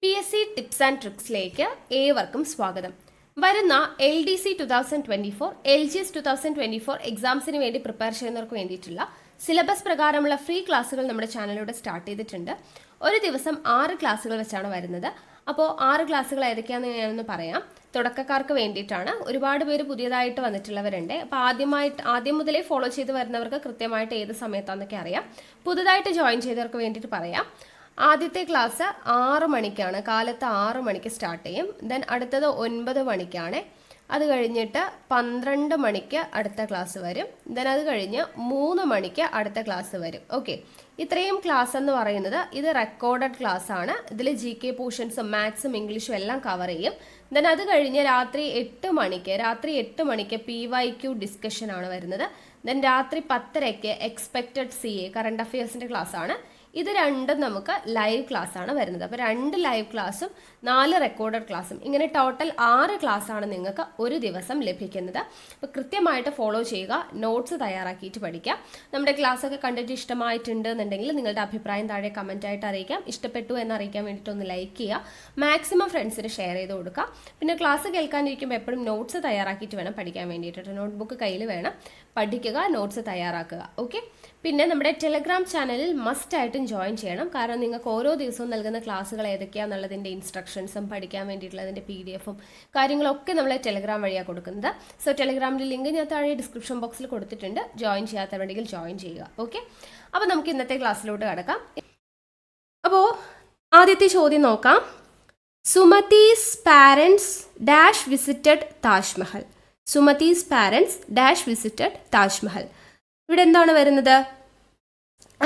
PSC tips and ട്രിക്സിലേക്ക് ഏവർക്കും സ്വാഗതം. വരുന്ന LDC 2024, LGS 2024 എക്സാംസിന് വേണ്ടി പ്രിപ്പയർ ചെയ്യുന്നവർക്ക് വേണ്ടിയിട്ടുള്ള സിലബസ് പ്രകാരമുള്ള ഫ്രീ ക്ലാസ്സുകൾ നമ്മുടെ ചാനലിലൂടെ സ്റ്റാർട്ട് ചെയ്തിട്ടുണ്ട്. ഒരു ദിവസം 6 ക്ലാസ്സുകൾ വെച്ചാണ് വരുന്നത്. അപ്പോൾ 6 ക്ലാസ്സുകൾ ഏതൊക്കെയാണെന്ന് ഞാനൊന്ന് പറയാം. തുടക്കക്കാർക്ക് വേണ്ടിയിട്ടാണ്. ഒരുപാട് പേര് പുതിയതായിട്ട് വന്നിട്ടുള്ളവരുണ്ട്. അപ്പോൾ ആദ്യം മുതലേ ഫോളോ ചെയ്ത് വരുന്നവർക്ക് കൃത്യമായിട്ട് ഏത് സമയത്താണെന്നൊക്കെ അറിയാം. പുതുതായിട്ട് ജോയിൻ ചെയ്തവർക്ക് വേണ്ടിയിട്ട് പറയാം. ആദ്യത്തെ ക്ലാസ് 6 മണിക്കാണ്, കാലത്ത് 6 മണിക്ക് സ്റ്റാർട്ട് ചെയ്യും. ദെൻ അടുത്തത് 9 മണിക്കാണ്. അത് കഴിഞ്ഞിട്ട് 12 മണിക്ക് അടുത്ത ക്ലാസ് വരും. ദെൻ അത് കഴിഞ്ഞ് 3 മണിക്ക് അടുത്ത ക്ലാസ് വരും. ഓക്കെ, ഇത്രയും ക്ലാസ് എന്ന് പറയുന്നത് ഇത് റെക്കോർഡഡ് ക്ലാസ് ആണ്. ഇതിൽ GK പോർഷൻസും മാത്സും ഇംഗ്ലീഷും എല്ലാം കവർ ചെയ്യും. ദെൻ അത് കഴിഞ്ഞ് രാത്രി 8 മണിക്ക് PYQ ഡിസ്കഷൻ ആണ് വരുന്നത്. ദെൻ രാത്രി 10:30 എക്സ്പെക്റ്റഡ് CA കറണ്ട് അഫയേഴ്സിൻ്റെ ക്ലാസ് ആണ്. ഇത് രണ്ടും നമുക്ക് ലൈവ് ക്ലാസ് ആണ് വരുന്നത്. അപ്പോൾ 2 ലൈവ് ക്ലാസ്സും 4 റെക്കോർഡഡ് ക്ലാസ്സും, ഇങ്ങനെ ടോട്ടൽ 6 ക്ലാസ് ആണ് നിങ്ങൾക്ക് ഒരു ദിവസം ലഭിക്കുന്നത്. അപ്പോൾ കൃത്യമായിട്ട് ഫോളോ ചെയ്യുക, നോട്ട്സ് തയ്യാറാക്കിയിട്ട് പഠിക്കുക. നമ്മുടെ ക്ലാസ് ഒക്കെ കണ്ടിട്ട് ഇഷ്ടമായിട്ടുണ്ട് എന്നുണ്ടെങ്കിൽ നിങ്ങളുടെ അഭിപ്രായം താഴെ കമൻ്റ് ആയിട്ട് അറിയിക്കാം. ഇഷ്ടപ്പെട്ടു എന്ന് അറിയിക്കാൻ വേണ്ടിയിട്ട് ഒന്ന് ലൈക്ക് ചെയ്യുക, മാക്സിമം ഫ്രണ്ട്സിന് ഷെയർ ചെയ്ത് കൊടുക്കുക. പിന്നെ ക്ലാസ് കേൾക്കാനിരിക്കുമ്പോൾ എപ്പോഴും നോട്ട്സ് തയ്യാറാക്കിയിട്ട് വേണം പഠിക്കാൻ വേണ്ടിയിട്ട്. നോട്ട്ബുക്ക് കയ്യിൽ വേണം, പഠിക്കുക, നോട്ട്സ് തയ്യാറാക്കുക. ഓക്കെ, പിന്നെ നമ്മുടെ ടെലഗ്രാം ചാനലിൽ മസ്റ്റ് ആയിട്ടും ജോയിൻ ചെയ്യണം. കാരണം നിങ്ങൾക്ക് ഓരോ ദിവസവും നൽകുന്ന ക്ലാസ്സുകൾ ഏതൊക്കെയാണെന്നുള്ളതിൻ്റെ ഇൻസ്ട്രക്ഷൻസും പഠിക്കാൻ വേണ്ടിയിട്ടുള്ളതിൻ്റെ PDF-ഉം കാര്യങ്ങളൊക്കെ നമ്മൾ ടെലഗ്രാം വഴിയാണ് കൊടുക്കുന്നത്. സോ ടെലഗ്രാമിൻ്റെ ലിങ്ക് ഞാൻ താഴെ ഡിസ്ക്രിപ്ഷൻ ബോക്സിൽ കൊടുത്തിട്ടുണ്ട്. ജോയിൻ ചെയ്യാത്തവരുണ്ടെങ്കിൽ ജോയിൻ ചെയ്യുക. ഓക്കെ, അപ്പോൾ നമുക്ക് ഇന്നത്തെ ക്ലാസ്സിലോട്ട് കടക്കാം. അപ്പോൾ ആദ്യത്തെ ചോദ്യം നോക്കാം. Sumathi's parents dash visited Taj Mahal. Sumathi's parents dash visited Taj Mahal. ഇവിടെ എന്താണ് വരുന്നത്?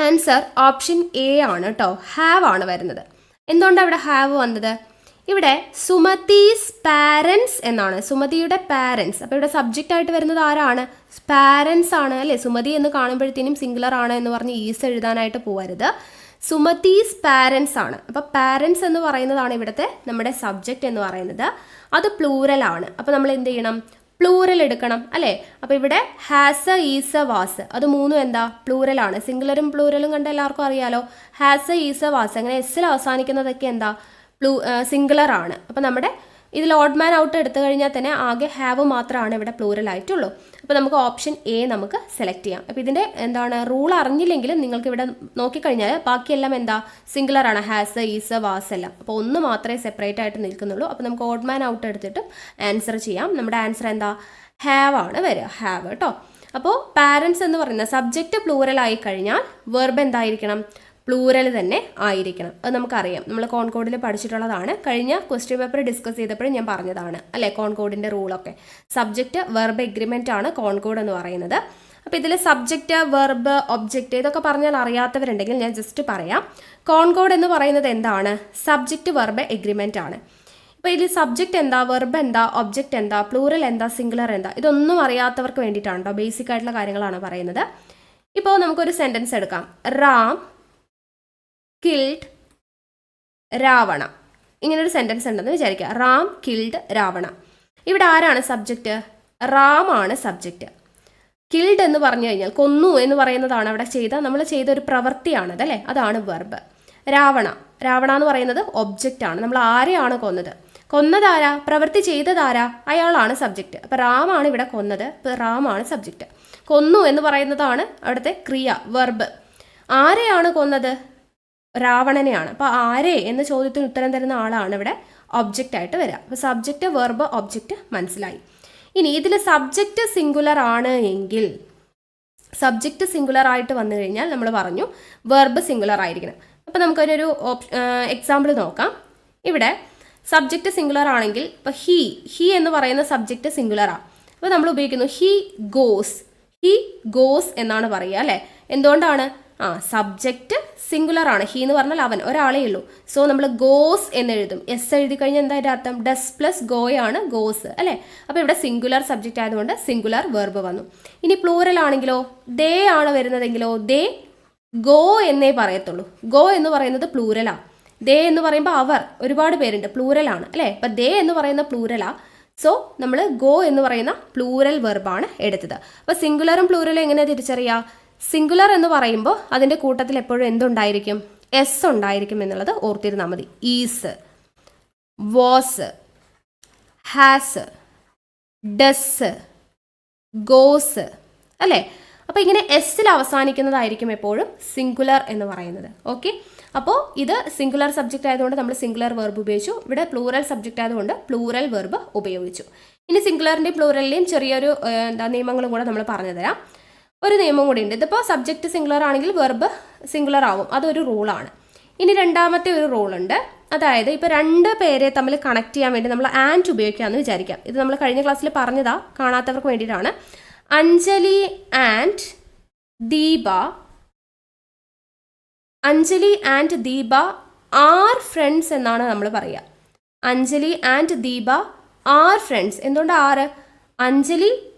ആൻസർ ഓപ്ഷൻ A ആണ് കേട്ടോ, ഹാവ് ആണ് വരുന്നത്. എന്തുകൊണ്ടാണ് ഇവിടെ ഹാവ് വന്നത്? ഇവിടെ സുമതീസ് പാരൻസ് എന്നാണ്, സുമതിയുടെ പാരൻസ്. അപ്പോൾ ഇവിടെ സബ്ജക്റ്റ് ആയിട്ട് വരുന്നത് ആരാണ്? പാരൻസ് ആണ് അല്ലേ. സുമതി എന്ന് കാണുമ്പോഴത്തേനും സിംഗുലർ ആണ് എന്ന് പറഞ്ഞ് ഈസ് എഴുതാനായിട്ട് പോകരുത്. സുമതീസ് പാരൻസ് ആണ്. അപ്പോൾ പാരൻസ് എന്ന് പറയുന്നതാണ് ഇവിടുത്തെ നമ്മുടെ സബ്ജക്റ്റ് എന്ന് പറയുന്നത്. അത് പ്ലൂറൽ ആണ്. അപ്പോൾ നമ്മൾ എന്ത് ചെയ്യണം? പ്ലൂറൽ എടുക്കണം അല്ലേ. അപ്പോൾ ഇവിടെ ഹാസ്, ഈസ്, വാസ്, അത് മൂന്നും എന്താ? പ്ലൂറലാണ്. സിംഗുലറും പ്ലൂറലും കണ്ട എല്ലാവർക്കും അറിയാലോ. ഹാസ്, ഈസ്, വാസ്, അങ്ങനെ എസ്സിൽ അവസാനിക്കുന്നതൊക്കെ എന്താ? സിംഗുലർ ആണ്. അപ്പോൾ നമ്മുടെ ഇതിൽ ഓഡ് മാൻ ഔട്ട് എടുത്തു കഴിഞ്ഞാൽ തന്നെ ആകെ ഹാവ് മാത്രമാണ് ഇവിടെ പ്ലൂറൽ ആയിട്ടുള്ളൂ. അപ്പോൾ നമുക്ക് ഓപ്ഷൻ A നമുക്ക് സെലക്ട് ചെയ്യാം. അപ്പോൾ ഇതിൻ്റെ എന്താണ് റൂൾ അറിഞ്ഞില്ലെങ്കിലും നിങ്ങൾക്ക് ഇവിടെ നോക്കിക്കഴിഞ്ഞാൽ ബാക്കിയെല്ലാം എന്താ? സിംഗുലർ ആണ്. ഹാസ്, ഈസ്, വാസ് എല്ലാം. അപ്പോൾ ഒന്ന് മാത്രമേ സെപ്പറേറ്റ് ആയിട്ട് നിൽക്കുന്നുള്ളൂ. അപ്പോൾ നമുക്ക് ഓഡ് മാൻ ഔട്ട് എടുത്തിട്ട് ആൻസർ ചെയ്യാം. നമ്മുടെ ആൻസർ എന്താ? ഹാവ് ആണ് വരിക. ഹാവ് കേട്ടോ. അപ്പോൾ പാരൻസ് എന്ന് പറയുന്ന സബ്ജക്റ്റ് പ്ലൂറൽ ആയി കഴിഞ്ഞാൽ വെർബ് എന്തായിരിക്കണം? പ്ലൂറൽ തന്നെ ആയിരിക്കണം. അത് നമുക്കറിയാം, നമ്മൾ കോൺകോഡിൽ പഠിച്ചിട്ടുള്ളതാണ്. കഴിഞ്ഞ ക്വസ്റ്റ്യൻ പേപ്പർ ഡിസ്കസ് ചെയ്തപ്പോഴും ഞാൻ പറഞ്ഞതാണ് അല്ലേ, കോൺകോഡിൻ്റെ റൂളൊക്കെ. സബ്ജക്റ്റ് വെർബ് എഗ്രിമെൻ്റ് ആണ് കോൺകോഡ് എന്ന് പറയുന്നത്. അപ്പോൾ ഇതിൽ സബ്ജക്റ്റ്, വെർബ്, ഒബ്ജക്റ്റ് ഇതൊക്കെ പറഞ്ഞാൽ അറിയാത്തവരുണ്ടെങ്കിൽ ഞാൻ ജസ്റ്റ് പറയാം. കോൺകോഡ് എന്ന് പറയുന്നത് എന്താണ്? സബ്ജക്റ്റ് വെർബ് എഗ്രിമെൻ്റ് ആണ്. അപ്പോൾ ഇതിൽ സബ്ജക്റ്റ് എന്താ, വെർബ് എന്താ, ഒബ്ജക്റ്റ് എന്താ, പ്ലൂറൽ എന്താ, സിംഗുലർ എന്താ, ഇതൊന്നും അറിയാത്തവർക്ക് വേണ്ടിയിട്ടാണ് കേട്ടോ. ബേസിക് ആയിട്ടുള്ള കാര്യങ്ങളാണ് പറയുന്നത്. ഇപ്പോൾ നമുക്കൊരു സെൻറ്റൻസ് എടുക്കാം. റാം കിൽഡ് രാവണ. ഇങ്ങനൊരു സെൻറ്റൻസ് ഉണ്ടെന്ന് വിചാരിക്കുക. റാം കിൽഡ് രാവണ. ഇവിടെ ആരാണ് സബ്ജക്റ്റ്? റാം ആണ് സബ്ജക്റ്റ്. കിൽഡ് എന്ന് പറഞ്ഞു കഴിഞ്ഞാൽ കൊന്നു എന്ന് പറയുന്നതാണ് അവിടെ നമ്മൾ ചെയ്ത ഒരു പ്രവൃത്തിയാണത് അല്ലേ, അതാണ് വെർബ്. രാവണ എന്ന് പറയുന്നത് ഒബ്ജക്റ്റ് ആണ്. നമ്മൾ ആരെയാണ് കൊന്നത്? കൊന്നതാരാ? പ്രവൃത്തി ചെയ്തതാരാ? അയാളാണ് സബ്ജക്റ്റ്. അപ്പോൾ റാമാണ് ഇവിടെ കൊന്നത്. ഇപ്പോൾ റാമാണ് സബ്ജക്റ്റ്. കൊന്നു എന്ന് പറയുന്നതാണ് അവിടുത്തെ ക്രിയ, വെർബ്. ആരെയാണ് കൊന്നത്? രാവണനെയാണ്. അപ്പോൾ ആരെ എന്ന ചോദ്യത്തിന് ഉത്തരം തരുന്ന ആളാണ് ഇവിടെ ഒബ്ജക്റ്റ് ആയിട്ട് വരിക. അപ്പോൾ സബ്ജക്റ്റ്, വെർബ്, ഒബ്ജക്റ്റ് മനസ്സിലായി. ഇനി ഇതിൽ സബ്ജക്റ്റ് സിംഗുലർ ആണ് എങ്കിൽ, സബ്ജക്റ്റ് സിംഗുലർ ആയിട്ട് വന്നു കഴിഞ്ഞാൽ നമ്മൾ പറഞ്ഞു വെർബ് സിംഗുലർ ആയിരിക്കണം. അപ്പോൾ നമുക്കൊരു എക്സാമ്പിൾ നോക്കാം. ഇവിടെ സബ്ജക്റ്റ് സിംഗുലർ ആണെങ്കിൽ ഇപ്പോൾ ഹി എന്ന് പറയുന്ന സബ്ജക്റ്റ് സിംഗുലറാണ്. അപ്പോൾ നമ്മൾ ഉപയോഗിക്കുന്നു ഹി ഗോസ് എന്നാണ് പറയുക അല്ലേ. എന്തുകൊണ്ടാണ്? സബ്ജക്റ്റ് സിംഗുലർ ആണ്. ഹി എന്ന് പറഞ്ഞാൽ അവൻ, ഒരാളേ ഉള്ളൂ. സോ നമ്മൾ ഗോസ് എന്ന് എഴുതും. എസ് എഴുതി കഴിഞ്ഞാൽ എന്താ അതിൻ്റെ അർത്ഥം? ഡസ് പ്ലസ് ഗോയാണ് ഗോസ് അല്ലേ. അപ്പോൾ ഇവിടെ സിംഗുലർ സബ്ജക്റ്റ് ആയതുകൊണ്ട് സിംഗുലർ വെർബ് വന്നു. ഇനി പ്ലൂറൽ ആണെങ്കിലോ, ദേ ആണ് വരുന്നതെങ്കിലോ, ദേ ഗോ എന്നേ പറയത്തുള്ളൂ. ഗോ എന്ന് പറയുന്നത് പ്ലൂറലാണ്. ദേ എന്ന് പറയുമ്പോൾ അവർ, ഒരുപാട് പേരുണ്ട്, പ്ലൂറലാണ് അല്ലേ. അപ്പം ദേ എന്ന് പറയുന്ന പ്ലൂറലാ. സോ നമ്മൾ ഗോ എന്ന് പറയുന്ന പ്ലൂറൽ വെർബാണ് എടുത്തത്. അപ്പോൾ സിംഗുലറും പ്ലൂറലും എങ്ങനെ തിരിച്ചറിയാം? സിംഗുലർ എന്ന് പറയുമ്പോൾ അതിൻ്റെ കൂട്ടത്തിൽ എപ്പോഴും എന്തുണ്ടായിരിക്കും? എസ് ഉണ്ടായിരിക്കും എന്നുള്ളത് ഓർത്തിരുന്നാൽ മതി. Is was, has, does, goes അല്ലേ? അപ്പോൾ ഇങ്ങനെ എസ്സിൽ അവസാനിക്കുന്നതായിരിക്കും എപ്പോഴും സിംഗുലർ എന്ന് പറയുന്നത്. ഓക്കെ, അപ്പോൾ ഇത് സിംഗുലർ സബ്ജക്റ്റ് ആയതുകൊണ്ട് നമ്മൾ സിംഗുലർ വെർബ് ഉപയോഗിച്ചു. ഇവിടെ പ്ലൂറൽ സബ്ജക്റ്റ് ആയതുകൊണ്ട് പ്ലൂറൽ വെർബ് ഉപയോഗിച്ചു. ഇനി സിംഗുലറിൻ്റെയും പ്ലൂറലിൻ്റെയും ചെറിയൊരു നിയമങ്ങളും കൂടെ നമ്മൾ പറഞ്ഞു തരാം. ഒരു നിയമം കൂടി ഉണ്ട്. ഇതിപ്പോൾ സബ്ജക്റ്റ് സിംഗുലർ ആണെങ്കിൽ വെർബ് സിംഗുലർ ആവും, അതൊരു റൂളാണ്. ഇനി രണ്ടാമത്തെ ഒരു റൂളുണ്ട്. അതായത് ഇപ്പോൾ രണ്ട് പേരെ തമ്മിൽ കണക്ട് ചെയ്യാൻ വേണ്ടി നമ്മൾ ആൻഡ് ഉപയോഗിക്കാമെന്ന് വിചാരിക്കാം. ഇത് നമ്മൾ കഴിഞ്ഞ ക്ലാസ്സിൽ പറഞ്ഞതാ, കാണാത്തവർക്ക് വേണ്ടിയിട്ടാണ്. Anjali and Deepa, Anjali and Deepa are friends എന്നാണ് നമ്മൾ പറയുക. Anjali and Deepa are friends. എന്തുകൊണ്ട് ആറ്? അഞ്ജലി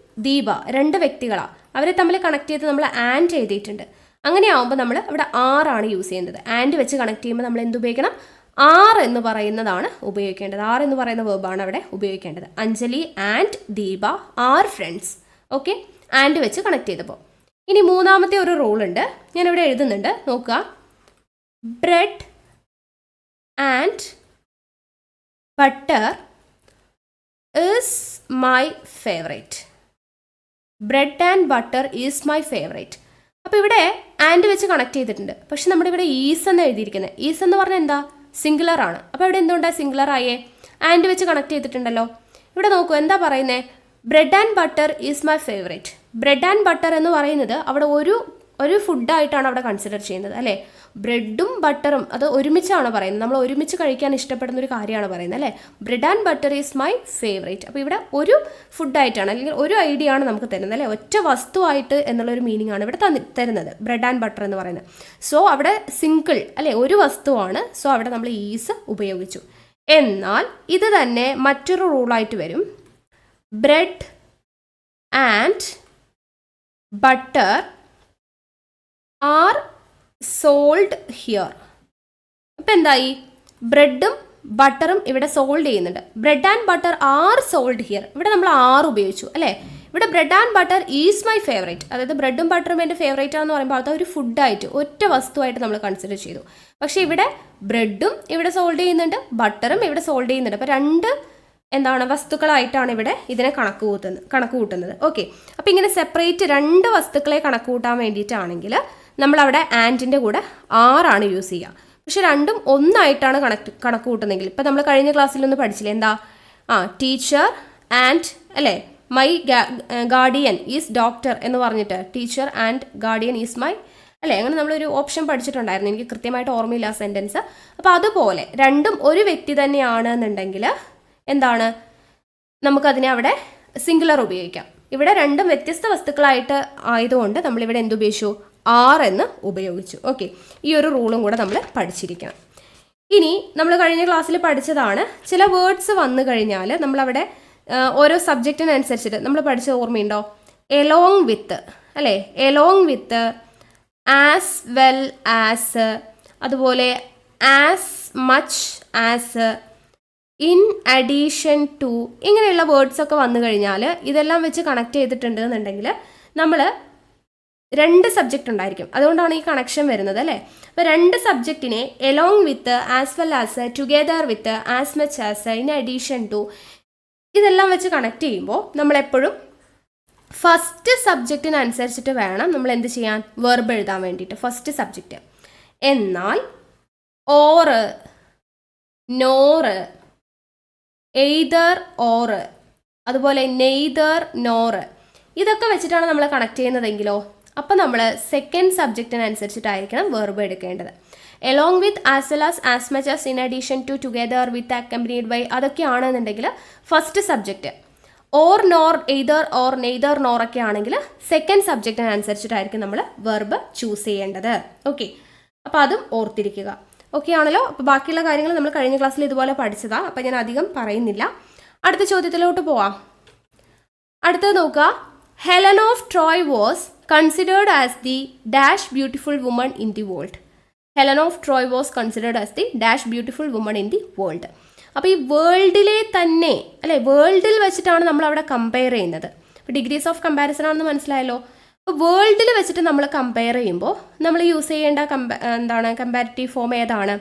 ദീപ രണ്ട് വ്യക്തികളാണ്, അവരെ തമ്മിൽ കണക്ട് ചെയ്ത് നമ്മൾ ആൻഡ് എഴുതിയിട്ടുണ്ട്. അങ്ങനെയാവുമ്പോൾ നമ്മൾ ഇവിടെ ആറാണ് യൂസ് ചെയ്യുന്നത്. ആൻഡ് വെച്ച് കണക്ട് ചെയ്യുമ്പോൾ നമ്മൾ എന്ത് ഉപയോഗിക്കണം? ആർ എന്ന് പറയുന്നതാണ് ഉപയോഗിക്കേണ്ടത്. ആർ എന്ന് പറയുന്ന വേർബാണ് അവിടെ ഉപയോഗിക്കേണ്ടത്. Anjali and Deepa are friends. Okay, and വെച്ച് കണക്ട് ചെയ്തപ്പോൾ. ഇനി മൂന്നാമത്തെ ഒരു റൂൾ ഉണ്ട്, ഞാനിവിടെ എഴുതുന്നുണ്ട്, നോക്കുക. Bread and butter is my favourite. Bread and butter is my favourite. അപ്പോൾ ഇവിടെ ആൻഡ് വെച്ച് കണക്ട് ചെയ്തിട്ടുണ്ട്. പക്ഷെ നമ്മുടെ ഇവിടെ ഈസ് എന്ന് എഴുതിയിരിക്കുന്നത്. ഈസ് എന്ന് പറഞ്ഞാൽ എന്താ? സിംഗുലർ ആണ്. അപ്പോൾ ഇവിടെ എന്തുകൊണ്ടാണ് സിംഗുലർ ആയേ? ആൻഡ് വെച്ച് കണക്ട് ചെയ്തിട്ടുണ്ടല്ലോ. ഇവിടെ നോക്കൂ, എന്താ പറയുന്നത്? Bread and butter is my favourite. Bread and butter എന്ന് പറയുന്നത് അവിടെ ഒരു ഫുഡായിട്ടാണ് അവിടെ കൺസിഡർ ചെയ്യുന്നത് അല്ലേ? ബ്രെഡും ബട്ടറും അത് ഒരുമിച്ചാണ് പറയുന്നത്. നമ്മൾ ഒരുമിച്ച് കഴിക്കാൻ ഇഷ്ടപ്പെടുന്ന ഒരു കാര്യമാണ് പറയുന്നത് അല്ലേ? Bread and butter is my favourite. അപ്പോൾ ഇവിടെ ഒരു ഫുഡായിട്ടാണ്, അല്ലെങ്കിൽ ഒരു ഐഡിയ ആണ് നമുക്ക് തരുന്നത് അല്ലേ? ഒറ്റ വസ്തുവായിട്ട് എന്നുള്ളൊരു മീനിങ് ആണ് ഇവിടെ തരുന്നത് ബ്രെഡ് ആൻഡ് ബട്ടർ എന്ന് പറയുന്നത്. സോ അവിടെ സിംഗിൾ അല്ലേ, ഒരു വസ്തുവാണ്. സോ അവിടെ നമ്മൾ ഈസ് ഉപയോഗിച്ചു. എന്നാൽ ഇത് തന്നെ മറ്റൊരു റൂളായിട്ട് വരും. Bread and butter are sold here. അപ്പം എന്തായി? ബ്രെഡും ബട്ടറും ഇവിടെ സോൾഡ് ചെയ്യുന്നുണ്ട്. Bread and butter are sold here. ഇവിടെ നമ്മൾ ആർ ഉപയോഗിച്ചു അല്ലേ? ഇവിടെ bread and butter is my favourite. അതായത് ബ്രെഡും ബട്ടറും എൻ്റെ ഫേവറേറ്റ് ആണെന്ന് പറയുമ്പോൾ അത് ഒരു ഫുഡായിട്ട് ഒറ്റ വസ്തുവായിട്ട് നമ്മൾ കൺസിഡർ ചെയ്തു. പക്ഷേ ഇവിടെ ബ്രെഡും ഇവിടെ സോൾഡ് ചെയ്യുന്നുണ്ട്, ബട്ടറും ഇവിടെ സോൾഡ് ചെയ്യുന്നുണ്ട്. അപ്പോൾ രണ്ട് വസ്തുക്കളായിട്ടാണ് ഇവിടെ ഇതിനെ കണക്ക് കൂട്ടുന്നത്. ഓക്കെ, അപ്പോൾ ഇങ്ങനെ സെപ്പറേറ്റ് രണ്ട് വസ്തുക്കളെ കണക്ക് കൂട്ടാൻ വേണ്ടിയിട്ടാണെങ്കിൽ നമ്മളവിടെ ആൻഡിൻ്റെ കൂടെ ആറാണ് യൂസ് ചെയ്യുക. പക്ഷെ രണ്ടും ഒന്നായിട്ടാണ് കണക്ക് കൂട്ടുന്നെങ്കിൽ, ഇപ്പം നമ്മൾ കഴിഞ്ഞ ക്ലാസ്സിലൊന്ന് പഠിച്ചില്ലേ, എന്താ? ടീച്ചർ ആൻഡ് അല്ലേ, മൈ ഗാർഡിയൻ ഈസ് ഡോക്ടർ എന്ന് പറഞ്ഞിട്ട് teacher and guardian is my അല്ലേ, അങ്ങനെ നമ്മളൊരു ഓപ്ഷൻ പഠിച്ചിട്ടുണ്ടായിരുന്നു. എനിക്ക് കൃത്യമായിട്ട് ഓർമ്മയില്ല സെൻറ്റൻസ്. അപ്പോൾ അതുപോലെ രണ്ടും ഒരു വ്യക്തി തന്നെയാണ് എന്നുണ്ടെങ്കിൽ എന്താണ്, നമുക്കതിനെ അവിടെ സിംഗുലർ ഉപയോഗിക്കാം. ഇവിടെ രണ്ടും വ്യത്യസ്ത വസ്തുക്കളായിട്ട് ആയതുകൊണ്ട് നമ്മളിവിടെ എന്തുപയോഗിച്ചു? ആർ എന്ന് ഉപയോഗിച്ചു. ഓക്കെ, ഈ ഒരു റൂളും കൂടെ നമ്മൾ പഠിച്ചിരിക്കണം. ഇനി നമ്മൾ കഴിഞ്ഞ ക്ലാസ്സിൽ പഠിച്ചതാണ്, ചില വേർഡ്സ് വന്നു കഴിഞ്ഞാൽ നമ്മളവിടെ ഓരോ സബ്ജക്റ്റിനനുസരിച്ചിട്ട് നമ്മൾ പഠിച്ച ഓർമ്മയുണ്ടോ? എലോങ് വിത്ത് അല്ലേ, along with, as well as, അതുപോലെ as much as, in addition to, ഇങ്ങനെയുള്ള വേർഡ്സൊക്കെ വന്നു കഴിഞ്ഞാൽ ഇതെല്ലാം വെച്ച് കണക്ട് ചെയ്തിട്ടുണ്ട് എന്നുണ്ടെങ്കിൽ നമ്മൾ രണ്ട് സബ്ജക്റ്റ് ഉണ്ടായിരിക്കും. അതുകൊണ്ടാണ് ഈ കണക്ഷൻ വരുന്നത് അല്ലേ? അപ്പോൾ രണ്ട് സബ്ജക്റ്റിനെ along with, as well as, together with, as much as, in addition to, ഇതെല്ലാം വെച്ച് കണക്ട് ചെയ്യുമ്പോൾ നമ്മളെപ്പോഴും ഫസ്റ്റ് സബ്ജക്റ്റിനനുസരിച്ചിട്ട് വേണം നമ്മൾ എന്ത് ചെയ്യാൻ? വെർബ് എഴുതാൻ വേണ്ടിയിട്ട് ഫസ്റ്റ് സബ്ജക്റ്റ്. എന്നാൽ ഓറ്, നോറ്, എയ്തർ ഓറ്, അതുപോലെ നെയ്തർ നോറ്, ഇതൊക്കെ വെച്ചിട്ടാണ് നമ്മൾ കണക്ട് ചെയ്യുന്നതെങ്കിലോ അപ്പോൾ നമ്മൾ സെക്കൻഡ് സബ്ജക്റ്റിനനുസരിച്ചിട്ടായിരിക്കണം വെർബ് എടുക്കേണ്ടത്. Along with, as well as much as, in addition to, together with, accompanied by, അതൊക്കെയാണെന്നുണ്ടെങ്കിൽ first subject. Or nor, either or, neither nor ഒക്കെ ആണെങ്കിൽ സെക്കൻഡ് സബ്ജക്റ്റിനനുസരിച്ചിട്ടായിരിക്കും നമ്മൾ വെർബ് ചൂസ് ചെയ്യേണ്ടത്. ഓക്കെ, അപ്പോൾ അതും ഓർത്തിരിക്കുക. ഓക്കെ ആണല്ലോ? അപ്പോൾ ബാക്കിയുള്ള കാര്യങ്ങൾ നമ്മൾ കഴിഞ്ഞ ക്ലാസ്സിൽ ഇതുപോലെ പഠിച്ചതാണ്. അപ്പോൾ ഞാൻ അധികം പറയുന്നില്ല. അടുത്ത ചോദ്യത്തിലോട്ട് പോവാം. അടുത്തത് നോക്കുക. Helen of Troy was considered as the dash beautiful woman in the world. Helen of Troy was considered as the dash beautiful woman in the world. അപ്പോൾ ഈ വേൾഡിലെ തന്നെ അല്ലേ, വേൾഡിൽ വെച്ചിട്ടാണ് നമ്മൾ അവിടെ കമ്പയർ ചെയ്യുന്നത്. അപ്പോൾ ഡിഗ്രീസ് ഓഫ് കമ്പാരിസൺ ആണെന്ന് മനസ്സിലായല്ലോ. അപ്പോൾ വേൾഡിൽ വെച്ചിട്ട് നമ്മൾ കമ്പയർ ചെയ്യുമ്പോൾ നമ്മൾ യൂസ് ചെയ്യേണ്ട കമ്പാരിറ്റീവ് ഫോം ഏതാണ്?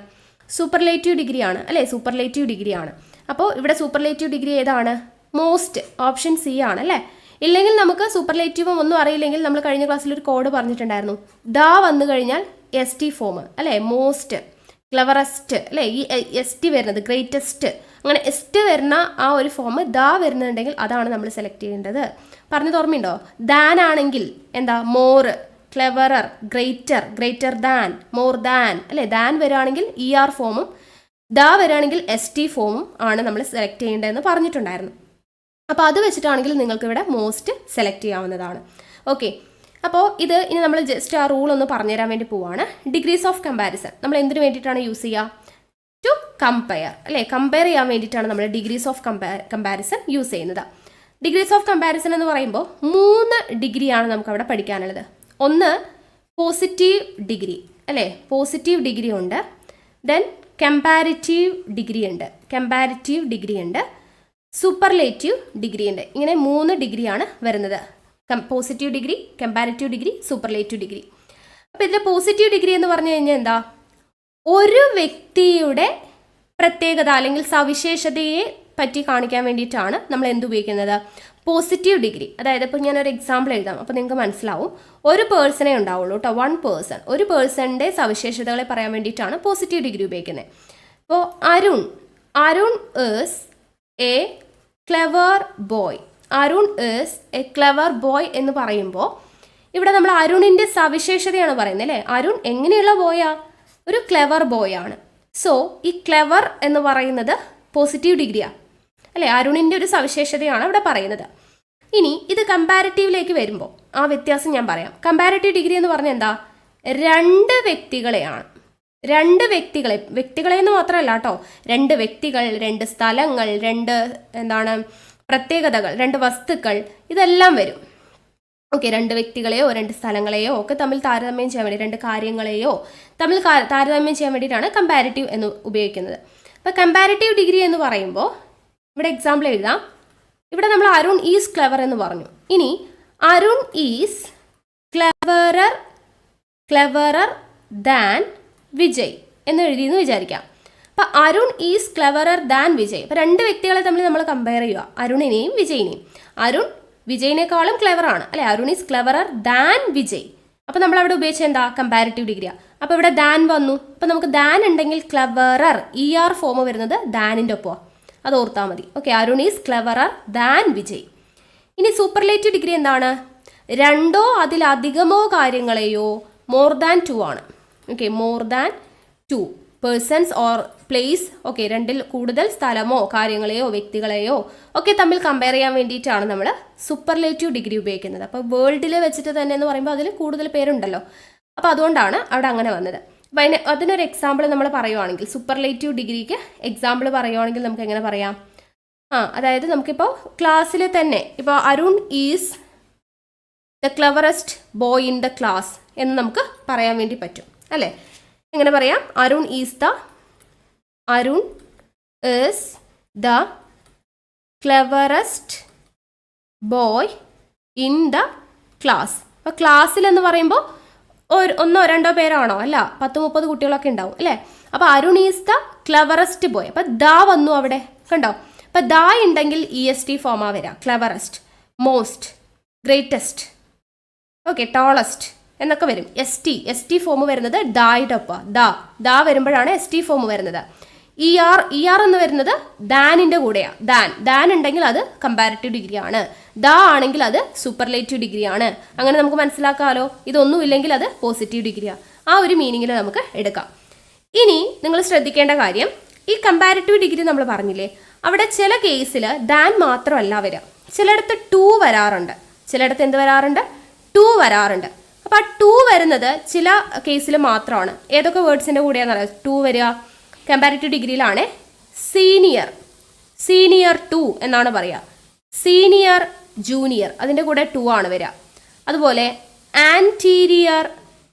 സൂപ്പർലേറ്റീവ് ഡിഗ്രി ആണ് അല്ലേ, സൂപ്പർലേറ്റീവ് ഡിഗ്രി ആണ്. അപ്പോൾ ഇവിടെ സൂപ്പർലേറ്റീവ് ഡിഗ്രി ഏതാണ്? മോസ്റ്റ്, ഓപ്ഷൻ സി ആണ് അല്ലേ. ഇല്ലെങ്കിൽ നമുക്ക് സൂപ്പർലേറ്റീവും ഒന്നും അറിയില്ലെങ്കിൽ നമ്മൾ കഴിഞ്ഞ ക്ലാസ്സിൽ ഒരു കോഡ് പറഞ്ഞിട്ടുണ്ടായിരുന്നു. ദ വന്നു കഴിഞ്ഞാൽ എസ് ടി ഫോം അല്ലേ, മോസ്റ്റ്, ക്ലവറസ്റ്റ് അല്ലേ, ഈ എസ് ടി വരുന്നത് ഗ്രേറ്റസ്റ്റ്, അങ്ങനെ എസ്റ്റ് വരുന്ന ആ ഒരു ഫോം ദ വരുന്നുണ്ടെങ്കിൽ അതാണ് നമ്മൾ സെലക്ട് ചെയ്യേണ്ടത്. പറഞ്ഞത് ഓർമ്മയുണ്ടോ? ദാൻ ആണെങ്കിൽ എന്താ? More, cleverer, greater, greater than, more than അല്ലേ. ദാൻ വരികയാണെങ്കിൽ ഇ ആർ ഫോമും ദ വരികയാണെങ്കിൽ എസ് ടി ഫോമും ആണ് നമ്മൾ സെലക്ട് ചെയ്യേണ്ടതെന്ന് പറഞ്ഞിട്ടുണ്ടായിരുന്നു. അപ്പോൾ അത് വെച്ചിട്ടാണെങ്കിൽ നിങ്ങൾക്ക് ഇവിടെ മോസ്റ്റ് സെലക്ട് ചെയ്യാവുന്നതാണ്. ഓക്കെ, അപ്പോൾ ഇത് ഇനി നമ്മൾ ജസ്റ്റ് ആ റൂൾ ഒന്ന് പറഞ്ഞുതരാൻ വേണ്ടി പോവാണ്. ഡിഗ്രീസ് ഓഫ് കമ്പാരിസൺ നമ്മൾ എന്തിനു വേണ്ടിയിട്ടാണ് യൂസ് ചെയ്യുക? ടു കമ്പയർ അല്ലേ, കമ്പയർ ചെയ്യാൻ വേണ്ടിയിട്ടാണ് നമ്മൾ ഡിഗ്രീസ് ഓഫ് കമ്പാരിസൺ യൂസ് ചെയ്യുന്നത്. ഡിഗ്രീസ് ഓഫ് കമ്പാരിസൺ എന്ന് പറയുമ്പോൾ 3 ഡിഗ്രിയാണ് നമുക്ക് അവിടെ പഠിക്കാനുള്ളത്. ഒന്ന് പോസിറ്റീവ് ഡിഗ്രി അല്ലേ, പോസിറ്റീവ് ഡിഗ്രി ഉണ്ട്. ദെൻ കമ്പാരിറ്റീവ് ഡിഗ്രി ഉണ്ട്, കമ്പാരിറ്റീവ് ഡിഗ്രി ഉണ്ട്, സൂപ്പർലേറ്റീവ് ഡിഗ്രി ഉണ്ട്. ഇങ്ങനെ 3 ഡിഗ്രിയാണ് വരുന്നത്. Positive degree, comparative degree, superlative degree. അപ്പോൾ ഇതിൽ പോസിറ്റീവ് ഡിഗ്രി എന്ന് പറഞ്ഞു കഴിഞ്ഞാൽ എന്താ? ഒരു വ്യക്തിയുടെ പ്രത്യേകത അല്ലെങ്കിൽ സവിശേഷതയെ പറ്റി കാണിക്കാൻ വേണ്ടിയിട്ടാണ് നമ്മൾ എന്ത് ഉപയോഗിക്കുന്നത്? Positive degree. അതായത് ഇപ്പോൾ ഞാനൊരു എക്സാമ്പിൾ എഴുതാം, അപ്പോൾ നിങ്ങൾക്ക് മനസ്സിലാവും. ഒരു പേഴ്സണേ ഉണ്ടാവുള്ളൂ കേട്ടോ, 1 പേഴ്സൺ. ഒരു പേഴ്സണിൻ്റെ സവിശേഷതകളെ പറയാൻ വേണ്ടിയിട്ടാണ് പോസിറ്റീവ് ഡിഗ്രി ഉപയോഗിക്കുന്നത്. ഇപ്പോൾ Arun is A clever boy. Arun is A clever boy എന്ന് പറയുമ്പോൾ ഇവിടെ നമ്മൾ അരുണിൻ്റെ സവിശേഷതയാണ് പറയുന്നത് അല്ലേ. അരുൺ എങ്ങനെയുള്ള ബോയാ? ഒരു ക്ലെവർ ബോയ് ആണ്. സോ ഈ ക്ലെവർ എന്ന് പറയുന്നത് പോസിറ്റീവ് ഡിഗ്രിയാണ് അല്ലേ, അരുണിൻ്റെ ഒരു സവിശേഷതയാണ് ഇവിടെ പറയുന്നത്. ഇനി ഇത് കമ്പാരിറ്റീവിലേക്ക് വരുമ്പോൾ ആ വ്യത്യാസം ഞാൻ പറയാം. കമ്പാരിറ്റീവ് ഡിഗ്രി എന്ന് പറഞ്ഞാൽ എന്താ? 2 വ്യക്തികളെയാണ്, 2 വ്യക്തികളെ എന്ന് മാത്രമല്ല കേട്ടോ, 2 വ്യക്തികൾ, 2 സ്ഥലങ്ങൾ, 2 പ്രത്യേകതകൾ, 2 വസ്തുക്കൾ, ഇതെല്ലാം വരും. ഓക്കെ, 2 വ്യക്തികളെയോ 2 സ്ഥലങ്ങളെയോ ഒക്കെ തമ്മിൽ താരതമ്യം ചെയ്യാൻ വേണ്ടി, 2 കാര്യങ്ങളെയോ തമ്മിൽ താരതമ്യം ചെയ്യാൻ വേണ്ടിയിട്ടാണ് കമ്പാരിറ്റീവ് എന്ന് ഉപയോഗിക്കുന്നത്. അപ്പോൾ കമ്പാരിറ്റീവ് ഡിഗ്രി എന്ന് പറയുമ്പോൾ ഇവിടെ എക്സാമ്പിൾ എഴുതാം. ഇവിടെ നമ്മൾ അരുൺ ഈസ് ക്ലെവർ എന്ന് പറഞ്ഞു. ഇനി Arun is cleverer than Vijay എന്ന് എഴുതിയെന്ന് വിചാരിക്കാം. അപ്പം Arun is cleverer than Vijay. അപ്പം 2 വ്യക്തികളെ തമ്മിൽ നമ്മൾ കമ്പയർ ചെയ്യുക, അരുണിനെയും വിജയിനെയും. അരുൺ വിജയിനേക്കാളും ക്ലെവറാണ് അല്ലെ, Arun is cleverer than Vijay. അപ്പം നമ്മൾ അവിടെ ഉപയോഗിച്ചത് എന്താ? കമ്പാരിറ്റീവ് ഡിഗ്രിയാണ്. അപ്പോൾ ഇവിടെ ദാൻ വന്നു. അപ്പം നമുക്ക് ദാൻ ഉണ്ടെങ്കിൽ ക്ലെവറർ ഇ ആർ ഫോം വരുന്നത് ദാനിൻ്റെ ഒപ്പമാണ്, അത് ഓർത്താൽ മതി. Okay, Arun is cleverer than Vijay. ഇനി സൂപ്പർലേറ്റീവ് ഡിഗ്രി എന്താണ്? 2 അതിലധികമോ കാര്യങ്ങളെയോ മോർ ദാൻ 2 ആണ്. Okay, more than 2 persons or place. Okay, 2ൽ കൂടുതൽ സ്ഥലമോ കാര്യങ്ങളെയോ വ്യക്തികളെയോ ഒക്കെ തമ്മിൽ കമ്പയർ ചെയ്യാൻ വേണ്ടിയിട്ടാണ് നമ്മൾ സൂപ്പർലേറ്റീവ് ഡിഗ്രി ഉപയോഗിക്കുന്നത്. അപ്പോൾ വേൾഡിൽ വെച്ചിട്ട് തന്നെ എന്ന് പറയുമ്പോൾ അതിൽ കൂടുതൽ പേരുണ്ടല്ലോ, അപ്പോൾ അതുകൊണ്ടാണ് അവിടെ അങ്ങനെ വന്നത്. അപ്പോൾ അതിനൊരു എക്സാമ്പിൾ നമ്മൾ പറയുവാണെങ്കിൽ, സൂപ്പർലേറ്റീവ് ഡിഗ്രിക്ക് എക്സാമ്പിൾ പറയുവാണെങ്കിൽ നമുക്ക് എങ്ങനെ പറയാം? അതായത് നമുക്കിപ്പോൾ ക്ലാസ്സിൽ തന്നെ ഇപ്പോൾ Arun is the cleverest boy in the class എന്ന് നമുക്ക് പറയാൻ വേണ്ടി പറ്റും അല്ലേ. എങ്ങനെ പറയാം? Arun is the cleverest boy in the class. അപ്പോൾ ക്ലാസ്സിൽ എന്ന് പറയുമ്പോൾ 1 or 2 പേരാണോ? അല്ല, 10-30 കുട്ടികളൊക്കെ ഉണ്ടാവും അല്ലേ. അപ്പോൾ Arun is the cleverest boy. അപ്പോൾ ദ വന്നു അവിടെ, കണ്ടോ? അപ്പോൾ ദ ഉണ്ടെങ്കിൽ EST ഫോമാ വരിക, ക്ലെവറസ്റ്റ്, മോസ്റ്റ്, ഗ്രേറ്റസ്റ്റ്, ഓക്കെ, ടോളസ്റ്റ് എന്നൊക്കെ വരും. എസ് ടി ഫോം വരുന്നത് ദായുടെ ഒപ്പം, ദ വരുമ്പോഴാണ് ST ഫോം വരുന്നത്. ഇ ആർ എന്ന് വരുന്നത് ദാനിൻ്റെ കൂടെയാണ്. ദാൻ ഉണ്ടെങ്കിൽ അത് കമ്പാരിറ്റീവ് ഡിഗ്രിയാണ്, ദ ആണെങ്കിൽ അത് സൂപ്പർലേറ്റീവ് ഡിഗ്രിയാണ്. അങ്ങനെ നമുക്ക് മനസ്സിലാക്കാമല്ലോ. ഇതൊന്നും ഇല്ലെങ്കിൽ അത് പോസിറ്റീവ് ഡിഗ്രിയാണ്. ആ ഒരു മീനിങ്ങിൽ നമുക്ക് എടുക്കാം. ഇനി നിങ്ങൾ ശ്രദ്ധിക്കേണ്ട കാര്യം, ഈ കമ്പാരിറ്റീവ് ഡിഗ്രി നമ്മൾ പറഞ്ഞില്ലേ, അവിടെ ചില കേസിൽ ദാൻ മാത്രമല്ല വരിക, ചിലയിടത്ത് 2 വരാറുണ്ട്, ചിലയിടത്ത് എന്ത് വരാറുണ്ട്? 2 വരാറുണ്ട്. അപ്പോൾ ആ 2 വരുന്നത് ചില കേസിൽ മാത്രമാണ്. ഏതൊക്കെ വേർഡ്സിൻ്റെ കൂടെയാണെന്ന് അറിയാം 2 വരിക? കമ്പാരിറ്റീവ് ഡിഗ്രിയിലാണ് സീനിയർ 2 എന്നാണ് പറയുക. സീനിയർ, ജൂനിയർ, അതിൻ്റെ കൂടെ 2 ആണ് വരിക. അതുപോലെ ആൻറ്റീരിയർ,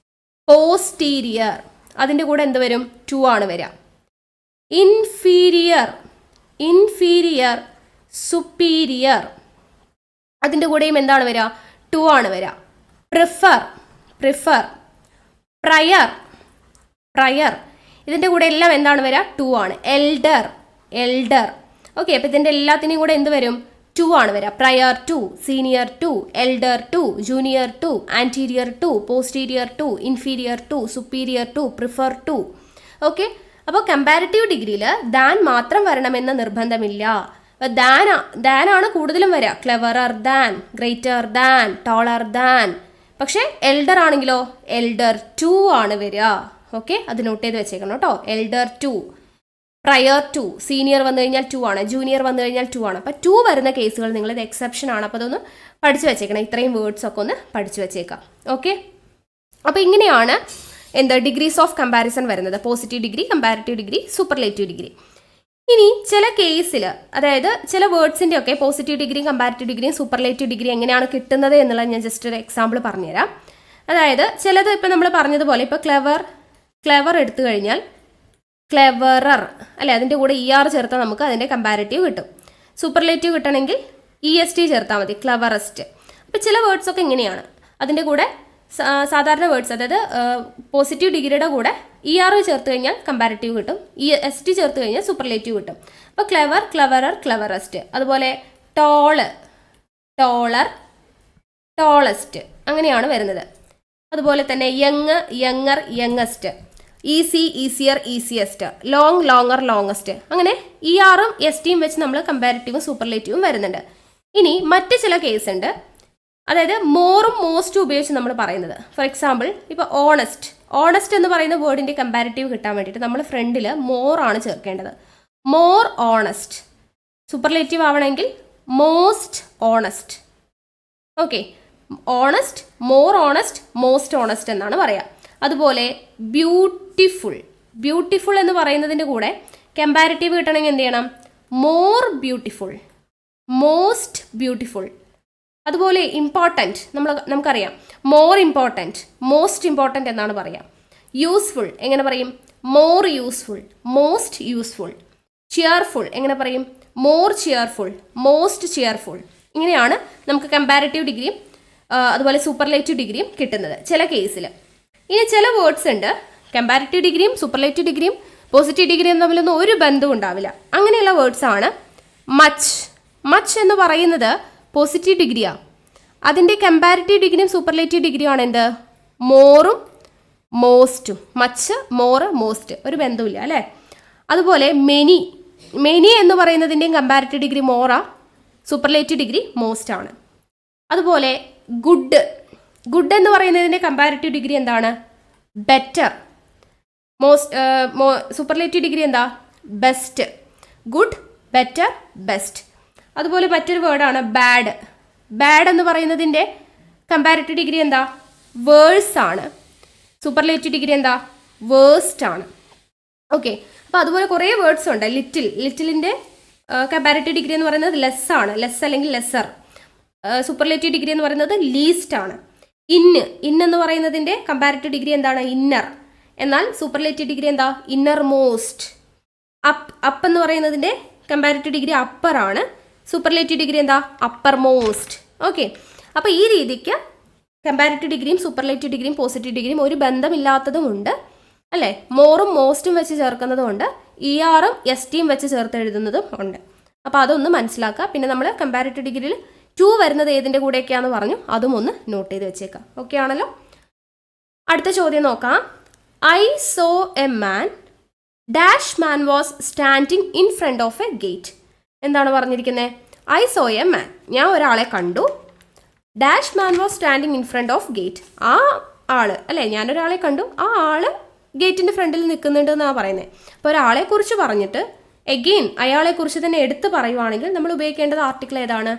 പോസ്റ്റീരിയർ, അതിൻ്റെ കൂടെ എന്ത് വരും? 2 ആണ് വരിക. ഇൻഫീരിയർ, സുപ്പീരിയർ, അതിൻ്റെ കൂടെയും എന്താണ് വരിക? 2 ആണ് വരിക. പ്രിഫർ, പ്രയർ, ഇതിൻ്റെ കൂടെ എല്ലാം എന്താണ് വരിക? ടു ആണ്. Elder, elder. ഓക്കെ, അപ്പോൾ ഇതിൻ്റെ എല്ലാത്തിനെയും കൂടെ എന്ത് വരും? ടു ആണ് വരിക. Prior to, senior to, elder to, junior to, anterior to, posterior to, inferior to, superior to, prefer to. Okay, അപ്പോൾ കമ്പാരിറ്റീവ് ഡിഗ്രിയിൽ ദാൻ മാത്രം വരണമെന്ന് നിർബന്ധമില്ല. ദാൻ ആണ് കൂടുതലും വരിക. Cleverer than, greater than, taller than. പക്ഷേ എൽഡർ ആണെങ്കിലോ എൽഡർ ടു ആണ് വരിക. ഓക്കെ, അത് നോട്ട് ചെയ്ത് വെച്ചേക്കണം കേട്ടോ. Elder to, prior to, senior വന്നു കഴിഞ്ഞാൽ ടു ആണ്, ജൂനിയർ വന്നു കഴിഞ്ഞാൽ ടു ആണ്. അപ്പോൾ ടു വരുന്ന കേസുകൾ നിങ്ങളിത് എക്സെപ്ഷൻ ആണ്. അപ്പോൾ അതൊന്ന് പഠിച്ചു വെച്ചേക്കണം. ഇത്രയും വേർഡ്സ് ഒക്കെ ഒന്ന് പഠിച്ചു വെച്ചേക്കാം. ഓക്കെ, അപ്പോൾ ഇങ്ങനെയാണ് ഡിഗ്രീസ് ഓഫ് കമ്പാരിസൺ വരുന്നത്. Positive degree, comparative degree, superlative degree. ഇനി ചില കേസിൽ, അതായത് ചില വേർഡ്സിൻ്റെ ഒക്കെ പോസിറ്റീവ് ഡിഗ്രിയും കമ്പാരിറ്റീവ് ഡിഗ്രിയും സൂപ്പർലേറ്റീവ് ഡിഗ്രി എങ്ങനെയാണ് കിട്ടുന്നത് എന്നുള്ളത് ഞാൻ ജസ്റ്റ് ഒരു എക്സാമ്പിൾ പറഞ്ഞുതരാം. അതായത് ചിലത് ഇപ്പോൾ നമ്മൾ പറഞ്ഞതുപോലെ ഇപ്പോൾ ക്ലെവർ എടുത്തു കഴിഞ്ഞാൽ ക്ലെവറർ അല്ലെ, അതിൻ്റെ കൂടെ ER ചേർത്താൽ നമുക്ക് അതിൻ്റെ കമ്പാരിറ്റീവ് കിട്ടും. സൂപ്പർലേറ്റീവ് കിട്ടണമെങ്കിൽ EST ചേർത്താൽ മതി, ക്ലെവറസ്റ്റ്. അപ്പോൾ ചില വേർഡ്സ് ഒക്കെ ഇങ്ങനെയാണ്. അതിൻ്റെ കൂടെ സാധാരണ വേർഡ്സ്, അതായത് പോസിറ്റീവ് ഡിഗ്രിയുടെ കൂടെ ER ചേർത്ത് കഴിഞ്ഞാൽ കമ്പാരിറ്റീവ് കിട്ടും, EST ചേർത്ത് കഴിഞ്ഞാൽ സൂപ്പർലേറ്റീവ് കിട്ടും. അപ്പോൾ ക്ലെവർ, ക്ലെവറർ, ക്ലെവറസ്റ്റ്. അതുപോലെ ടോള്, ടോളർ, ടോളസ്റ്റ്, അങ്ങനെയാണ് വരുന്നത്. അതുപോലെ തന്നെ young, younger, youngest, easy, easier, easiest, long, longer, longest. അങ്ങനെ ERഉം STയും വെച്ച് നമ്മൾ കമ്പാരിറ്റീവും സൂപ്പർലേറ്റീവും വരുന്നുണ്ട്. ഇനി മറ്റ് ചില കേസ് ഉണ്ട്, അതായത് മോറും മോസ്റ്റും ഉപയോഗിച്ച് നമ്മൾ പറയുന്നത്. ഫോർ എക്സാമ്പിൾ ഇപ്പോൾ ഓണസ്റ്റ്, ഓണസ്റ്റ് എന്ന് പറയുന്ന വേർഡിൻ്റെ കമ്പാരിറ്റീവ് കിട്ടാൻ വേണ്ടിയിട്ട് നമ്മൾ ഫ്രണ്ടിൽ മോർ ആണ് ചേർക്കേണ്ടത്. More honest. സൂപ്പർലേറ്റീവ് ആവണമെങ്കിൽ most honest. Okay, honest, more honest, most honest എന്നാണ് പറയുക. അതുപോലെ ബ്യൂട്ടിഫുൾ, ബ്യൂട്ടിഫുൾ എന്ന് പറയുന്നതിൻ്റെ കൂടെ കമ്പാരിറ്റീവ് കിട്ടണമെങ്കിൽ എന്ത് ചെയ്യണം? More beautiful, most beautiful. അതുപോലെ ഇമ്പോർട്ടൻറ്റ്, നമുക്കറിയാം മോർ ഇമ്പോർട്ടൻറ്റ്, മോസ്റ്റ് ഇമ്പോർട്ടൻറ്റ് എന്നാണ് പറയുക. യൂസ്ഫുൾ എങ്ങനെ പറയും? More useful, most useful. Cheerful എങ്ങനെ പറയും? More cheerful, most cheerful. ഇങ്ങനെയാണ് നമുക്ക് കമ്പാരിറ്റീവ് ഡിഗ്രിയും അതുപോലെ സൂപ്പർലേറ്റീവ് ഡിഗ്രിയും കിട്ടുന്നത് ചില കേസിൽ. ഇനി ചില വേർഡ്സ് ഉണ്ട് കമ്പാരിറ്റീവ് ഡിഗ്രിയും സൂപ്പർലേറ്റീവ് ഡിഗ്രിയും പോസിറ്റീവ് ഡിഗ്രിയും തമ്മിലൊന്നും ഒരു ബന്ധവും ഉണ്ടാവില്ല. അങ്ങനെയുള്ള വേർഡ്സ് ആണ് മച്ച്. മച്ച് എന്ന് പറയുന്നത് പോസിറ്റീവ് ഡിഗ്രിയാണ്. അതിൻ്റെ കമ്പാരിറ്റീവ് ഡിഗ്രിയും സൂപ്പർലേറ്റീവ് ഡിഗ്രിയും ആണ് എന്ത്? മോറും മോസ്റ്റും. മച്ച്, മോറ്, മോസ്റ്റ്, ഒരു ബന്ധമില്ല അല്ലേ. അതുപോലെ മെനി, മെനി എന്ന് പറയുന്നതിൻ്റെയും കമ്പാരിറ്റീവ് ഡിഗ്രി മോറാ, സൂപ്പർലേറ്റീവ് ഡിഗ്രി മോസ്റ്റ് ആണ്. അതുപോലെ ഗുഡ്, ഗുഡ് എന്ന് പറയുന്നതിൻ്റെ കമ്പാരിറ്റീവ് ഡിഗ്രി എന്താണ്? ബെറ്റർ. സൂപ്പർലേറ്റീവ് ഡിഗ്രി എന്താ? ബെസ്റ്റ്. Good, better, best. അതുപോലെ മറ്റൊരു വേർഡാണ് ബാഡ്. ബാഡ് എന്ന് പറയുന്നതിൻ്റെ കമ്പാരിറ്റീവ് ഡിഗ്രി എന്താ? വേഴ്സ് ആണ്. സൂപ്പർലേറ്റീവ് ഡിഗ്രി എന്താ? വേഴ്സ്റ്റ് ആണ്. ഓക്കെ, അപ്പോൾ അതുപോലെ കുറേ വേർഡ്സ് ഉണ്ട്. ലിറ്റിൽ, ലിറ്റിലിൻ്റെ കമ്പാരിറ്റീവ് ഡിഗ്രി എന്ന് പറയുന്നത് ലെസ് ആണ്, ലെസ് അല്ലെങ്കിൽ ലെസ്സർ. സൂപ്പർലേറ്റീവ് ഡിഗ്രി എന്ന് പറയുന്നത് ലീസ്റ്റ് ആണ്. എന്ന് പറയുന്നതിൻ്റെ കമ്പാരിറ്റീവ് ഡിഗ്രി എന്താണ്? ഇന്നർ. എന്നാൽ സൂപ്പർലേറ്റീവ് ഡിഗ്രി എന്താ? Inner most. അപ്പ് എന്ന് പറയുന്നതിൻ്റെ കമ്പാരിറ്റീവ് ഡിഗ്രി അപ്പർ ആണ്. സൂപ്പർലേറ്റീവ് ഡിഗ്രി എന്താ? Upper most. ഓക്കെ, അപ്പോൾ ഈ രീതിക്ക് കമ്പാരിറ്റീവ് ഡിഗ്രിയും സൂപ്പർലേറ്റീവ് ഡിഗ്രിയും പോസിറ്റീവ് ഡിഗ്രിയും ഒരു ബന്ധമില്ലാത്തതുമുണ്ട് അല്ലേ. മോറും മോസ്റ്റും വെച്ച് ചേർക്കുന്നതും ഉണ്ട്, ERഉം STയും വെച്ച് ചേർത്ത് എഴുതുന്നതും ഉണ്ട്. അപ്പോൾ അതൊന്ന് മനസ്സിലാക്കുക. പിന്നെ നമ്മൾ കമ്പാരിറ്റീവ് ഡിഗ്രിയിൽ 2 വരുന്നത് ഏതിൻ്റെ കൂടെയൊക്കെയാണെന്ന് പറഞ്ഞു, അതും ഒന്ന് നോട്ട് ചെയ്ത് വെച്ചേക്കാം. ഓക്കെ ആണല്ലോ. അടുത്ത ചോദ്യം നോക്കാം. I saw a man, dash man was standing in front of a gate. എന്താണ് പറഞ്ഞിരിക്കുന്നത്? ഐ സോ എ മാൻ, ഞാൻ ഒരാളെ കണ്ടു. Dash man was standing in front of gate, ആ ആള് അല്ലേ, ഞാനൊരാളെ കണ്ടു, ആ ആള് ഗേറ്റിൻ്റെ ഫ്രണ്ടിൽ നിൽക്കുന്നുണ്ട് എന്നാണ് പറയുന്നത്. അപ്പോൾ ഒരാളെക്കുറിച്ച് പറഞ്ഞിട്ട് എഗെയിൻ അയാളെക്കുറിച്ച് തന്നെ എടുത്ത് പറയുവാണെങ്കിൽ നമ്മൾ ഉപയോഗിക്കേണ്ടത് ആർട്ടിക്കിൾ ഏതാണ്?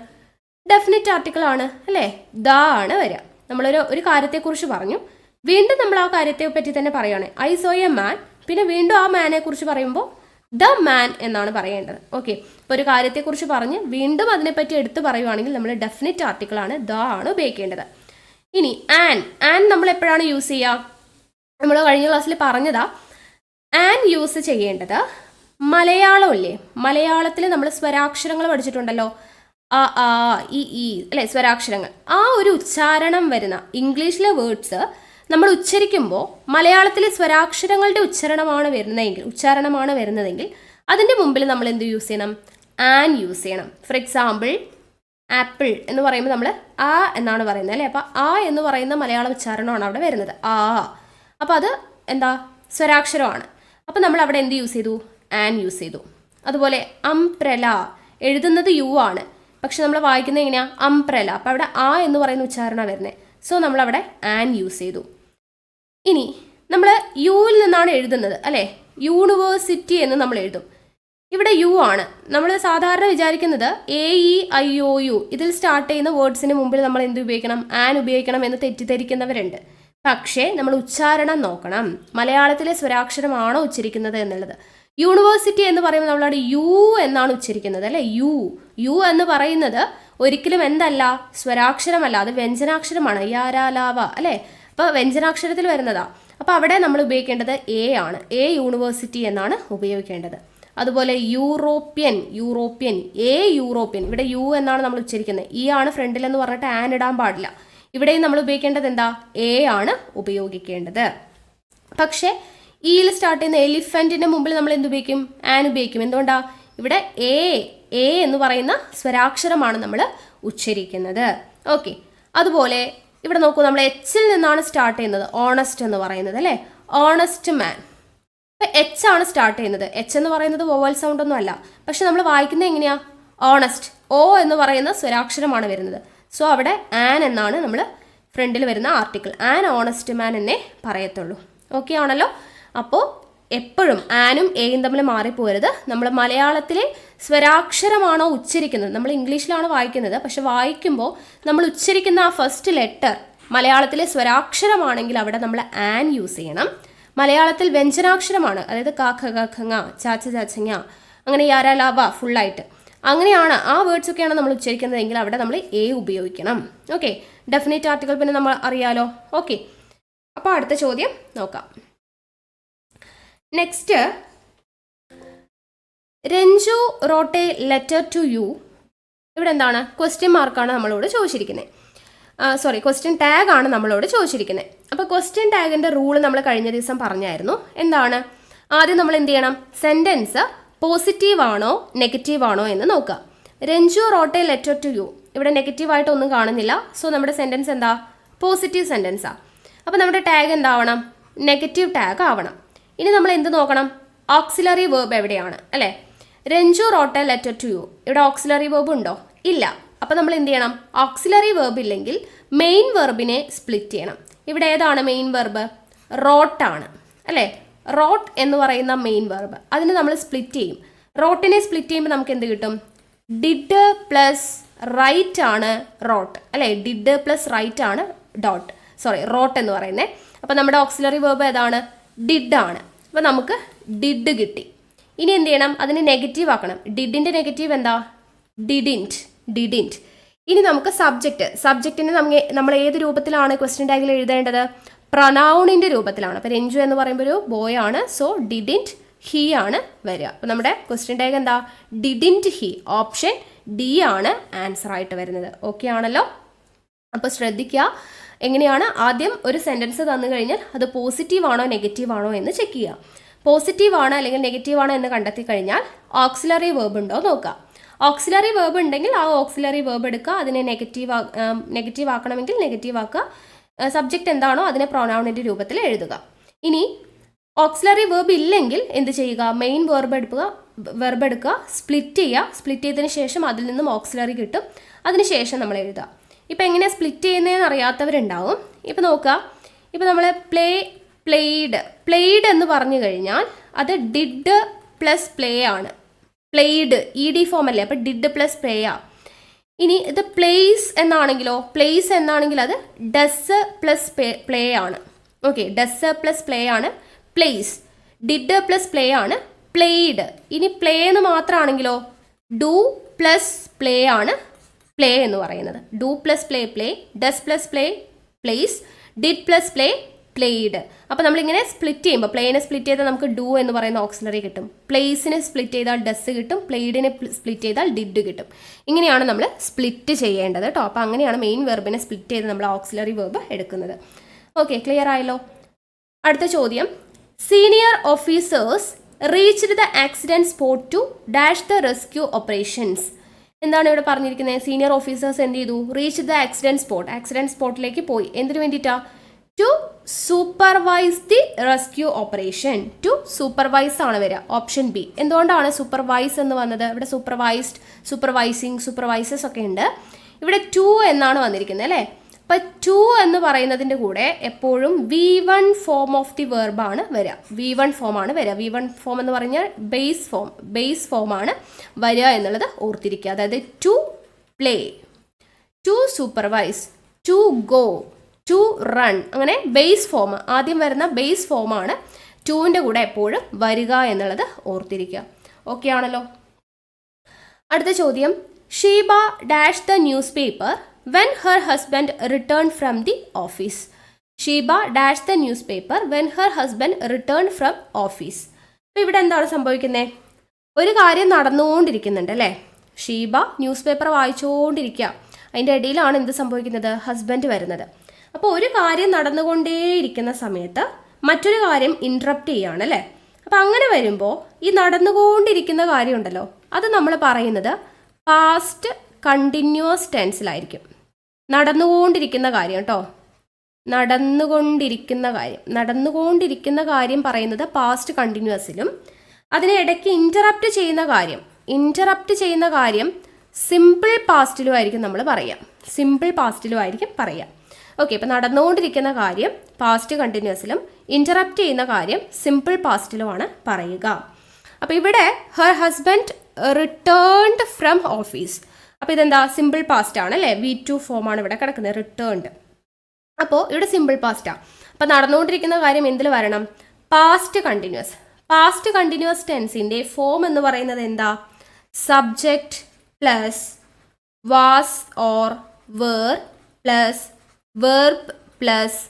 ഡെഫിനിറ്റ് ആർട്ടിക്കിൾ ആണ് അല്ലേ. ദ ആണ് വരിക. നമ്മളൊരു കാര്യത്തെക്കുറിച്ച് പറഞ്ഞു, വീണ്ടും നമ്മൾ ആ കാര്യത്തെ പറ്റി തന്നെ പറയുകയാണ്. ഐ സോ എ മാൻ, പിന്നെ വീണ്ടും ആ മാനെ കുറിച്ച് പറയുമ്പോൾ ദ മാൻ എന്നാണ് പറയേണ്ടത്. ഓക്കെ, ഇപ്പോൾ ഒരു കാര്യത്തെക്കുറിച്ച് പറഞ്ഞ് വീണ്ടും അതിനെപ്പറ്റി എടുത്ത് പറയുവാണെങ്കിൽ നമ്മൾ ഡെഫിനിറ്റ് ആർട്ടിക്കിൾ ആണ്, ദ ആണ് ഉപയോഗിക്കേണ്ടത്. ഇനി ആൻ നമ്മൾ എപ്പോഴാണ് യൂസ് ചെയ്യുക? നമ്മൾ കഴിഞ്ഞ ക്ലാസ്സിൽ പറഞ്ഞതാ. ആൻ യൂസ് ചെയ്യേണ്ടത് മലയാളം ഇല്ലേ, മലയാളത്തിൽ നമ്മൾ സ്വരാക്ഷരങ്ങൾ പഠിച്ചിട്ടുണ്ടല്ലോ, ആ ഇ അല്ലെ, സ്വരാക്ഷരങ്ങൾ. ആ ഒരു ഉച്ചാരണം വരുന്ന ഇംഗ്ലീഷിലെ വേർഡ്സ് നമ്മൾ ഉച്ചരിക്കുമ്പോൾ മലയാളത്തിലെ സ്വരാക്ഷരങ്ങളുടെ ഉച്ചാരണമാണ് വരുന്നതെങ്കിൽ അതിൻ്റെ മുമ്പിൽ നമ്മൾ എന്ത് യൂസ് ചെയ്യണം? ആൻ യൂസ് ചെയ്യണം. ഫോർ എക്സാമ്പിൾ ആപ്പിൾ എന്ന് പറയുമ്പോൾ നമ്മൾ ആ എന്നാണ് പറയുന്നത് അല്ലേ? അപ്പോൾ ആ എന്ന് പറയുന്ന മലയാള ഉച്ചാരണമാണ് അവിടെ വരുന്നത്, ആ. അപ്പോൾ അത് എന്താ? സ്വരാക്ഷരമാണ്. അപ്പോൾ നമ്മൾ അവിടെ എന്ത് യൂസ് ചെയ്തു? ആൻ യൂസ് ചെയ്തു. അതുപോലെ അംപ്രല എഴുതുന്നത് യു ആണ്, പക്ഷെ നമ്മൾ വായിക്കുന്നത് എങ്ങനെയാണ്? അംപ്രല. അപ്പോൾ അവിടെ ആ എന്ന് പറയുന്ന ഉച്ചാരണമാണ് വരുന്നത്. സോ നമ്മളവിടെ ആൻ യൂസ് ചെയ്തു. ഇനി നമ്മൾ യുവിൽ നിന്നാണ് എഴുതുന്നത് അല്ലേ? യൂണിവേഴ്സിറ്റി എന്ന് നമ്മൾ എഴുതും. ഇവിടെ യു ആണ്. നമ്മൾ സാധാരണ വിചാരിക്കുന്നത് AEIOU ഇതിൽ സ്റ്റാർട്ട് ചെയ്യുന്ന വേർഡ്സിന് മുമ്പിൽ നമ്മൾ എന്ത് ഉപയോഗിക്കണം? ആൻ ഉപയോഗിക്കണം എന്ന് തെറ്റിദ്ധരിക്കുന്നവരുണ്ട്. പക്ഷേ നമ്മൾ ഉച്ചാരണം നോക്കണം, മലയാളത്തിലെ സ്വരാക്ഷരമാണോ ഉച്ചരിക്കുന്നത് എന്നുള്ളത്. യൂണിവേഴ്സിറ്റി എന്ന് പറയുമ്പോൾ നമ്മളവിടെ യു എന്നാണ് ഉച്ചരിക്കുന്നത് അല്ലേ? യു എന്ന് പറയുന്നത് ഒരിക്കലും എന്തല്ല? സ്വരാക്ഷരമല്ല, അത് വ്യഞ്ജനാക്ഷരമാണ്. യാരാലാവ അല്ലേ? അപ്പോൾ വ്യഞ്ജനാക്ഷരത്തിൽ വരുന്നതാ. അപ്പോൾ അവിടെ നമ്മൾ ഉപയോഗിക്കേണ്ടത് എ ആണ്. യൂണിവേഴ്സിറ്റി എന്നാണ് ഉപയോഗിക്കേണ്ടത്. അതുപോലെ യൂറോപ്യൻ, യൂറോപ്യൻ ഇവിടെ യു എന്നാണ് നമ്മൾ ഉച്ചരിക്കുന്നത്. ഇ ആണ് ഫ്രണ്ടിൽ എന്ന് പറഞ്ഞിട്ട് ആൻ ഇടാൻ പാടില്ല. ഇവിടെയും നമ്മൾ ഉപയോഗിക്കേണ്ടത് എന്താ? എ ആണ് ഉപയോഗിക്കേണ്ടത്. പക്ഷേ ഇയിൽ സ്റ്റാർട്ട് ചെയ്യുന്ന എലിഫൻറ്റിൻ്റെ മുമ്പിൽ നമ്മൾ എന്ത് ഉപയോഗിക്കും? ആൻ ഉപയോഗിക്കും. എന്തുകൊണ്ടാ? ഇവിടെ എ എന്ന് പറയുന്ന സ്വരാക്ഷരമാണ് നമ്മൾ ഉച്ചരിക്കുന്നത്. ഓക്കെ. അതുപോലെ ഇവിടെ നോക്കൂ, നമ്മൾ എച്ചിൽ നിന്നാണ് സ്റ്റാർട്ട് ചെയ്യുന്നത് ഓണസ്റ്റ് എന്ന് പറയുന്നത് അല്ലേ? ഓണസ്റ്റ് മാൻ. ഇപ്പം എച്ച് ആണ് സ്റ്റാർട്ട് ചെയ്യുന്നത്. എച്ച് എന്ന് പറയുന്നത് വോവൽ സൗണ്ട് ഒന്നും അല്ല, പക്ഷെ നമ്മൾ വായിക്കുന്നത് എങ്ങനെയാ? ഓണസ്റ്റ്. ഓ എന്ന് പറയുന്ന സ്വരാക്ഷരമാണ് വരുന്നത്. സോ അവിടെ ആൻ എന്നാണ് നമ്മൾ ഫ്രണ്ടിൽ വരുന്ന ആർട്ടിക്കിൾ. ആൻ ഓണസ്റ്റ് മാൻ എന്നേ പറയത്തുള്ളൂ. ഓക്കെ ആണല്ലോ? അപ്പോൾ എപ്പോഴും ആനും എയും തമ്മിൽ മാറിപ്പോരുത്. നമ്മൾ മലയാളത്തിലെ സ്വരാക്ഷരമാണോ ഉച്ചരിക്കുന്നത്, നമ്മൾ ഇംഗ്ലീഷിലാണ് വായിക്കുന്നത്, പക്ഷെ വായിക്കുമ്പോൾ നമ്മൾ ഉച്ചരിക്കുന്ന ആ ഫസ്റ്റ് ലെറ്റർ മലയാളത്തിലെ സ്വരാക്ഷരമാണെങ്കിൽ അവിടെ നമ്മൾ ആൻ യൂസ് ചെയ്യണം. മലയാളത്തിൽ വ്യഞ്ജനാക്ഷരമാണ്, അതായത് കാഖ ഖ ങ ചാച്ച ചാച്ചങ്ങ അങ്ങനെ യാരാലാവ ഫുള്ളായിട്ട് അങ്ങനെയാണ് ആ വേർഡ്സ് ഒക്കെയാണ് നമ്മൾ ഉച്ചരിക്കുന്നതെങ്കിൽ അവിടെ നമ്മൾ എ ഉപയോഗിക്കണം. ഓക്കെ. ഡെഫിനറ്റ് ആർട്ടിക്കിൾ പിന്നെ നമ്മൾ അറിയാലോ. ഓക്കെ. അപ്പോൾ അടുത്ത ചോദ്യം നോക്കാം. Next, Ranju wrote a letter to you. ഇവിടെ എന്താണ്? ക്വസ്റ്റ്യൻ മാർക്കാണ് നമ്മളോട് ചോദിച്ചിരിക്കുന്നത്. ക്വസ്റ്റ്യൻ ടാഗ് ആണ് നമ്മളോട് ചോദിച്ചിരിക്കുന്നത്. അപ്പോൾ ക്വസ്റ്റ്യൻ ടാഗിൻ്റെ റൂൾ നമ്മൾ കഴിഞ്ഞ ദിവസം പറഞ്ഞായിരുന്നു. എന്താണ്? ആദ്യം നമ്മൾ എന്ത് ചെയ്യണം? സെൻറ്റൻസ് പോസിറ്റീവ് ആണോ നെഗറ്റീവ് ആണോ എന്ന് നോക്കുക. Ranju wrote a letter to you. ഇവിടെ നെഗറ്റീവായിട്ട് ഒന്നും കാണുന്നില്ല. സോ നമ്മുടെ സെൻറ്റൻസ് എന്താ? പോസിറ്റീവ് സെൻറ്റൻസാണ്. അപ്പോൾ നമ്മുടെ ടാഗ് എന്താവണം? നെഗറ്റീവ് ടാഗ് ആവണം. ഇനി നമ്മൾ എന്ത് നോക്കണം? ഓക്സിലറി വേർബ് എവിടെയാണ് അല്ലേ? Ranju wrote a letter to you. ഇവിടെ ഓക്സിലറി വേർബ് ഉണ്ടോ? ഇല്ല. അപ്പോൾ നമ്മൾ എന്ത് ചെയ്യണം? ഓക്സിലറി വേർബ് ഇല്ലെങ്കിൽ മെയിൻ വെർബിനെ സ്പ്ലിറ്റ് ചെയ്യണം. ഇവിടെ ഏതാണ് മെയിൻ വെർബ്? റോട്ടാണ് അല്ലേ? റോട്ട് എന്ന് പറയുന്ന മെയിൻ വെർബ്, അതിന് നമ്മൾ സ്പ്ലിറ്റ് ചെയ്യും. റോട്ടിനെ സ്പ്ലിറ്റ് ചെയ്യുമ്പോൾ നമുക്ക് എന്ത് കിട്ടും? ഡിഡ് പ്ലസ് റൈറ്റ് ആണ് റോട്ട് അല്ലേ? ഡിഡ് പ്ലസ് റൈറ്റ് ആണ് റോട്ട് എന്ന് പറയുന്നത്. അപ്പോൾ നമ്മുടെ ഓക്സിലറി വേർബ് ഏതാണ്? ഡിഡ് ആണ്. അപ്പോൾ നമുക്ക് ഡിഡ് കിട്ടി. ഇനി എന്ത് ചെയ്യണം? അതിനെ നെഗറ്റീവ് ആക്കണം. ഡിഡിൻ്റെ നെഗറ്റീവ് എന്താ? ഡിഡിൻറ്റ്. ഇനി നമുക്ക് സബ്ജക്റ്റിനെ നമ്മൾ ഏത് രൂപത്തിലാണ് ക്വസ്റ്റ്യൻ ടാഗിൽ എഴുതേണ്ടത്? പ്രൊനൗണിൻ്റെ രൂപത്തിലാണ്. അപ്പോൾ രഞ്ജു എന്ന് പറയുമ്പോൾ ഒരു ബോയ് ആണ്. സോ ഡിഡിൻറ്റ് ഹി ആണ് വരിക. അപ്പോൾ നമ്മുടെ ക്വസ്റ്റ്യൻ ടാഗ് എന്താ? Didn't he. ഓപ്ഷൻ ഡി ആണ് ആൻസർ ആയിട്ട് വരുന്നത്. ഓക്കെ ആണല്ലോ? അപ്പോൾ ശ്രദ്ധിക്കുക, എങ്ങനെയാണ്? ആദ്യം ഒരു സെൻറ്റൻസ് തന്നു കഴിഞ്ഞാൽ അത് പോസിറ്റീവ് ആണോ നെഗറ്റീവ് ആണോ എന്ന് ചെക്ക് ചെയ്യുക. പോസിറ്റീവ് ആണ് അല്ലെങ്കിൽ നെഗറ്റീവ് ആണോ എന്ന് കണ്ടെത്തി കഴിഞ്ഞാൽ ഓക്സിലറി വേർബ് ഉണ്ടോ നോക്കുക. ഓക്സിലറി വേർബ് ഉണ്ടെങ്കിൽ ആ ഓക്സിലറി വേർബ് എടുക്കുക. അതിനെ നെഗറ്റീവ് ആക്കണമെങ്കിൽ നെഗറ്റീവ് ആക്കുക. സബ്ജക്റ്റ് എന്താണോ അതിനെ പ്രൊനൗണിൻ്റെ രൂപത്തിൽ എഴുതുക. ഇനി ഓക്സിലറി വേർബ് ഇല്ലെങ്കിൽ എന്ത് ചെയ്യുക? മെയിൻ വെർബ് എടുക്കുക, സ്പ്ലിറ്റ് ചെയ്യുക. സ്പ്ലിറ്റ് ചെയ്തതിന് ശേഷം അതിൽ നിന്നും ഓക്സിലറി കിട്ടും. അതിന് ശേഷം നമ്മൾ എഴുതുക. ഇപ്പം എങ്ങനെയാണ് സ്പ്ലിറ്റ് ചെയ്യുന്നതെന്ന് അറിയാത്തവരുണ്ടാവും. ഇപ്പം നോക്കുക, ഇപ്പം നമ്മൾ പ്ലേഡ് എന്ന് പറഞ്ഞു കഴിഞ്ഞാൽ അത് ഡിഡ് പ്ലസ് പ്ലേ ആണ്. പ്ലേഡ് ED ഫോം അല്ലേ? അപ്പോൾ ഡിഡ് പ്ലസ് പ്ലേ ആ. ഇനി ഇത് പ്ലേസ് എന്നാണെങ്കിൽ അത് ഡസ് പ്ലസ് പ്ലേ ആണ്. ഓക്കെ, ഡസ് പ്ലസ് പ്ലേ ആണ് പ്ലേസ്. ഡിഡ് പ്ലസ് പ്ലേ ആണ് പ്ലേഡ്. ഇനി പ്ലേ എന്ന് മാത്രമാണെങ്കിലോ ഡു പ്ലസ് പ്ലേ ആണ് പ്ലേ എന്ന് പറയുന്നത്. Do plus play, does plus play place, did plus play played. അപ്പോൾ നമ്മളിങ്ങനെ സ്പ്ലിറ്റ് ചെയ്യുമ്പോൾ പ്ലേനെ സ്പ്ലിറ്റ് ചെയ്താൽ നമുക്ക് ഡു എന്ന് പറയുന്ന ഓക്സിലറി കിട്ടും. പ്ലേസിനെ സ്പ്ലിറ്റ് ചെയ്താൽ ഡസ് കിട്ടും. പ്ലേഡിനെ സ്പ്ലിറ്റ് ചെയ്താൽ ഡിഡ് കിട്ടും. ഇങ്ങനെയാണ് നമ്മൾ സ്പ്ലിറ്റ് ചെയ്യേണ്ടത് കേട്ടോ. അപ്പോൾ അങ്ങനെയാണ് മെയിൻ വെർബിനെ സ്പ്ലിറ്റ് ചെയ്ത് നമ്മൾ ഓക്സിലറി വെർബ് എടുക്കുന്നത്. ഓക്കെ, ക്ലിയർ ആയല്ലോ. അടുത്ത ചോദ്യം, senior officers reached the accident spot to dash the rescue operations. എന്താണ് ഇവിടെ പറഞ്ഞിരിക്കുന്നത്? സീനിയർ ഓഫീസേഴ്സ് എന്ത് ചെയ്തു? റീച്ച് ദ ആക്സിഡന്റ് സ്പോട്ടിലേക്ക് പോയി. എന്തിനു വേണ്ടിയിട്ടാ? To supervise the rescue operation. To supervise ആണ് വരിക, ഓപ്ഷൻ ബി. എന്തുകൊണ്ടാണ് സൂപ്പർവൈസ് എന്ന് വന്നത്? ഇവിടെ സൂപ്പർവൈസ്ഡ്, സൂപ്പർവൈസിങ്, സൂപ്പർവൈസേഴ്സ് ഒക്കെ ഉണ്ട്. ഇവിടെ ടു എന്നാണ് വന്നിരിക്കുന്നത് അല്ലേ? അപ്പം ടു എന്ന് പറയുന്നതിൻ്റെ കൂടെ എപ്പോഴും V1 ഫോം ഓഫ് ദി വെർബാണ് വരിക. V1 ഫോമാണ് വരിക. V1 ഫോം എന്ന് പറഞ്ഞാൽ ബേസ് ഫോമാണ് വരിക എന്നുള്ളത് ഓർത്തിരിക്കുക. അതായത് to play, to supervise, to go, to run, അങ്ങനെ ബേസ് ഫോം, ആദ്യം വരുന്ന ബേസ് ഫോമാണ് ടുവിൻ്റെ കൂടെ എപ്പോഴും വരിക എന്നുള്ളത് ഓർത്തിരിക്കുക. ഓക്കെ ആണല്ലോ. അടുത്ത ചോദ്യം, Sheeba dash the newspaper when her husband return from the office. Sheeba dash the newspaper when her husband return from office. അപ്പോൾ ഇവിടെ എന്താണ് സംഭവിക്കുന്നത്? ഒരു കാര്യം നടന്നുകൊണ്ടിരിക്കുന്നുണ്ട് അല്ലേ? ഷീബ ന്യൂസ് പേപ്പർ വായിച്ചുകൊണ്ടിരിക്കുക. അതിൻ്റെ ഇടയിലാണ് എന്ത് സംഭവിക്കുന്നത്? ഹസ്ബൻഡ് വരുന്നത്. അപ്പോൾ ഒരു കാര്യം നടന്നുകൊണ്ടേയിരിക്കുന്ന സമയത്ത് മറ്റൊരു കാര്യം ഇൻട്രപ്റ്റ് ചെയ്യുകയാണ് അല്ലേ? അപ്പോൾ അങ്ങനെ വരുമ്പോൾ ഈ നടന്നുകൊണ്ടിരിക്കുന്ന കാര്യം ഉണ്ടല്ലോ, അത് നമ്മൾ പറയുന്നത് പാസ്റ്റ് കണ്ടിന്യൂസ് ടെൻസിലായിരിക്കും. നടന്നുകൊണ്ടിരിക്കുന്ന കാര്യം കേട്ടോ, നടന്നുകൊണ്ടിരിക്കുന്ന കാര്യം പറയുന്നത് പാസ്റ്റ് കണ്ടിന്യൂസിലും, അതിനെ ഇടയ്ക്ക് ഇൻറ്ററപ്റ്റ് ചെയ്യുന്ന കാര്യം സിമ്പിൾ പാസ്റ്റിലും ആയിരിക്കും നമ്മൾ പറയുക. ഓക്കെ, ഇപ്പം നടന്നുകൊണ്ടിരിക്കുന്ന കാര്യം പാസ്റ്റ് കണ്ടിന്യൂസിലും ഇൻറ്ററപ്റ്റ് ചെയ്യുന്ന കാര്യം സിമ്പിൾ പാസ്റ്റിലുമാണ് പറയുക. അപ്പോൾ ഇവിടെ her husband returned from office. അപ്പോൾ ഇതെന്താ? സിമ്പിൾ പാസ്റ്റ് ആണ് അല്ലേ? V2 ഫോമാണ് ഇവിടെ കിടക്കുന്നത്, റിട്ടേൺഡ്. അപ്പോൾ ഇവിടെ സിമ്പിൾ പാസ്റ്റാണ്. അപ്പോൾ നടന്നുകൊണ്ടിരിക്കുന്ന കാര്യം എന്തിൽ വരണം? പാസ്റ്റ് കണ്ടിന്യൂസ് ടെൻസിൻ്റെ ഫോം എന്ന് പറയുന്നത് എന്താ? Subject plus was or were plus verb plus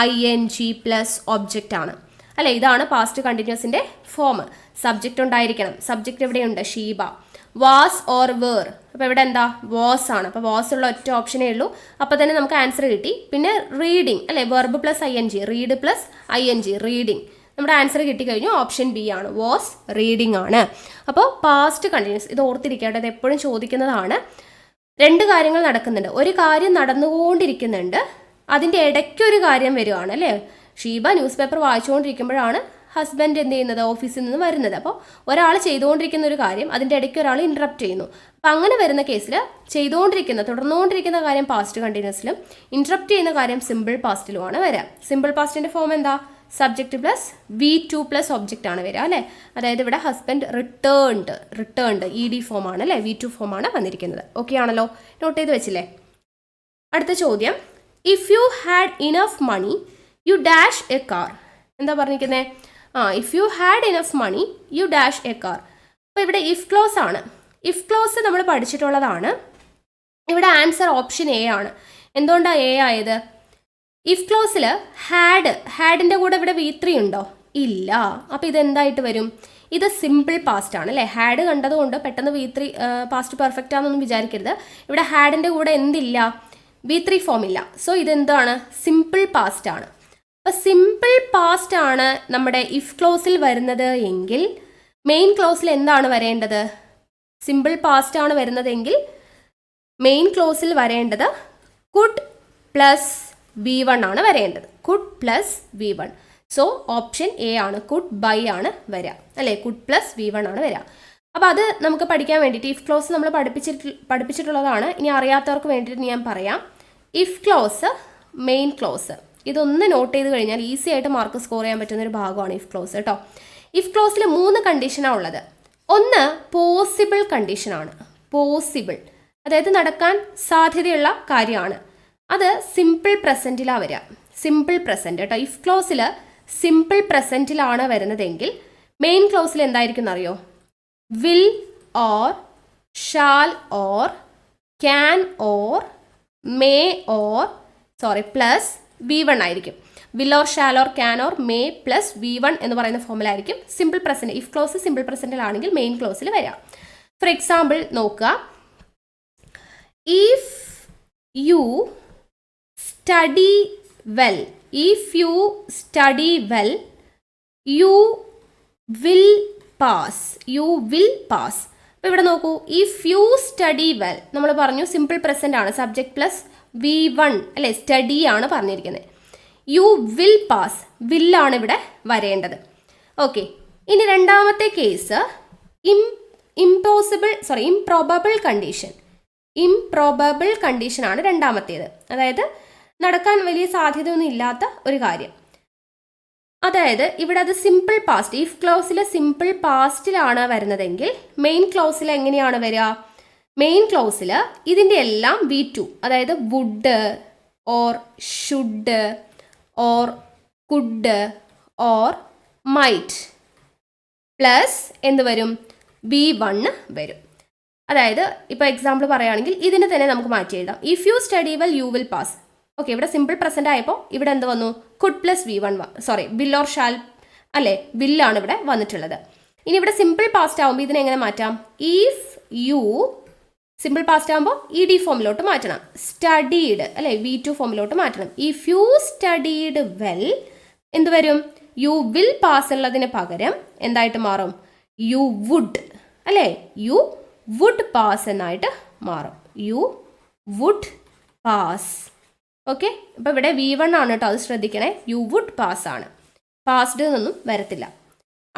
ING plus object ആണ് അല്ലേ? ഇതാണ് പാസ്റ്റ് കണ്ടിന്യൂസിൻ്റെ ഫോം. സബ്ജക്റ്റ് ഉണ്ടായിരിക്കണം. സബ്ജക്റ്റ് എവിടെയുണ്ട്? ഷീബ. വാസ് ഓർ വേർ, അപ്പോൾ ഇവിടെ എന്താ? വാസ് ആണ്. അപ്പോൾ വാസ് ഉള്ള ഒറ്റ ഓപ്ഷനേ ഉള്ളൂ. അപ്പോൾ തന്നെ നമുക്ക് ആൻസർ കിട്ടി. പിന്നെ റീഡിങ് അല്ലേ? Verb plus ING, read plus ING, reading. നമ്മുടെ ആൻസർ കിട്ടിക്കഴിഞ്ഞു. ഓപ്ഷൻ ബി ആണ്, വാസ് റീഡിങ് ആണ്. അപ്പോൾ പാസ്റ്റ് കണ്ടിന്യൂസ് ഇത് ഓർത്തിരിക്കേണ്ടത്, ഇത് എപ്പോഴും ചോദിക്കുന്നതാണ്. രണ്ട് കാര്യങ്ങൾ നടക്കുന്നുണ്ട്. ഒരു കാര്യം നടന്നുകൊണ്ടിരിക്കുന്നുണ്ട്, അതിൻ്റെ ഇടയ്ക്കൊരു കാര്യം വരികയാണ് അല്ലേ? ഷീബ ന്യൂസ് പേപ്പർ വായിച്ചുകൊണ്ടിരിക്കുമ്പോഴാണ് ഹസ്ബൻഡ് എന്ത് ചെയ്യുന്നത്? ഓഫീസിൽ നിന്ന് വരുന്നത്. അപ്പോൾ ഒരാൾ ചെയ്തുകൊണ്ടിരിക്കുന്ന ഒരു കാര്യം അതിൻ്റെ ഇടയ്ക്ക് ഒരാൾ ഇൻറ്ററപ്റ്റ് ചെയ്യുന്നു. അപ്പോൾ അങ്ങനെ വരുന്ന കേസിൽ തുടർന്നുകൊണ്ടിരിക്കുന്ന കാര്യം പാസ്റ്റ് കണ്ടിന്യൂസിലും ഇൻറ്ററപ്റ്റ് ചെയ്യുന്ന കാര്യം സിമ്പിൾ പാസ്റ്റിലുമാണ് വരിക. സിമ്പിൾ പാസ്റ്റിൻ്റെ ഫോം എന്താ? Subject plus V2 plus object ആണ് വരിക അല്ലേ? അതായത് ഇവിടെ ഹസ്ബൻഡ് റിട്ടേൺഡ് ED ഫോമാണ് അല്ലേ? V2 ഫോമാണ് വന്നിരിക്കുന്നത്. ഓക്കെ ആണല്ലോ? നോട്ട് ചെയ്ത് വെച്ചില്ലേ? അടുത്ത ചോദ്യം, if you had enough money you dash a car. എന്താ പറഞ്ഞിരിക്കുന്നത്? If you had enough money you dash a car. അപ്പോൾ ഇവിടെ ഇഫ് ക്ലോസ് ആണ്. ഇഫ് ക്ലോസ് നമ്മൾ പഠിച്ചിട്ടുള്ളതാണ്. ഇവിടെ ആൻസർ ഓപ്ഷൻ A ആണ്. എന്തുകൊണ്ടാണ് A ആയത്? ഇഫ് ക്ലോസിൽ ഹാഡിൻ്റെ കൂടെ ഇവിടെ V3 ഉണ്ടോ? ഇല്ല. അപ്പോൾ ഇതെന്തായിട്ട് വരും? ഇത് സിമ്പിൾ പാസ്റ്റ് ആണ് അല്ലേ? ഹാഡ് കണ്ടതുകൊണ്ട് പെട്ടെന്ന് V3 പാസ്റ്റ് പെർഫെക്റ്റ് ആണെന്നൊന്നും വിചാരിക്കരുത്. ഇവിടെ ഹാഡിൻ്റെ കൂടെ എന്തില്ല? V3 ഫോം ഇല്ല. സോ ഇതെന്താണ്? സിമ്പിൾ പാസ്റ്റ് ആണ്. അപ്പോൾ സിമ്പിൾ പാസ്റ്റ് ആണ് നമ്മുടെ ഇഫ് ക്ലോസിൽ വരുന്നത് എങ്കിൽ മെയിൻ ക്ലോസിൽ എന്താണ് വരേണ്ടത്? സിമ്പിൾ പാസ്റ്റ് ആണ് വരുന്നതെങ്കിൽ മെയിൻ ക്ലോസിൽ വരേണ്ടത് കുഡ് പ്ലസ് V1 ആണ് വരേണ്ടത്. Could plus V1. So option A ആണ്, കുഡ് ബൈ ആണ് വരിക അല്ലേ? കുഡ് പ്ലസ് V1 ആണ് വരിക. അപ്പോൾ അത് നമുക്ക് പഠിക്കാൻ വേണ്ടിയിട്ട് ഇഫ് ക്ലോസ് നമ്മൾ പഠിപ്പിച്ചിട്ടുള്ളതാണ്. ഇനി അറിയാത്തവർക്ക് വേണ്ടിയിട്ട് ഞാൻ പറയാം. ഇഫ് ക്ലോസ്, മെയിൻ ക്ലോസ്, ഇതൊന്ന് നോട്ട് ചെയ്ത് കഴിഞ്ഞാൽ ഈസി ആയിട്ട് മാർക്ക് സ്കോർ ചെയ്യാൻ പറ്റുന്ന ഒരു ഭാഗമാണ് ഇഫ് ക്ലോസ് കേട്ടോ. ഇഫ് ക്ലോസിൽ 3 കണ്ടീഷനാണ് ഉള്ളത്. ഒന്ന് പോസിബിൾ കണ്ടീഷനാണ്. പോസിബിൾ അതായത് നടക്കാൻ സാധ്യതയുള്ള കാര്യമാണ്. അത് സിമ്പിൾ പ്രസൻറ്റിലാണ് വരിക. സിമ്പിൾ പ്രസൻറ്റ് കേട്ടോ. ഇഫ് ക്ലോസിൽ സിമ്പിൾ പ്രസൻറ്റിലാണ് വരുന്നതെങ്കിൽ മെയിൻ ക്ലോസിൽ എന്തായിരിക്കും എന്നറിയോ? Will or shall or can or may or plus V1 ആയിരിക്കും. Will or shall or can or may plus V1 എന്ന് പറയുന്ന ഫോമിലായിരിക്കും simple present. If clause simple പ്രസൻറ്റിലാണെങ്കിൽ മെയിൻ ക്ലോസിൽ വരിക. ഫോർ എക്സാമ്പിൾ നോക്കുക. If you study well if you study well you will pass. You will pass. അപ്പോൾ ഇവിടെ നോക്കൂ, ഇഫ് യു സ്റ്റഡി വെൽ നമ്മൾ പറഞ്ഞു സിമ്പിൾ പ്രസന്റ് ആണ്, സബ്ജക്ട് പ്ലസ് V1 അല്ലേ, സ്റ്റഡി ആണ് പറഞ്ഞിരിക്കുന്നത്. യു വിൽ പാസ്, വില്ലാണ് ഇവിടെ വരേണ്ടത്. ഓക്കെ, ഇനി രണ്ടാമത്തെ കേസ് ഇംപ്രോബബിൾ കണ്ടീഷൻ. ഇംപ്രോബബിൾ കണ്ടീഷനാണ് രണ്ടാമത്തേത്, അതായത് നടക്കാൻ വലിയ സാധ്യതയൊന്നും ഇല്ലാത്ത ഒരു കാര്യം. അതായത് ഇവിടെ അത് സിമ്പിൾ പാസ്റ്റ്, ഇഫ് ക്ലോസിൽ സിമ്പിൾ പാസ്റ്റിലാണ് വരുന്നതെങ്കിൽ മെയിൻ ക്ലോസിൽ എങ്ങനെയാണ് വരിക? മെയിൻ ക്ലോസിൽ ഇതിൻ്റെ എല്ലാം V2, അതായത് would or should or could or might plus എന്ത് വരും? V1 വരും. അതായത് ഇപ്പോൾ എക്സാമ്പിൾ പറയുകയാണെങ്കിൽ ഇതിന് തന്നെ നമുക്ക് മാറ്റി എഴുതാം. If you study well you will pass. Okay, ഇവിടെ സിമ്പിൾ പ്രസന്റ് ആയപ്പോൾ ഇവിടെ എന്ത് വന്നു? Could plus V1 will or shall അല്ലേ, വില്ലാണ് ഇവിടെ വന്നിട്ടുള്ളത്. ഇനി ഇവിടെ സിമ്പിൾ പാസ്റ്റ് ആകുമ്പോൾ ഇതിനെ എങ്ങനെ മാറ്റാം? ഇഫ് യു സിമ്പിൾ പാസ്റ്റ് ആകുമ്പോൾ ED ഫോമിലോട്ട് മാറ്റണം, സ്റ്റഡീഡ് അല്ലേ, V2 ഫോമിലോട്ട് മാറ്റണം. ഇഫ് യു സ്റ്റഡീഡ് വെൽ എന്ത് വരും? യു വിൽ പാസ് ഉള്ളതിന് പകരം എന്തായിട്ട് മാറും? യു വുഡ് അല്ലേ, യു വുഡ് പാസ് എന്നായിട്ട് മാറും. You would pass. ഓക്കെ, അപ്പോൾ ഇവിടെ V1 ആണ് കേട്ടോ, അത് ശ്രദ്ധിക്കണേ. യു വുഡ് പാസ് ആണ്, പാസ്ഡ് എന്നൊന്നും വരത്തില്ല.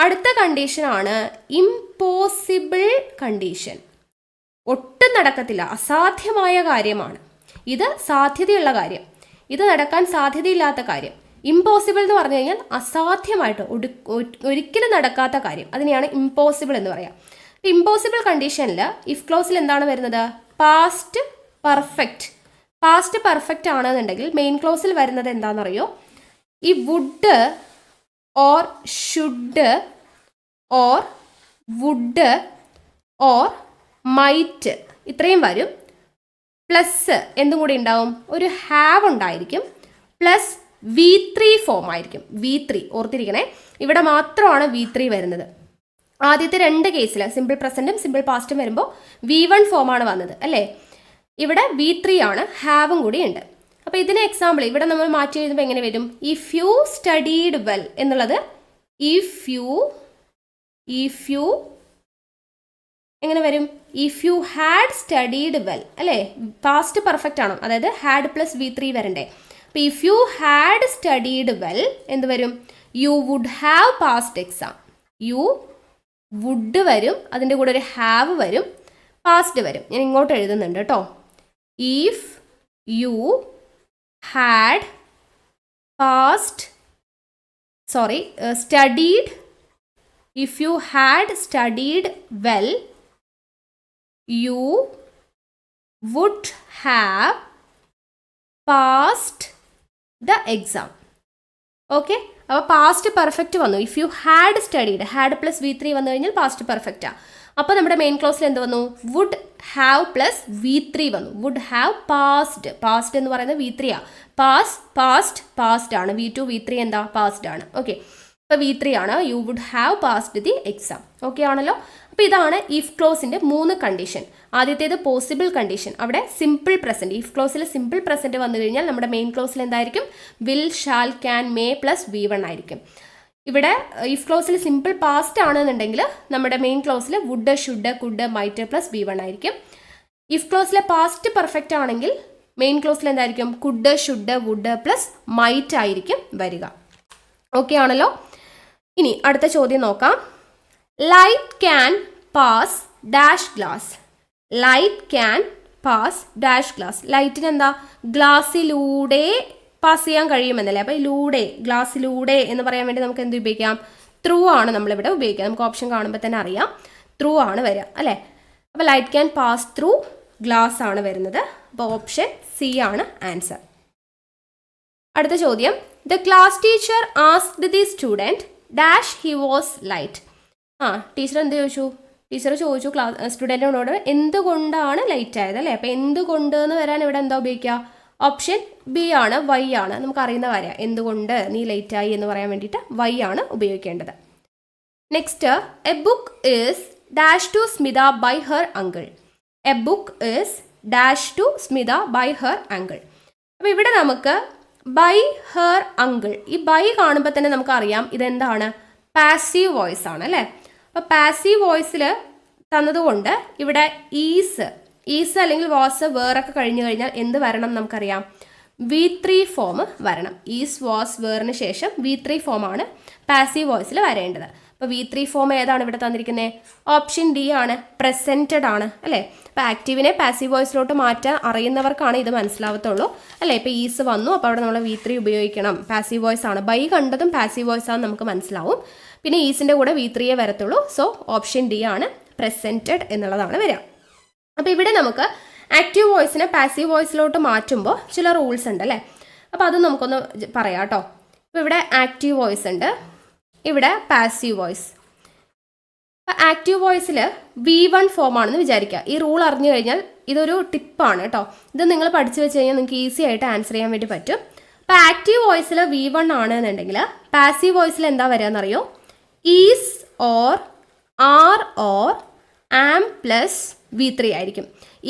അടുത്ത കണ്ടീഷനാണ് ഇംപോസിബിൾ കണ്ടീഷൻ. ഒട്ടും നടക്കത്തില്ല, അസാധ്യമായ കാര്യമാണ്. ഇത് സാധ്യതയുള്ള കാര്യം, ഇത് നടക്കാൻ സാധ്യതയില്ലാത്ത കാര്യം. ഇമ്പോസിബിൾ എന്ന് പറഞ്ഞു കഴിഞ്ഞാൽ അസാധ്യമായിട്ട് ഒരിക്കലും നടക്കാത്ത കാര്യം, അതിനെയാണ് ഇമ്പോസിബിൾ എന്ന് പറയാം. ഇമ്പോസിബിൾ കണ്ടീഷനിൽ ഇഫ് ക്ലോസിൽ എന്താണ് വരുന്നത്? Past perfect. പാസ്റ്റ് പെർഫെക്റ്റ് ആണെന്നുണ്ടെങ്കിൽ മെയിൻ ക്ലോസിൽ വരുന്നത് എന്താണെന്നറിയോ? ഈ would or should or would or might ഇത്രയും വരും. പ്ലസ് എന്തും കൂടി ഉണ്ടാവും? ഒരു ഹാവ് ഉണ്ടായിരിക്കും. പ്ലസ് V3 ഫോം ആയിരിക്കും. V3 ഓർത്തിരിക്കണേ, ഇവിടെ മാത്രമാണ് V3 വരുന്നത്. ആദ്യത്തെ രണ്ട് കേസിൽ സിമ്പിൾ പ്രസൻറ്റും സിമ്പിൾ പാസ്റ്റും വരുമ്പോൾ V1 ഫോമാണ് വന്നത് അല്ലേ. ഇവിടെ V3 ആണ്, ഹാവും കൂടി ഉണ്ട്. അപ്പോൾ ഇതിന് എക്സാമ്പിൾ ഇവിടെ നമ്മൾ മാറ്റി എഴുതുമ്പോൾ എങ്ങനെ വരും? ഇഫ് യു സ്റ്റഡീഡ് വെൽ എന്നുള്ളത് ഇഫ് യു എങ്ങനെ വരും? If you had studied well അല്ലേ, പാസ്റ്റ് പെർഫെക്റ്റ് ആണ്, അതായത് ഹാഡ് പ്ലസ് V3 വരണ്ടേ. അപ്പോൾ if you had studied well എന്ത് വരും? You would have passed exam. You would വരും, അതിൻ്റെ കൂടെ ഒരു ഹാവ് വരും, പാസ്റ്റ് വരും. ഞാൻ ഇങ്ങോട്ട് എഴുതുന്നുണ്ട് കേട്ടോ. If you had studied, if you had studied well, you would have passed the exam. Okay, അപ്പോൾ പാസ്റ്റ് പെർഫെക്റ്റ് വന്നു. If you had studied, had plus V3 വന്നു കഴിഞ്ഞാൽ പാസ്റ്റ് പെർഫെക്റ്റാണ്. അപ്പോൾ നമ്മുടെ മെയിൻ ക്ലോസിൽ എന്ത് വന്നു? വുഡ് ഹാവ് പ്ലസ് V3 വന്നു. Would have passed. Past എന്ന് പറയുന്നത് V3 ആണ്. പാസ്റ്റ് ആണ്. V2 V3 എന്താ? പാസ്ഡ് ആണ്. ഓക്കെ, അപ്പോൾ V3 ആണ്. You would have passed the exam. Okay ആണല്ലോ. അപ്പോൾ ഇതാണ് ഇഫ് ക്ലോസിൻ്റെ 3 കണ്ടീഷൻ. ആദ്യത്തേത് പോസിബിൾ കണ്ടീഷൻ, അവിടെ സിമ്പിൾ പ്രസൻറ്റ്. ഇഫ് ക്ലോസിൽ സിമ്പിൾ പ്രസൻറ്റ് വന്നു കഴിഞ്ഞാൽ നമ്മുടെ മെയിൻ ക്ലോസിൽ എന്തായിരിക്കും? Will, shall, can, may plus V1 ആയിരിക്കും. ഇവിടെ ഇഫ് ക്ലോസിൽ സിമ്പിൾ പാസ്റ്റ് ആണെന്നുണ്ടെങ്കിൽ നമ്മുടെ മെയിൻ ക്ലോസിൽ would, should, could, might plus V1 ആയിരിക്കും. ഇഫ് ക്ലോസിലെ പാസ്റ്റ് പെർഫെക്റ്റ് ആണെങ്കിൽ മെയിൻ ക്ലോസിൽ എന്തായിരിക്കും? Could, should, would plus might ആയിരിക്കും വരിക. ഓക്കെ ആണല്ലോ. ഇനി അടുത്ത ചോദ്യം നോക്കാം. Light can pass dash glass. Light can pass dash glass. ലൈറ്റിന് എന്താ? ഗ്ലാസ്സിലൂടെ പാസ് ചെയ്യാൻ കഴിയുമെന്നല്ലേ. അപ്പോൾ ലൂടെ, ഗ്ലാസ്സിലൂടെ എന്ന് പറയാൻ വേണ്ടി നമുക്ക് എന്ത് ഉപയോഗിക്കാം? ത്രൂ ആണ് നമ്മളിവിടെ ഉപയോഗിക്കുക. നമുക്ക് ഓപ്ഷൻ കാണുമ്പോൾ തന്നെ അറിയാം, ത്രൂ ആണ് വരിക അല്ലേ. അപ്പോൾ light can pass through glass ആണ് വരുന്നത്. അപ്പോൾ ഓപ്ഷൻ സി ആണ് ആൻസർ. അടുത്ത ചോദ്യം. The class teacher asked the student dash he was light. Teacher എന്ത് ചോദിച്ചു? ടീച്ചർ ചോദിച്ചു സ്റ്റുഡൻറ്റിനോട് എന്തുകൊണ്ടാണ് ലൈറ്റ് ആയത് അല്ലേ. അപ്പോൾ എന്തുകൊണ്ട് എന്ന് വരാൻ ഇവിടെ എന്താ ഉപയോഗിക്കുക? ഓപ്ഷൻ ബി ആണ്, വൈ ആണ്. നമുക്കറിയുന്ന കാര്യം, എന്തുകൊണ്ട് നീ ലേറ്റായി എന്ന് പറയാൻ വേണ്ടിയിട്ട് വൈ ആണ് ഉപയോഗിക്കേണ്ടത്. Next, a book is dash to Smita by her uncle. A book is dash to Smita by her uncle. അപ്പോൾ ഇവിടെ നമുക്ക് ബൈ ഹെർ അങ്കിൾ. ഈ ബൈ കാണുമ്പോൾ തന്നെ നമുക്കറിയാം ഇതെന്താണ്, പാസീവ് വോയിസ് ആണ് അല്ലേ. അപ്പോൾ പാസീവ് വോയിസിൽ തന്നതുകൊണ്ട് ഇവിടെ ഈസ് അല്ലെങ്കിൽ വാസ് വേറൊക്കെ കഴിഞ്ഞു കഴിഞ്ഞാൽ എന്ത് വരണം നമുക്കറിയാം, V3 ഫോം വരണം. ഈസ് വാസ് വേറിന് ശേഷം V3 ഫോമാണ് പാസീവ് വോയിസിൽ വരേണ്ടത്. അപ്പോൾ V3 ഫോം ഏതാണ് ഇവിടെ തന്നിരിക്കുന്നത്, ഓപ്ഷൻ ഡി ആണ്, പ്രസൻറ്റഡ് ആണ് അല്ലേ. അപ്പോൾ ആക്റ്റീവിനെ പാസീവ് വോയിസിലോട്ട് മാറ്റാൻ അറിയുന്നവർക്കാണ് ഇത് മനസ്സിലാവത്തുള്ളൂ അല്ലേ. ഇപ്പോൾ ഈസ് വന്നു, അപ്പോൾ അവിടെ നമ്മൾ V3 ഉപയോഗിക്കണം, പാസീവ് വോയിസ് ആണ്. ബൈ കണ്ടതും പാസീവ് വോയിസ് ആണെന്ന് നമുക്ക് മനസ്സിലാവും. പിന്നെ ഈസിൻ്റെ കൂടെ V3 വരത്തുള്ളൂ. സോ ഓപ്ഷൻ ഡി ആണ്, പ്രസൻറ്റഡ് എന്നുള്ളതാണ് വരിക. അപ്പോൾ ഇവിടെ നമുക്ക് ആക്റ്റീവ് വോയിസിനെ പാസീവ് വോയിസിലോട്ട് മാറ്റുമ്പോൾ ചില റൂൾസ് ഉണ്ട് അല്ലേ. അപ്പോൾ അത് നമുക്കൊന്ന് പറയാം കേട്ടോ. ഇപ്പോൾ ഇവിടെ ആക്റ്റീവ് വോയിസ് ഉണ്ട്, ഇവിടെ പാസീവ് വോയിസ്. അപ്പോൾ ആക്റ്റീവ് വോയിസിൽ V1 ഫോമാണെന്ന് വിചാരിക്കുക. ഈ റൂൾ അറിഞ്ഞു കഴിഞ്ഞാൽ ഇതൊരു ടിപ്പാണ് കേട്ടോ. ഇത് നിങ്ങൾ പഠിച്ചു വെച്ച് കഴിഞ്ഞാൽ നിങ്ങൾക്ക് ഈസി ആയിട്ട് ആൻസർ ചെയ്യാൻ വേണ്ടി പറ്റും. അപ്പോൾ ആക്റ്റീവ് വോയിസിൽ V1 ആണെന്നുണ്ടെങ്കിൽ പാസീവ് വോയിസിൽ എന്താ വരിക എന്നറിയോ, is or are or am plus V3 ആയിരിക്കും.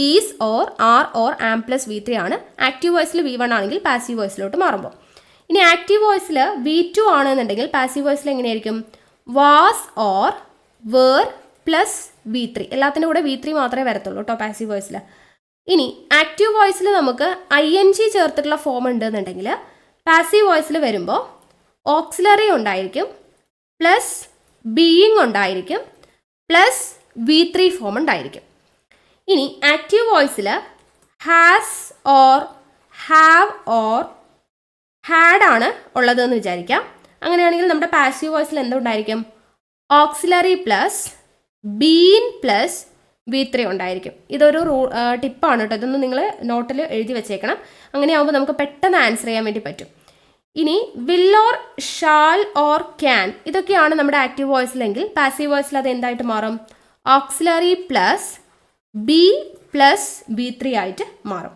Is or are or am plus V3 ആണ് ആക്റ്റീവ് വോയിസിൽ V1 ആണെങ്കിൽ പാസീവ് വോയിസിലോട്ട് മാറുമ്പോൾ. ഇനി ആക്റ്റീവ് വോയിസിൽ V2 ആണെന്നുണ്ടെങ്കിൽ പാസീവ് വോയിസിൽ എങ്ങനെയായിരിക്കും, was or were plus V3. എല്ലാത്തിൻ്റെ കൂടെ V3 മാത്രമേ വരത്തുള്ളൂ കേട്ടോ പാസീവ് വോയിസിൽ. ഇനി ആക്റ്റീവ് വോയിസിൽ നമുക്ക് ING ചേർത്തിട്ടുള്ള ഫോം ഉണ്ടെന്നുണ്ടെങ്കിൽ പാസീവ് വോയിസിൽ വരുമ്പോൾ ഓക്സിലറി ഉണ്ടായിരിക്കും, പ്ലസ് ബീയിങ് ഉണ്ടായിരിക്കും, പ്ലസ് V3 ഫോം ഉണ്ടായിരിക്കും. ഇനി ആക്റ്റീവ് വോയിസിൽ has or have or had ആണ് ഉള്ളതെന്ന് വിചാരിക്കാം. അങ്ങനെയാണെങ്കിൽ നമ്മുടെ പാസീവ് വോയിസിൽ എന്തുണ്ടായിരിക്കും, auxiliary plus been plus V3 ഉണ്ടായിരിക്കും. ഇതൊരു ടിപ്പാണ് കേട്ടോ. ഇതൊന്ന് നിങ്ങൾ നോട്ടിൽ എഴുതി വെച്ചേക്കണം. അങ്ങനെയാകുമ്പോൾ നമുക്ക് പെട്ടെന്ന് ആൻസർ ചെയ്യാൻ വേണ്ടി പറ്റും. ഇനി will or shall or can ഇതൊക്കെയാണ് നമ്മുടെ ആക്റ്റീവ് വോയിസിലെങ്കിൽ പാസീവ് വോയിസിൽ അത് എന്തായിട്ട് മാറും, auxiliary plus B plus V3 ആയിട്ട് മാറും.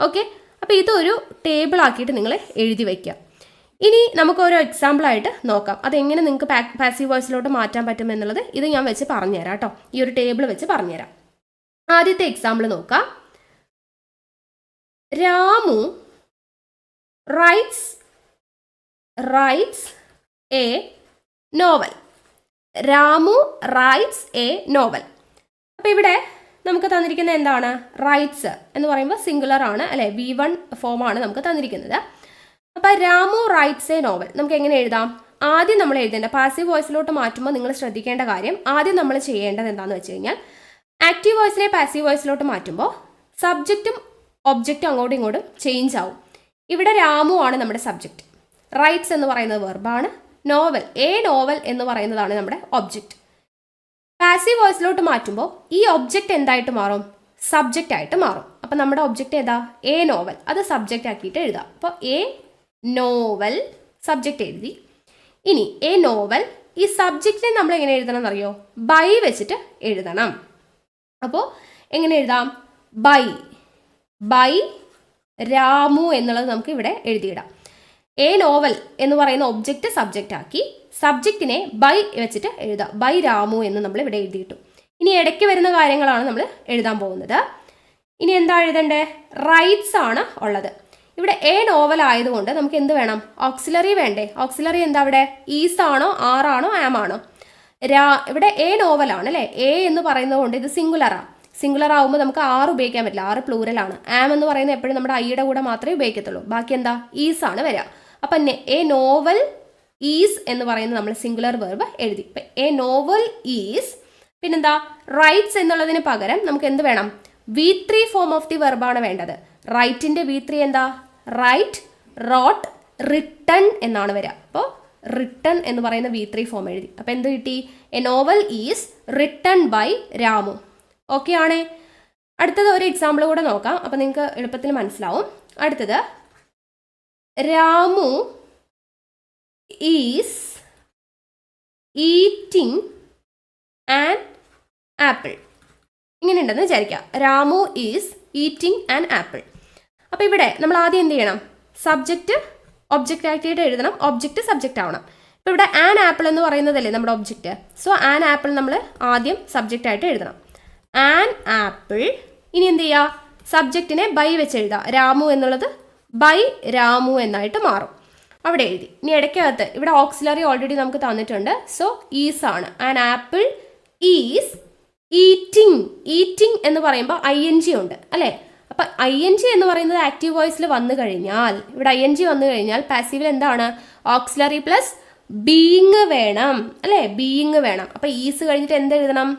ഓക്കെ, അപ്പോൾ ഇതൊരു ടേബിൾ ആക്കിയിട്ട് നിങ്ങൾ എഴുതി വയ്ക്കുക. ഇനി നമുക്ക് ഓരോ എക്സാമ്പിളായിട്ട് നോക്കാം അതെങ്ങനെ നിങ്ങൾക്ക് പാസീവ് വോയിസിലോട്ട് മാറ്റാൻ പറ്റും എന്നുള്ളത്. ഇത് ഞാൻ വെച്ച് പറഞ്ഞുതരാം കേട്ടോ, ഈ ഒരു ടേബിൾ വെച്ച് പറഞ്ഞുതരാം. ആദ്യത്തെ എക്സാമ്പിൾ നോക്കാം. Ramu rights A novel. Ramu rights A novel. അപ്പോൾ ഇവിടെ നമുക്ക് തന്നിരിക്കുന്നത് എന്താണ്, റൈറ്റ്സ് എന്ന് പറയുമ്പോൾ സിംഗുലർ ആണ് അല്ലേ, V1 ഫോമാണ് നമുക്ക് തന്നിരിക്കുന്നത്. അപ്പോൾ രാമു റൈറ്റ്സ് എ നോവൽ നമുക്ക് എങ്ങനെ എഴുതാം, ആദ്യം നമ്മൾ എഴുതേണ്ട പാസീവ് വോയിസിലോട്ട് മാറ്റുമ്പോൾ നിങ്ങൾ ശ്രദ്ധിക്കേണ്ട കാര്യം, ആദ്യം നമ്മൾ ചെയ്യേണ്ടത് എന്താണെന്ന് വെച്ച് കഴിഞ്ഞാൽ ആക്റ്റീവ് വോയിസിനെ പാസീവ് വോയിസിലോട്ട് മാറ്റുമ്പോൾ സബ്ജക്റ്റും ഒബ്ജക്റ്റും അങ്ങോട്ടും ഇങ്ങോട്ടും ചേഞ്ച് ആവും. ഇവിടെ രാമു ആണ് നമ്മുടെ സബ്ജക്റ്റ്, റൈറ്റ്സ് എന്ന് പറയുന്നത് വെർബാണ്, നോവൽ എ നോവൽ എന്ന് പറയുന്നതാണ് നമ്മുടെ ഒബ്ജക്റ്റ്. പാസീവ് വോയിസിലോട്ട് മാറ്റുമ്പോൾ ഈ ഒബ്ജക്റ്റ് എന്തായിട്ട് മാറും, സബ്ജക്റ്റ് ആയിട്ട് മാറും. അപ്പം നമ്മുടെ ഒബ്ജക്റ്റ് ഏതാ, എ നോവൽ, അത് സബ്ജക്റ്റ് ആക്കിയിട്ട് എഴുതാം. അപ്പോൾ എ നോവൽ സബ്ജക്റ്റ് എഴുതി. ഇനി എ നോവൽ, ഈ സബ്ജക്റ്റിനെ നമ്മൾ എങ്ങനെ എഴുതണം എന്നറിയോ, ബൈ വെച്ചിട്ട് എഴുതണം. അപ്പോൾ എങ്ങനെ എഴുതാം, ബൈ രാമു എന്നുള്ളത് നമുക്ക് ഇവിടെ എഴുതിയിടാം. എ നോവൽ എന്ന് പറയുന്ന ഒബ്ജക്റ്റ് സബ്ജക്റ്റ് ആക്കി, സബ്ജക്റ്റിനെ ബൈ വെച്ചിട്ട് എഴുതാം, ബൈ രാമു എന്ന് നമ്മൾ ഇവിടെ എഴുതിയിട്ടു. ഇനി ഇടയ്ക്ക് വരുന്ന കാര്യങ്ങളാണ് നമ്മൾ എഴുതാൻ പോകുന്നത്. ഇനി എന്താ എഴുതണ്ടേ, റൈറ്റ്സ് ആണ് ഉള്ളത്. ഇവിടെ എ നോവൽ ആയതുകൊണ്ട് നമുക്ക് എന്ത് വേണം, ഓക്സിലറി വേണ്ടേ. ഓക്സിലറി എന്താ അവിടെ, ഈസ് ആണോ ആർ ആണോ ആം ആണോ, ഇവിടെ എ നോവലാണ് അല്ലേ. എ എന്ന് പറയുന്നത് കൊണ്ട് ഇത് സിംഗുലറാണ്. സിംഗുലർ ആകുമ്പോൾ നമുക്ക് ആർ ഉപയോഗിക്കാൻ പറ്റില്ല, ആറ് പ്ലൂരലാണ്. ആം എന്ന് പറയുന്നത് എപ്പോഴും നമ്മുടെ ഐയുടെ കൂടെ മാത്രമേ ഉപയോഗിക്കത്തുള്ളൂ. ബാക്കി എന്താ, ഈസ് ആണ് വരിക. അപ്പം എ നോവൽ ഈസ് എന്ന് പറയുന്നത് നമ്മൾ സിംഗുലർ വെർബ് എഴുതി. എ നോവൽ ഈസ്, പിന്നെന്താ, റൈറ്റ്സ് എന്നുള്ളതിന് പകരം നമുക്ക് എന്ത് വേണം, V3 ഫോം ഓഫ് ദി വെർബാണ് വേണ്ടത്. റൈറ്റിൻ്റെ V3 എന്താ, റൈറ്റ്, റോട്ട്, റിട്ടൺ എന്നാണ് വരിക. അപ്പോൾ റിട്ടൺ എന്ന് പറയുന്ന V3 ഫോം എഴുതി. അപ്പോൾ എന്ത് കിട്ടി, a novel is written by Ramu. Okay ആണേ. അടുത്തത് ഒരു എക്സാമ്പിൾ കൂടെ നോക്കാം, അപ്പം നിങ്ങൾക്ക് എളുപ്പത്തിൽ മനസ്സിലാവും. അടുത്തത്, Ramu is eating an apple. ഇങ്ങനെ ഉണ്ടെന്ന് വിചാരിക്കുക, Ramu is eating an apple. അപ്പോൾ ഇവിടെ നമ്മൾ ആദ്യം എന്ത് ചെയ്യണം, സബ്ജക്റ്റ് ഒബ്ജക്റ്റ് ആക്കിയിട്ട് എഴുതണം, ഒബ്ജക്റ്റ് സബ്ജക്റ്റ് ആവണം. ഇപ്പോൾ ഇവിടെ ആൻ ആപ്പിൾ എന്ന് പറയുന്നതല്ലേ നമ്മുടെ ഒബ്ജക്റ്റ്. സോ ആൻ ആപ്പിൾ നമ്മൾ ആദ്യം സബ്ജക്റ്റ് ആയിട്ട് എഴുതണം, ആൻ ആപ്പിൾ. ഇനി എന്ത് ചെയ്യുക, സബ്ജക്റ്റിനെ ബൈ വെച്ച് എഴുതുക. രാമു എന്നുള്ളത് ബൈ രാമു എന്നായിട്ട് മാറും. അവിടെ എഴുതി. ഇനി ഇടയ്ക്കകത്ത് ഇവിടെ ഓക്സിലറി ഓൾറെഡി നമുക്ക് തന്നിട്ടുണ്ട്. സോ ഈസ് ആണ്. An apple is eating. Eating എന്ന് പറയുമ്പോൾ ING ഉണ്ട് അല്ലേ? അപ്പം ING എന്ന് പറയുന്നത് ആക്റ്റീവ് വോയിസിൽ വന്നു കഴിഞ്ഞാൽ, ഇവിടെ ING വന്നു കഴിഞ്ഞാൽ പാസീവിൽ എന്താണ്? ഓക്സിലറി പ്ലസ് ബീയിങ് വേണം അല്ലേ? ബീയിങ് വേണം. അപ്പം ഈസ് കഴിഞ്ഞിട്ട് എന്ത് എഴുതണം?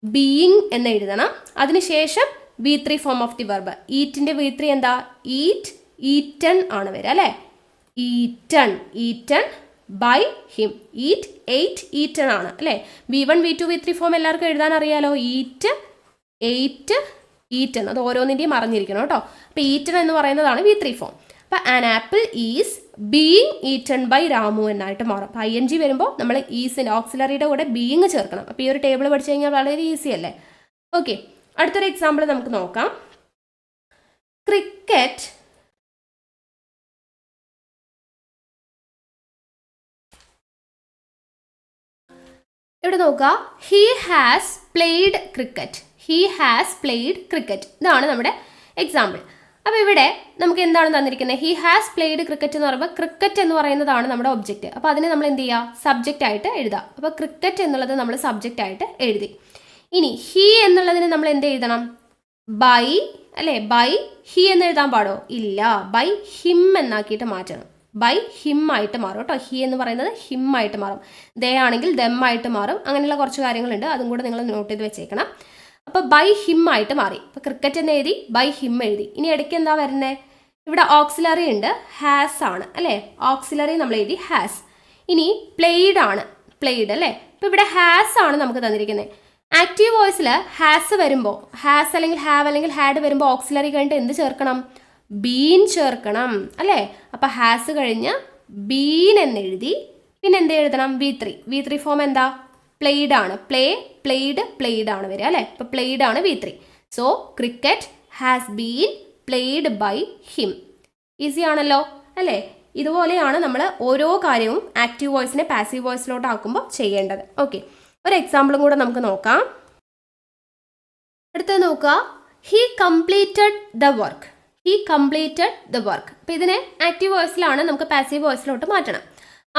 ബീയിങ് എന്ന് എഴുതണം. അതിനുശേഷം V3 form of the verb. ഈറ്റിൻ്റെ V3 എന്താ? ഈറ്റ്, ഈറ്റൺ ആണ് വരിക അല്ലേ? Eaten, eaten by him. Eat, ate, eaten ആണ് അല്ലേ? V1 V2 V3 ഫോം എല്ലാവർക്കും എഴുതാൻ അറിയാലോ. Eat, ate, eaten. അത് ഓരോന്നിൻ്റെയും അറിഞ്ഞിരിക്കണം കേട്ടോ. അപ്പോൾ ഈറ്റൺ എന്ന് പറയുന്നതാണ് V3 ഫോം. അപ്പോൾ an apple is being eaten by Ramu എന്നായിട്ട് മാറും. അപ്പോൾ ING വരുമ്പോൾ നമ്മൾ ഈസിൻ്റെ ഓക്സിലറിയുടെ കൂടെ ബീയിങ് ചേർക്കണം. അപ്പോൾ ഈ ഒരു ടേബിൾ പഠിച്ചു കഴിഞ്ഞാൽ വളരെ ഈസി അല്ലേ? ഓക്കെ, അടുത്തൊരു എക്സാമ്പിൾ നമുക്ക് നോക്കാം. ക്രിക്കറ്റ് ഇവിടെ നോക്കുക. He has played cricket. He has played cricket. ഇതാണ് നമ്മുടെ എക്സാമ്പിൾ. അപ്പോൾ ഇവിടെ നമുക്ക് എന്താണ് തന്നിരിക്കുന്നത്? ഹി ഹാസ് പ്ലേഡ് ക്രിക്കറ്റ് എന്ന് പറയുമ്പോൾ ക്രിക്കറ്റ് എന്ന് പറയുന്നതാണ് നമ്മുടെ ഒബ്ജക്റ്റ്. അപ്പോൾ അതിനെ നമ്മൾ എന്ത് ചെയ്യുക? സബ്ജക്റ്റ് ആയിട്ട് എഴുതാം. അപ്പോൾ ക്രിക്കറ്റ് എന്നുള്ളത് നമ്മൾ സബ്ജക്റ്റ് ആയിട്ട് എഴുതി. ഇനി ഹി എന്നുള്ളതിന് നമ്മൾ എന്ത് എഴുതണം? ബൈ അല്ലേ? ബൈ ഹി എന്ന് എഴുതാൻ പാടോ? ഇല്ല. ബൈ ഹിം എന്നാക്കിയിട്ട് മാറ്റണം. ബൈ ഹിം ആയിട്ട് മാറും കേട്ടോ. ഹി എന്ന് പറയുന്നത് ഹിം ആയിട്ട് മാറും. ദേ ആണെങ്കിൽ ദം ആയിട്ട് മാറും. അങ്ങനെയുള്ള കുറച്ച് കാര്യങ്ങളുണ്ട്, അതും കൂടെ നിങ്ങൾ നോട്ട് ചെയ്ത് വെച്ചേക്കണം. അപ്പോൾ ബൈ ഹിം ആയിട്ട് മാറി. അപ്പോൾ ക്രിക്കറ്റ് എന്ന് എഴുതി, ബൈ ഹിം എഴുതി. ഇനി ഇടയ്ക്ക് എന്താ വരുന്നത്? ഇവിടെ ഓക്സിലറി ഉണ്ട്, ഹാസ് ആണ് അല്ലേ? ഓക്സിലറി നമ്മൾ എഴുതി ഹാസ്. ഇനി പ്ലേഡ് ആണ്, പ്ലേഡ് അല്ലേ? അപ്പോൾ ഇവിടെ ഹാസ് ആണ് നമുക്ക് തന്നിരിക്കുന്നത്. ആക്റ്റീവ് വോയിസിൽ ഹാസ് വരുമ്പോൾ, ഹാസ് അല്ലെങ്കിൽ ഹാവ് അല്ലെങ്കിൽ ഹാഡ് വരുമ്പോൾ ഓക്സിലറി കഴിഞ്ഞിട്ട് എന്ത് ചേർക്കണം? ബീൻ ചേർക്കണം അല്ലേ? അപ്പോൾ ഹാസ് കഴിഞ്ഞ് ബീൻ എന്നെഴുതി. പിന്നെ എന്ത് എഴുതണം? V3 ഫോം എന്താ? പ്ലേഡ് ആണ്. പ്ലേ, പ്ലേഡ്, പ്ലേഡ് ആണ് വരിക അല്ലേ? അപ്പോൾ പ്ലേഡ് ആണ് V3. So cricket has been played by him. Easy ആണല്ലോ അല്ലേ? ഇതുപോലെയാണ് നമ്മൾ ഓരോ കാര്യവും ആക്റ്റീവ് വോയിസിനെ പാസീവ് വോയിസിലോട്ട് ആക്കുമ്പോൾ ചെയ്യേണ്ടത്. ഓക്കെ, ഒരു എക്സാമ്പിളും കൂടെ നമുക്ക് നോക്കാം. അടുത്തത് നോക്കുക. He completed the work. He completed the work. അപ്പോൾ ഇതിനെ ആക്റ്റീവ് വോയിസിലാണ് നമുക്ക് പാസീവ് വോയിസിലോട്ട് മാറ്റണം.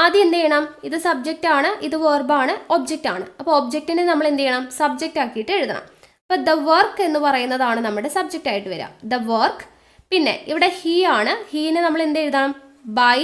ആദ്യം എന്ത് ചെയ്യണം? ഇത് സബ്ജക്റ്റ് ആണ്, ഇത് വെർബാണ്, ഒബ്ജക്റ്റ് ആണ്. അപ്പോൾ ഒബ്ജക്റ്റിനെ നമ്മൾ എന്ത് ചെയ്യണം? സബ്ജക്റ്റ് ആക്കിയിട്ട് എഴുതണം. അപ്പോൾ ദ വർക്ക് എന്ന് പറയുന്നതാണ് നമ്മുടെ സബ്ജക്റ്റ് ആയിട്ട് വരിക. The work. പിന്നെ ഇവിടെ ഹി ആണ്. ഹീനെ നമ്മൾ എന്ത് എഴുതണം? ബൈ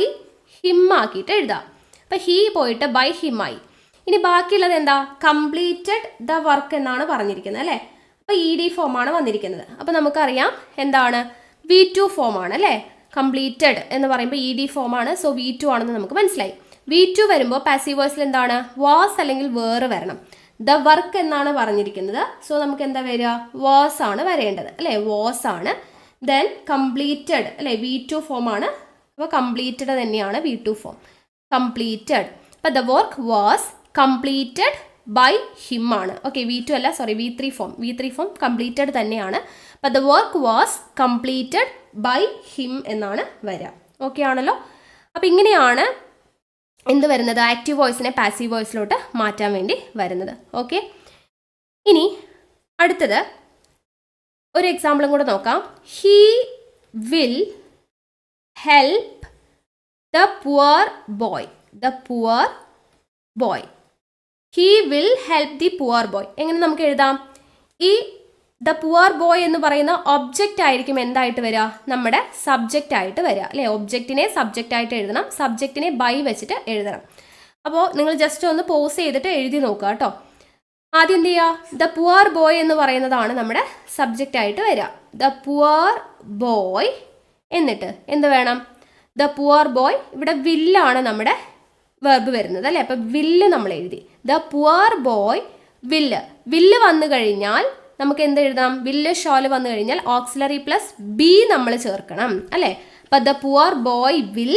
ഹിം ആക്കിയിട്ട് എഴുതാം. അപ്പോൾ ഹി പോയിട്ട് ബൈ ഹിം ആയി. ഇനി ബാക്കിയുള്ളത് എന്താ? കംപ്ലീറ്റഡ് ദ വർക്ക് എന്നാണ് പറഞ്ഞിരിക്കുന്നത് അല്ലേ? അപ്പോൾ ED ഫോമാണ് വന്നിരിക്കുന്നത്. അപ്പോൾ നമുക്കറിയാം എന്താണ്? V2 ഫോമാണ് അല്ലേ? കംപ്ലീറ്റഡ് എന്ന് പറയുമ്പോൾ ED ഫോമാണ്. സോ V2 ആണെന്ന് നമുക്ക് മനസ്സിലായി. V2 വരുമ്പോൾ പാസീവ് വോയിസിൽ എന്താണ്? വാസ് അല്ലെങ്കിൽ വേർ വരണം. ദ വർക്ക് എന്നാണ് പറഞ്ഞിരിക്കുന്നത്. സോ നമുക്ക് എന്താ വരിക? വാസ് ആണ് വരേണ്ടത് അല്ലേ? വാസ് ആണ്. ദെൻ കംപ്ലീറ്റഡ് അല്ലേ? V2 ഫോമാണ്. അപ്പോൾ കംപ്ലീറ്റഡ് തന്നെയാണ് V2 ഫോം. കംപ്ലീറ്റഡ്. അപ്പോൾ the work was completed by him ആണ്. ഓക്കെ, V2 അല്ല, sorry, V3 form. V3 form completed തന്നെയാണ്. അപ്പോൾ the work was completed by him എന്നാണ് വരിക. ഓക്കെ ആണല്ലോ? അപ്പോൾ ഇങ്ങനെയാണ് എന്ത് വരുന്നത്? ആക്റ്റീവ് വോയിസിനെ പാസീവ് വോയിസിലോട്ട് മാറ്റാൻ വേണ്ടി വരുന്നത്. ഓക്കെ, ഇനി അടുത്തത് ഒരു എക്സാമ്പിളും കൂടെ നോക്കാം. He will help the poor boy. The poor boy. He will help the poor boy. എങ്ങനെ നമുക്ക് എഴുതാം? ഈ ദ പുവർ ബോയ് എന്ന് പറയുന്ന ഒബ്ജക്റ്റ് ആയിരിക്കും എന്തായിട്ട് വരിക? നമ്മുടെ സബ്ജക്റ്റ് ആയിട്ട് വരിക അല്ലേ? ഒബ്ജക്റ്റിനെ സബ്ജക്റ്റ് ആയിട്ട് എഴുതണം. സബ്ജക്റ്റിനെ ബൈ വെച്ചിട്ട് എഴുതണം. അപ്പോൾ നിങ്ങൾ ജസ്റ്റ് ഒന്ന് പോസ് ചെയ്തിട്ട് എഴുതി നോക്കുക കേട്ടോ. ആദ്യം എന്ത് ചെയ്യുക? ദ പുവർ ബോയ് എന്ന് പറയുന്നതാണ് നമ്മുടെ സബ്ജക്റ്റ് ആയിട്ട് വരിക. The poor boy. എന്നിട്ട് എന്ത് വേണം? The poor boy. ഇവിടെ വില്ലാണ് നമ്മുടെ വെർബ് വരുന്നത് അല്ലേ? അപ്പം വില്ല് നമ്മൾ എഴുതി. ദ പുവർ ബോയ് വില്ല്. വില്ല് വന്നു കഴിഞ്ഞാൽ നമുക്ക് എന്ത് എഴുതാം? വില്ല് ഷോല് വന്നു കഴിഞ്ഞാൽ ഓക്സിലറി പ്ലസ് ബി നമ്മൾ ചേർക്കണം അല്ലേ? അപ്പം the poor boy will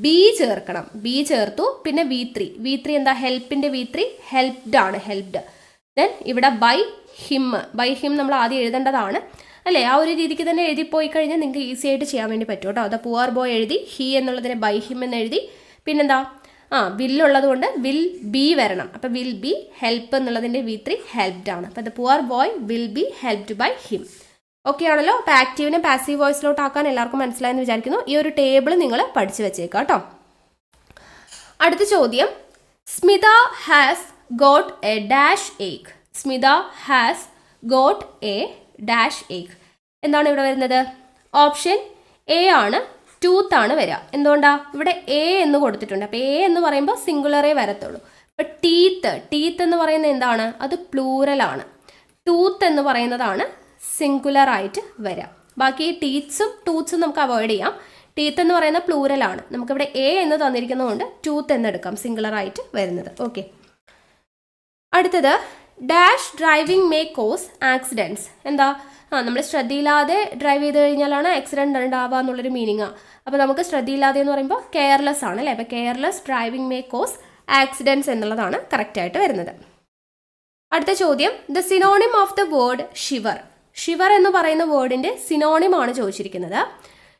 B ചേർക്കണം. ബി ചേർത്തു. പിന്നെ V3 എന്താ? ഹെൽപ്പിൻ്റെ V3 ഹെൽപ്ഡ് ആണ്. ഹെൽപ്ഡ്. ദെൻ ഇവിടെ ബൈ ഹിം. ബൈ ഹിം നമ്മൾ ആദ്യം എഴുതേണ്ടതാണ് അല്ലേ? ആ ഒരു രീതിക്ക് തന്നെ എഴുതിപ്പോയി കഴിഞ്ഞാൽ നിങ്ങൾക്ക് ഈസി ആയിട്ട് ചെയ്യാൻ വേണ്ടി പറ്റും കേട്ടോ. ദ പുവർ ബോയ് എഴുതി. ഹി എന്നുള്ളതിനെ ബൈ ഹിം എന്ന് എഴുതി. പിന്നെന്താ? വില്ലുള്ളത് കൊണ്ട് വിൽ ബി വരണം. അപ്പോൾ വിൽ ബി. ഹെൽപ്പ് എന്നുള്ളതിൻ്റെ V3 ഹെൽപ്ഡ് ആണ്. അപ്പോൾ the poor boy will be helped by him. Okay ആണല്ലോ. അപ്പോൾ ആക്റ്റീവിനെ പാസീവ് വോയിസിലോട്ട് ആക്കാൻ എല്ലാവർക്കും മനസ്സിലായെന്ന് വിചാരിക്കുന്നു. ഈ ഒരു ടേബിൾ നിങ്ങൾ പഠിച്ചു വെച്ചേക്കാം കേട്ടോ. അടുത്ത ചോദ്യം, Smitha has got A dash egg. Smitha has got A dash egg. എന്താണ് ഇവിടെ വരുന്നത്? ഓപ്ഷൻ എ ആണ്, ടൂത്ത് ആണ് വരിക. എന്തുകൊണ്ടാണ്? ഇവിടെ എ എന്ന് കൊടുത്തിട്ടുണ്ട്. അപ്പോൾ എ എന്ന് പറയുമ്പോൾ സിംഗുലറേ വരത്തുള്ളൂ. അപ്പോൾ ടീത്ത് എന്ന് പറയുന്നത് എന്താണ്? അത് പ്ലൂറലാണ്. ടൂത്ത് എന്ന് പറയുന്നതാണ് സിംഗുലർ ആയിട്ട് വരിക. ബാക്കി ടീത്ത്സും ടൂത്ത്സും നമുക്ക് അവോയ്ഡ് ചെയ്യാം. ടീത്ത് എന്ന് പറയുന്ന പ്ലൂറലാണ്. നമുക്കിവിടെ എ എന്ന് തന്നിരിക്കുന്നതുകൊണ്ട് ടൂത്ത് എന്ന് എടുക്കാം, സിംഗുലർ ആയിട്ട് വരുന്നത്. ഓക്കെ. അടുത്തത്, dash driving may cos accidents. എന്താ? നമ്മൾ ശ്രദ്ധയില്ലാതെ ഡ്രൈവ് ചെയ്ത് കഴിഞ്ഞാലാണ് ആക്സിഡൻറ്റ് ഉണ്ടാവുക എന്നുള്ളൊരു മീനിങ്ങാണ്. അപ്പോൾ നമുക്ക് ശ്രദ്ധയില്ലാതെ എന്ന് പറയുമ്പോൾ കെയർലെസ് ആണ് അല്ലേ. അപ്പോൾ careless driving may cos accidents എന്നുള്ളതാണ് കറക്റ്റായിട്ട് വരുന്നത്. അടുത്ത ചോദ്യം, the synonym of the word shiver. Shiver എന്ന് പറയുന്ന വേർഡിൻ്റെ സിനോണിമാണ് ചോദിച്ചിരിക്കുന്നത്.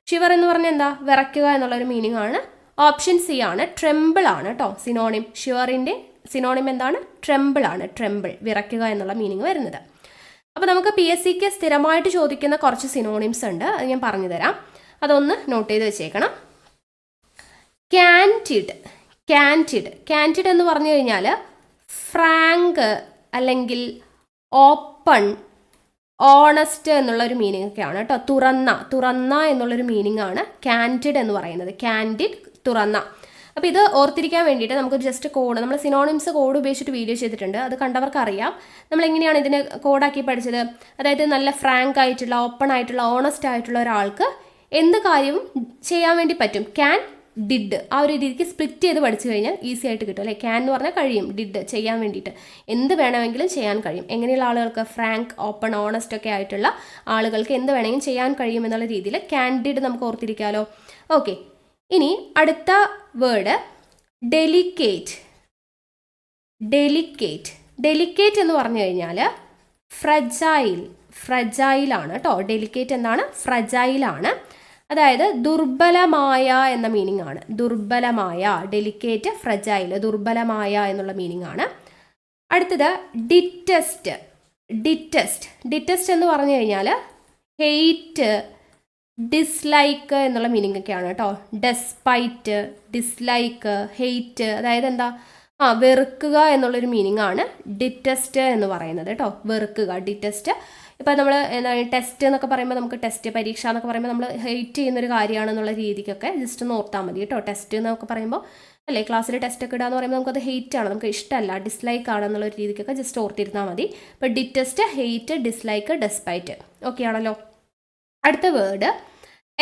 ഷിവർ എന്ന് പറഞ്ഞാൽ എന്താ? വിറയ്ക്കുക എന്നുള്ളൊരു മീനിങ് ആണ്. ഓപ്ഷൻ സി ആണ്, ട്രെമ്പിൾ ആണ് കേട്ടോ സിനോണിം. ഷിവറിൻ്റെ സിനോണിം എന്താണ്? ട്രെമ്പിൾ ആണ്. ട്രെമ്പിൾ, വിറയ്ക്കുക എന്നുള്ള മീനിങ് വരുന്നത്. അപ്പോൾ നമുക്ക് PSCക്ക് സ്ഥിരമായിട്ട് ചോദിക്കുന്ന കുറച്ച് സിനോണിംസ് ഉണ്ട്, അത് ഞാൻ പറഞ്ഞു തരാം. അതൊന്ന് നോട്ട് ചെയ്ത് വെച്ചേക്കണം. ക്യാൻറ്റിഡ് എന്ന് പറഞ്ഞു കഴിഞ്ഞാൽ ഫ്രാങ്ക് അല്ലെങ്കിൽ ഓപ്പൺ, ഓണസ്റ്റ് എന്നുള്ളൊരു മീനിങ് ഒക്കെയാണ് കേട്ടോ. തുറന്ന എന്നുള്ളൊരു മീനിങ് ആണ് ക്യാൻഡിഡ് എന്ന് പറയുന്നത്. ക്യാൻഡിഡ്, തുറന്ന. അപ്പോൾ ഇത് ഓർത്തിരിക്കാൻ വേണ്ടിയിട്ട് നമുക്ക് ജസ്റ്റ് കോഡ്, നമ്മൾ സിനോണിംസ് കോഡ് ഉപയോഗിച്ചിട്ട് വീഡിയോ ചെയ്തിട്ടുണ്ട്, അത് കണ്ടവർക്ക് അറിയാം. നമ്മൾ എങ്ങനെയാണ് ഇതിനെ കോഡാക്കി പഠിച്ചത്. അതായത് നല്ല ഫ്രാങ്ക് ആയിട്ടുള്ള, ഓപ്പൺ ആയിട്ടുള്ള, ഓണസ്റ്റ് ആയിട്ടുള്ള ഒരാൾക്ക് എന്ത് കാര്യവും ചെയ്യാൻ വേണ്ടി പറ്റും. ക്യാൻ, ഡിഡ്, ആ ഒരു രീതിക്ക് സ്പ്ലിറ്റ് ചെയ്ത് പഠിച്ചു കഴിഞ്ഞാൽ ഈസി ആയിട്ട് കിട്ടും അല്ലേ. ക്യാൻ എന്ന് പറഞ്ഞാൽ കഴിയും, ഡിഡ് ചെയ്യാൻ വേണ്ടിയിട്ട് എന്ത് വേണമെങ്കിലും ചെയ്യാൻ കഴിയും. എങ്ങനെയുള്ള ആളുകൾക്ക്? ഫ്രാങ്ക്, ഓപ്പൺ, ഓണസ്റ്റ് ഒക്കെ ആയിട്ടുള്ള ആളുകൾക്ക് എന്ത് വേണമെങ്കിലും ചെയ്യാൻ കഴിയും എന്നുള്ള രീതിയിൽ ക്യാൻഡിഡ് നമുക്ക് ഓർത്തിരിക്കാമല്ലോ. ഓക്കെ. ഇനി അടുത്ത വേർഡ് ഡെലിക്കേറ്റ്. ഡെലിക്കേറ്റ് എന്ന് പറഞ്ഞു കഴിഞ്ഞാൽ ഫ്രജൈലാണ് കേട്ടോ. ഡെലിക്കേറ്റ് എന്താണ്? ഫ്രജൈലാണ്. അതായത് ദുർബലമായ എന്ന മീനിങ് ആണ്. ഡെലിക്കേറ്റ്, ഫ്രജൈൽ, ദുർബലമായ എന്നുള്ള മീനിങ് ആണ്. അടുത്തത് ഡിറ്റസ്റ്റ് എന്ന് പറഞ്ഞു കഴിഞ്ഞാൽ ഹെയ്റ്റ്, ഡിസ്ലൈക്ക് എന്നുള്ള മീനിങ് ഒക്കെയാണ് കേട്ടോ. ഡെസ്പൈറ്റ്, ഡിസ്ലൈക്ക്, ഹെയ്റ്റ്, അതായത് എന്താ? വെറുക്കുക എന്നുള്ളൊരു മീനിങ് ആണ് ഡിറ്റസ്റ്റ് എന്ന് പറയുന്നത് കേട്ടോ. വെറുക്കുക, ഡിറ്റസ്റ്റ്. ഇപ്പോൾ നമ്മൾ എന്താണ് ടെസ്റ്റ് എന്നൊക്കെ പറയുമ്പോൾ, നമുക്ക് ടെസ്റ്റ്, പരീക്ഷ എന്നൊക്കെ പറയുമ്പോൾ നമ്മൾ ഹെയ്റ്റ് ചെയ്യുന്നൊരു കാര്യമാണെന്നുള്ള രീതിക്കൊക്കെ ജസ്റ്റ് ഒന്ന് ഓർത്താൽ മതി കേട്ടോ. ടെസ്റ്റ് എന്നൊക്കെ പറയുമ്പോൾ അല്ലേ, ക്ലാസ്സിൽ ടെസ്റ്റ് ഒക്കെ ഇടാന്ന് പറയുമ്പോൾ നമുക്കത് ഹെയ്റ്റ് ആണ്, നമുക്ക് ഇഷ്ടമല്ല, ഡിസ്ലൈക്ക് ആണെന്നുള്ള രീതിക്കൊക്കെ ജസ്റ്റ് ഓർത്തിരുന്നാൽ മതി. ഇപ്പോൾ detest, hate, dislike, despite. Okay ആണല്ലോ. അടുത്ത വേർഡ്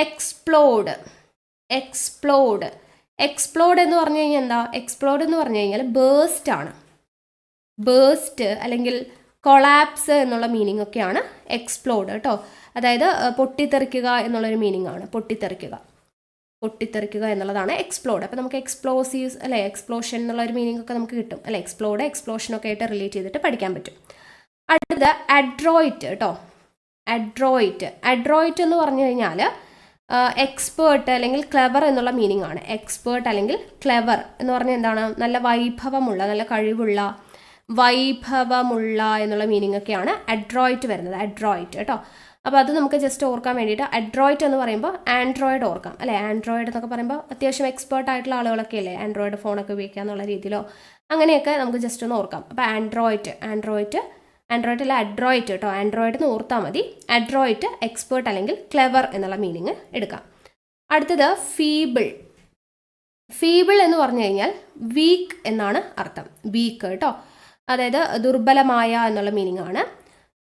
എക്സ്പ്ലോഡ് എന്ന് പറഞ്ഞു കഴിഞ്ഞാൽ എന്താ? എക്സ്പ്ലോഡ് എന്ന് പറഞ്ഞു കഴിഞ്ഞാൽ ബേസ്റ്റ് ആണ്. ബേസ്റ്റ് അല്ലെങ്കിൽ കൊളാപ്സ് എന്നുള്ള മീനിങ് ഒക്കെയാണ് എക്സ്പ്ലോഡ് കേട്ടോ. അതായത് പൊട്ടിത്തെറിക്കുക എന്നുള്ളൊരു മീനിങ് ആണ്. പൊട്ടിത്തെറിക്കുക എന്നുള്ളതാണ് എക്സ്പ്ലോഡ്. അപ്പോൾ നമുക്ക് എക്സ്പ്ലോസീവ്സ് അല്ലേ, എക്സ്പ്ലോഷൻ എന്നുള്ളൊരു മീനിങ് ഒക്കെ നമുക്ക് കിട്ടും അല്ലേ. എക്സ്പ്ലോഡ്, എക്സ്പ്ലോഷനൊക്കെ ആയിട്ട് റിലേറ്റ് ചെയ്തിട്ട് പഠിക്കാൻ പറ്റും. അടുത്തത് അഡ്രോയിറ്റ് കേട്ടോ. അഡ്രോയിറ്റ് എന്ന് പറഞ്ഞു കഴിഞ്ഞാൽ എക്സ്പേർട്ട് അല്ലെങ്കിൽ ക്ലെവർ എന്നുള്ള മീനിങ് ആണ്. എക്സ്പേർട്ട് അല്ലെങ്കിൽ ക്ലെവർ എന്ന് പറഞ്ഞാൽ എന്താണ്? നല്ല വൈഭവമുള്ള, നല്ല കഴിവുള്ള, എന്നുള്ള മീനിങ് ഒക്കെയാണ് അഡ്രോയിറ്റ് വരുന്നത്. അഡ്രോയിറ്റ് കേട്ടോ. അപ്പോൾ അത് നമുക്ക് ജസ്റ്റ് ഓർക്കാൻ വേണ്ടിയിട്ട് അഡ്രോയിറ്റ് എന്ന് പറയുമ്പോൾ ആൻഡ്രോയിഡ് ഓർക്കാം അല്ലേ. ആൻഡ്രോയിഡ് എന്നൊക്കെ പറയുമ്പോൾ അത്യാവശ്യം എക്സ്പേർട്ട് ആയിട്ടുള്ള ആളുകളൊക്കെ അല്ലേ ആൻഡ്രോയിഡ് ഫോണൊക്കെ ഉപയോഗിക്കുക എന്നുള്ള രീതിയിലോ അങ്ങനെയൊക്കെ നമുക്ക് ജസ്റ്റ് ഒന്ന് ഓർക്കാം. അപ്പോൾ ആൻഡ്രോയിഡ് അല്ല അഡ്രോയിറ്റ് കേട്ടോ. ആൻഡ്രോയിഡ് എന്ന് ഓർത്താൽ മതി. അഡ്രോയിറ്റ്, എക്സ്പേർട്ട് അല്ലെങ്കിൽ ക്ലെവർ എന്നുള്ള മീനിങ് എടുക്കാം. അടുത്തത് ഫീബിൾ എന്ന് പറഞ്ഞു കഴിഞ്ഞാൽ വീക്ക് എന്നാണ് അർത്ഥം. വീക്ക് കേട്ടോ. അതായത് ദുർബലമായ എന്നുള്ള മീനിങ് ആണ്.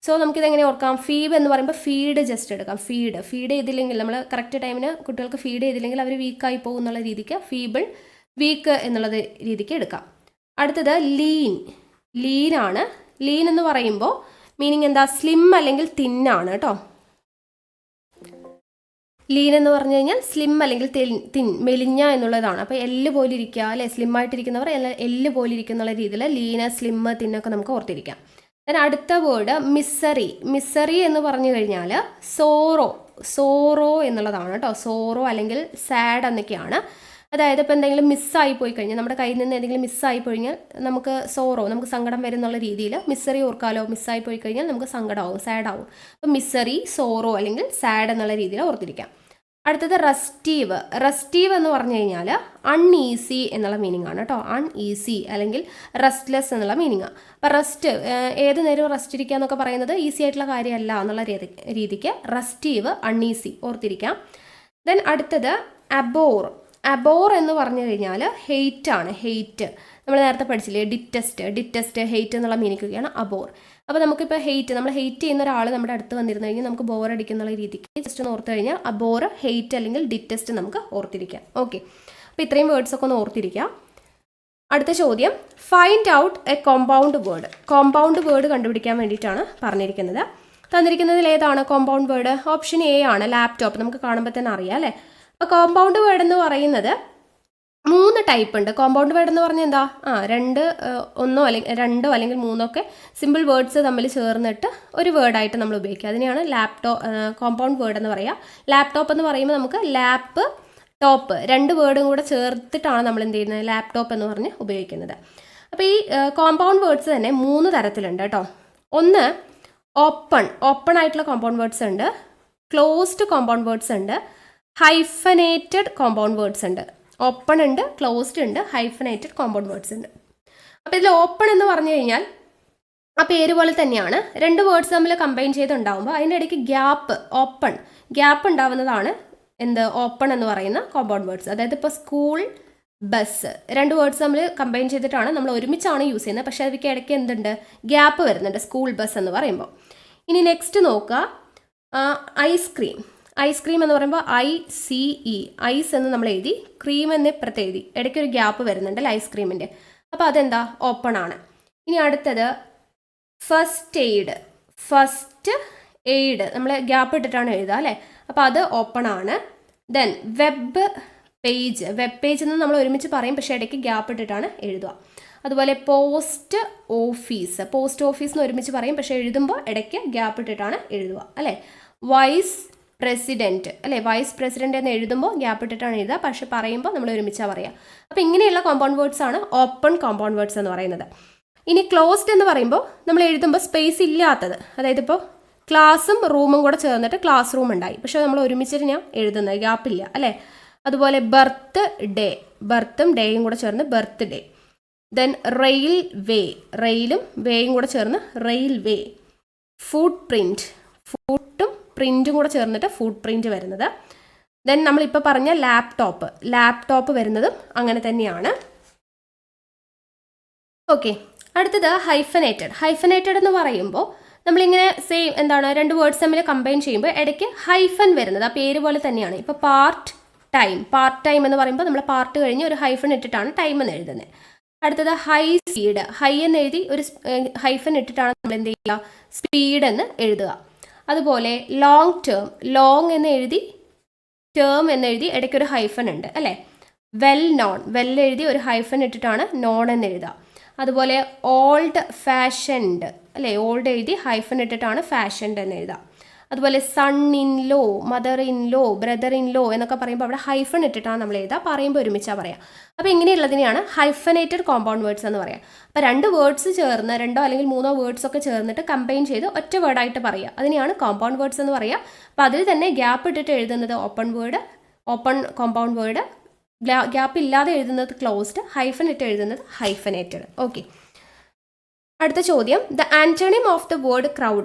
സോ നമുക്കിതെങ്ങനെ ഓർക്കാം? ഫീബ് എന്ന് പറയുമ്പോൾ ഫീഡ് ജസ്റ്റ് എടുക്കാം. ഫീഡ് ചെയ്തില്ലെങ്കിൽ, നമ്മൾ കറക്റ്റ് ടൈമിന് കുട്ടികൾക്ക് ഫീഡ് ചെയ്തില്ലെങ്കിൽ അവർ വീക്കായി പോകും എന്നുള്ള രീതിക്ക് ഫീബിൾ, വീക്ക് എന്നുള്ളത് രീതിക്ക് എടുക്കാം. അടുത്തത് ലീൻ ആണ്. ലീൻ എന്ന് പറയുമ്പോൾ മീനിങ് എന്താ? സ്ലിം അല്ലെങ്കിൽ തിന്നാണ് കേട്ടോ. ലീൻ എന്ന് പറഞ്ഞു കഴിഞ്ഞാൽ സ്ലിം അല്ലെങ്കിൽ മെലിഞ്ഞ എന്നുള്ളതാണ്. അപ്പോൾ എല്ല് പോലെ ഇരിക്കുക അല്ലേ, സ്ലിം ആയിട്ടിരിക്കുന്നവർ എല്ല് പോലെ ഇരിക്കുന്ന രീതിയിൽ ലീന്, സ്ലിം, തിന്നൊക്കെ നമുക്ക് ഓർത്തിരിക്കാം. then അടുത്ത വേർഡ് മിസറി എന്ന് പറഞ്ഞു കഴിഞ്ഞാൽ സോറോ എന്നുള്ളതാണ് കേട്ടോ. സോറോ അല്ലെങ്കിൽ സാഡ് എന്നൊക്കെയാണ്. അതായത് ഇപ്പോൾ എന്തെങ്കിലും മിസ്സായി പോയി കഴിഞ്ഞാൽ, നമ്മുടെ കയ്യിൽ നിന്ന് എന്തെങ്കിലും മിസ്സായി പോയി കഴിഞ്ഞാൽ നമുക്ക് നമുക്ക് സങ്കടം വരും എന്നുള്ള രീതിയിൽ മിസ്സറി ഓർക്കാലോ. മിസ്സായി പോയി കഴിഞ്ഞാൽ നമുക്ക് സങ്കടമാവും, സാഡാവും. അപ്പോൾ മിസ്സറി, സോറോ അല്ലെങ്കിൽ സാഡ് എന്നുള്ള രീതിയിൽ ഓർത്തിരിക്കാം. അടുത്തത് റെസ്റ്റീവ്. റെസ്റ്റീവ് എന്ന് പറഞ്ഞു കഴിഞ്ഞാൽ അൺഈസി എന്നുള്ള മീനിങ് ആണ് കേട്ടോ. അൺഈസി അല്ലെങ്കിൽ റെസ്റ്റ്ലെസ് എന്നുള്ള മീനിങ്. അപ്പോൾ റെസ്റ്റ്, ഏത് നേരവും റെസ്റ്റ് ഇരിക്കുക എന്നൊക്കെ പറയുന്നത് ഈസി ആയിട്ടുള്ള കാര്യമല്ല എന്നുള്ള രീതിക്ക് റെസ്റ്റീവ്, അൺഈസി ഓർത്തിരിക്കാം. ദെൻ അടുത്തത് അബോർ. അബോർ എന്ന് പറഞ്ഞു കഴിഞ്ഞാൽ ഹെയ്റ്റ് ആണ്. ഹെയ്റ്റ് നമ്മൾ നേരത്തെ പഠിച്ചില്ലേ, ഡിറ്റസ്റ്റ്, ഹെയ്റ്റ് എന്നുള്ള മീനിങ്ങൊക്കെയാണ് അബോർ. അപ്പോൾ നമുക്കിപ്പോൾ നമ്മൾ ഹെയ്റ്റ് ചെയ്യുന്ന ഒരാൾ നമ്മുടെ അടുത്ത് വന്നിരുന്നു കഴിഞ്ഞാൽ നമുക്ക് ബോർ അടിക്കുന്നുള്ള രീതിക്ക് ജസ്റ്റ് ഒന്ന് ഓർത്ത് കഴിഞ്ഞാൽ അബോർ, ഹെയ്റ്റ് അല്ലെങ്കിൽ ഡിറ്റസ്റ്റ് നമുക്ക് ഓർത്തിരിക്കാം. ഓക്കെ, അപ്പോൾ ഇത്രയും വേർഡ്സ് ഒക്കെ ഒന്ന് ഓർത്തിരിക്കാം. അടുത്ത ചോദ്യം, find out A compound word. Compound word കണ്ടുപിടിക്കാൻ വേണ്ടിയിട്ടാണ് പറഞ്ഞിരിക്കുന്നത്. തന്നിരിക്കുന്നതിൽ ഏതാണ് കോമ്പൗണ്ട് വേർഡ്? ഓപ്ഷൻ എ ആണ്, ലാപ്ടോപ്പ്. നമുക്ക് കാണുമ്പോൾ തന്നെ അറിയാം അല്ലേ. അപ്പോൾ കോമ്പൗണ്ട് വേർഡ് എന്ന് പറയുന്നത് 3 ടൈപ്പ് ഉണ്ട്. കോമ്പൗണ്ട് വേർഡ് എന്ന് പറഞ്ഞാൽ എന്താ? രണ്ടോ അല്ലെങ്കിൽ 3 ഒക്കെ സിമ്പിൾ വേർഡ്സ് തമ്മിൽ ചേർന്നിട്ട് ഒരു വേർഡായിട്ട് നമ്മൾ ഉപയോഗിക്കുക. അതിനെയാണ് കോമ്പൗണ്ട് വേർഡ് എന്ന് പറയുക. ലാപ്ടോപ്പ് എന്ന് പറയുമ്പോൾ നമുക്ക് ലാപ്പ്, ടോപ്പ് 2 വേർഡും കൂടെ ചേർത്തിട്ടാണ് നമ്മൾ എന്ത് ചെയ്യുന്നത്, ലാപ്ടോപ്പ് എന്ന് പറഞ്ഞ് ഉപയോഗിക്കുന്നത്. അപ്പോൾ ഈ കോമ്പൗണ്ട് വേർഡ്സ് തന്നെ 3 തരത്തിലുണ്ട് കേട്ടോ. ഒന്ന് ഓപ്പൺ ആയിട്ടുള്ള കോമ്പൗണ്ട് വേർഡ്സ് ഉണ്ട്, ക്ലോസ്ഡ് കോമ്പൗണ്ട് വേർഡ്സ് ഉണ്ട്, ഹൈഫനേറ്റഡ് കോമ്പൗണ്ട് വേർഡ്സ് ഉണ്ട്. ഓപ്പൺ ഉണ്ട്, ക്ലോസ്ഡ് ഉണ്ട്, ഹൈഫനേറ്റഡ് കോമ്പൗണ്ട് വേർഡ്സ് ഉണ്ട്. അപ്പോൾ ഇതിൽ ഓപ്പൺ എന്ന് പറഞ്ഞു കഴിഞ്ഞാൽ ആ പേര് പോലെ തന്നെയാണ്, 2 വേർഡ്സ് തമ്മിൽ കമ്പൈൻ ചെയ്തുണ്ടാകുമ്പോൾ അതിൻ്റെ ഇടയ്ക്ക് ഗ്യാപ്പ് ഉണ്ടാവുന്നതാണ് ഓപ്പൺ എന്ന് പറയുന്ന കോമ്പൗണ്ട് വേർഡ്സ്. അതായത് ഇപ്പോൾ സ്കൂൾ, ബസ് 2 വേർഡ്സ് തമ്മിൽ കമ്പൈൻ ചെയ്തിട്ടാണ് നമ്മൾ ഒരുമിച്ചാണ് യൂസ് ചെയ്യുന്നത്. പക്ഷേ അതിലേക്ക് ഇടയ്ക്ക് ഗ്യാപ്പ് വരുന്നുണ്ട് സ്കൂൾ, ബസ് എന്ന് പറയുമ്പോൾ. ഇനി നെക്സ്റ്റ് നോക്കുക, ഐസ്ക്രീം എന്ന് പറയുമ്പോൾ ICE, ഐസ് എന്ന് നമ്മൾ എഴുതി, ക്രീം എന്ന് ഇപ്പുറത്ത് എഴുതി, ഇടയ്ക്കൊരു ഗ്യാപ്പ് വരുന്നുണ്ടല്ലോ ഐസ്ക്രീമിൻ്റെ. അപ്പോൾ അതെന്താ, ഓപ്പൺ ആണ്. ഇനി അടുത്തത് ഫസ്റ്റ് എയ്ഡ് നമ്മൾ ഗ്യാപ്പ് ഇട്ടിട്ടാണ് എഴുതുക അല്ലേ. അപ്പോൾ അത് ഓപ്പൺ ആണ്. ദെൻ വെബ് പേജ് എന്ന് നമ്മൾ ഒരുമിച്ച് പറയും, പക്ഷേ ഇടയ്ക്ക് ഗ്യാപ്പ് ഇട്ടിട്ടാണ് എഴുതുക. അതുപോലെ പോസ്റ്റ് ഓഫീസ് എന്ന് ഒരുമിച്ച് പറയും, പക്ഷേ എഴുതുമ്പോൾ ഇടയ്ക്ക് ഗ്യാപ്പ് ഇട്ടിട്ടാണ് എഴുതുക അല്ലേ. വൈസ് പ്രസിഡന്റ് എന്ന് എഴുതുമ്പോൾ ഗ്യാപ്പ് ഇട്ടിട്ടാണ് എഴുതുക, പക്ഷെ പറയുമ്പോൾ നമ്മൾ ഒരുമിച്ചാണ് പറയുക. അപ്പോൾ ഇങ്ങനെയുള്ള കോമ്പൗണ്ട് വേർഡ്സ് ആണ് ഓപ്പൺ കോമ്പൗണ്ട് വേർഡ്സ് എന്ന് പറയുന്നത്. ഇനി ക്ലോസ്ഡ് എന്ന് പറയുമ്പോൾ നമ്മൾ എഴുതുമ്പോൾ സ്പേസ് ഇല്ലാത്തത്, അതായത് ഇപ്പോൾ ക്ലാസ്സും റൂമും കൂടെ ചേർന്നിട്ട് ക്ലാസ് റൂം ഉണ്ടായി, പക്ഷെ നമ്മൾ ഒരുമിച്ചിട്ട് ഞാൻ എഴുതുന്നത് ഗ്യാപ്പില്ല അല്ലേ. അതുപോലെ ബർത്തും ഡേയും കൂടെ ചേർന്ന് ബർത്ത്ഡേ. ദെൻ റെയിലും വേയും കൂടെ ചേർന്ന് റെയിൽവേ. ഫുട്ടും പ്രിൻറ്റും കൂടെ ചേർന്നിട്ട് ഫുഡ് പ്രിൻറ്റ് വരുന്നത്. ദെൻ നമ്മളിപ്പോൾ പറഞ്ഞ ലാപ്ടോപ്പ് വരുന്നതും അങ്ങനെ തന്നെയാണ്. ഓക്കെ, അടുത്തത് ഹൈഫനേറ്റഡ് എന്ന് പറയുമ്പോൾ നമ്മളിങ്ങനെ സെയിം 2 വേർഡ്സ് തമ്മിൽ കമ്പൈൻ ചെയ്യുമ്പോൾ ഇടയ്ക്ക് ഹൈഫൻ വരുന്നത് ആ പേര് പോലെ തന്നെയാണ്. ഇപ്പോൾ പാർട്ട് ടൈം എന്ന് പറയുമ്പോൾ നമ്മൾ പാർട്ട് കഴിഞ്ഞ് ഒരു ഹൈഫൻ ഇട്ടിട്ടാണ് ടൈം എന്ന് എഴുതുന്നത്. അടുത്തത് ഹൈ എന്ന് എഴുതി ഒരു ഹൈഫൻ ഇട്ടിട്ടാണ് നമ്മൾ എന്ത് ചെയ്യുക, സ്പീഡ് എന്ന് എഴുതുക. അതുപോലെ ലോങ് എന്ന് എഴുതി ടേം എന്ന് എഴുതി ഇടയ്ക്കൊരു ഹൈഫൻ ഉണ്ട് അല്ലേ. വെൽ എഴുതി ഒരു ഹൈഫൻ ഇട്ടിട്ടാണ് നോൺ എന്ന് എഴുതുക. അതുപോലെ ഓൾഡ് ഫാഷൻഡ് അല്ലേ, ഓൾഡ് എഴുതി ഹൈഫൻ ഇട്ടിട്ടാണ് ഫാഷൻഡ് എന്ന് എഴുതുക. അതുപോലെ son in law, mother in law, brother in law എന്നൊക്കെ പറയുമ്പോൾ അവിടെ ഹൈഫൺ ഇട്ടിട്ടാണ് നമ്മൾ എഴുതുക, പറയുമ്പോൾ ഒരുമിച്ചാണ് പറയാം. അപ്പോൾ ഇങ്ങനെയുള്ളതിനെയാണ് ഹൈഫനേറ്റഡ് കോമ്പൗണ്ട് വേർഡ്സ് എന്ന് പറയാം. അപ്പോൾ 2 വേർഡ്സ് ചേർന്ന് 2 അല്ലെങ്കിൽ 3 വേർഡ്സ് ഒക്കെ ചേർന്നിട്ട് കമ്പൈൻ ചെയ്ത് ഒറ്റ വേർഡായിട്ട് പറയുക, അതിനെയാണ് കോമ്പൗണ്ട് വേർഡ്സ് എന്ന് പറയുക. അപ്പോൾ അതിൽ തന്നെ ഗ്യാപ്പ് ഇട്ടിട്ട് എഴുതുന്നത് ഓപ്പൺ കോമ്പൗണ്ട് വേർഡ്, ഗ്യാപ്പ് ഇല്ലാതെ എഴുതുന്നത് ക്ലോസ്ഡ്, ഹൈഫൻ ഇട്ട് എഴുതുന്നത് ഹൈഫനേറ്റഡ്. ഓക്കെ, അടുത്ത ചോദ്യം, the antonym of the word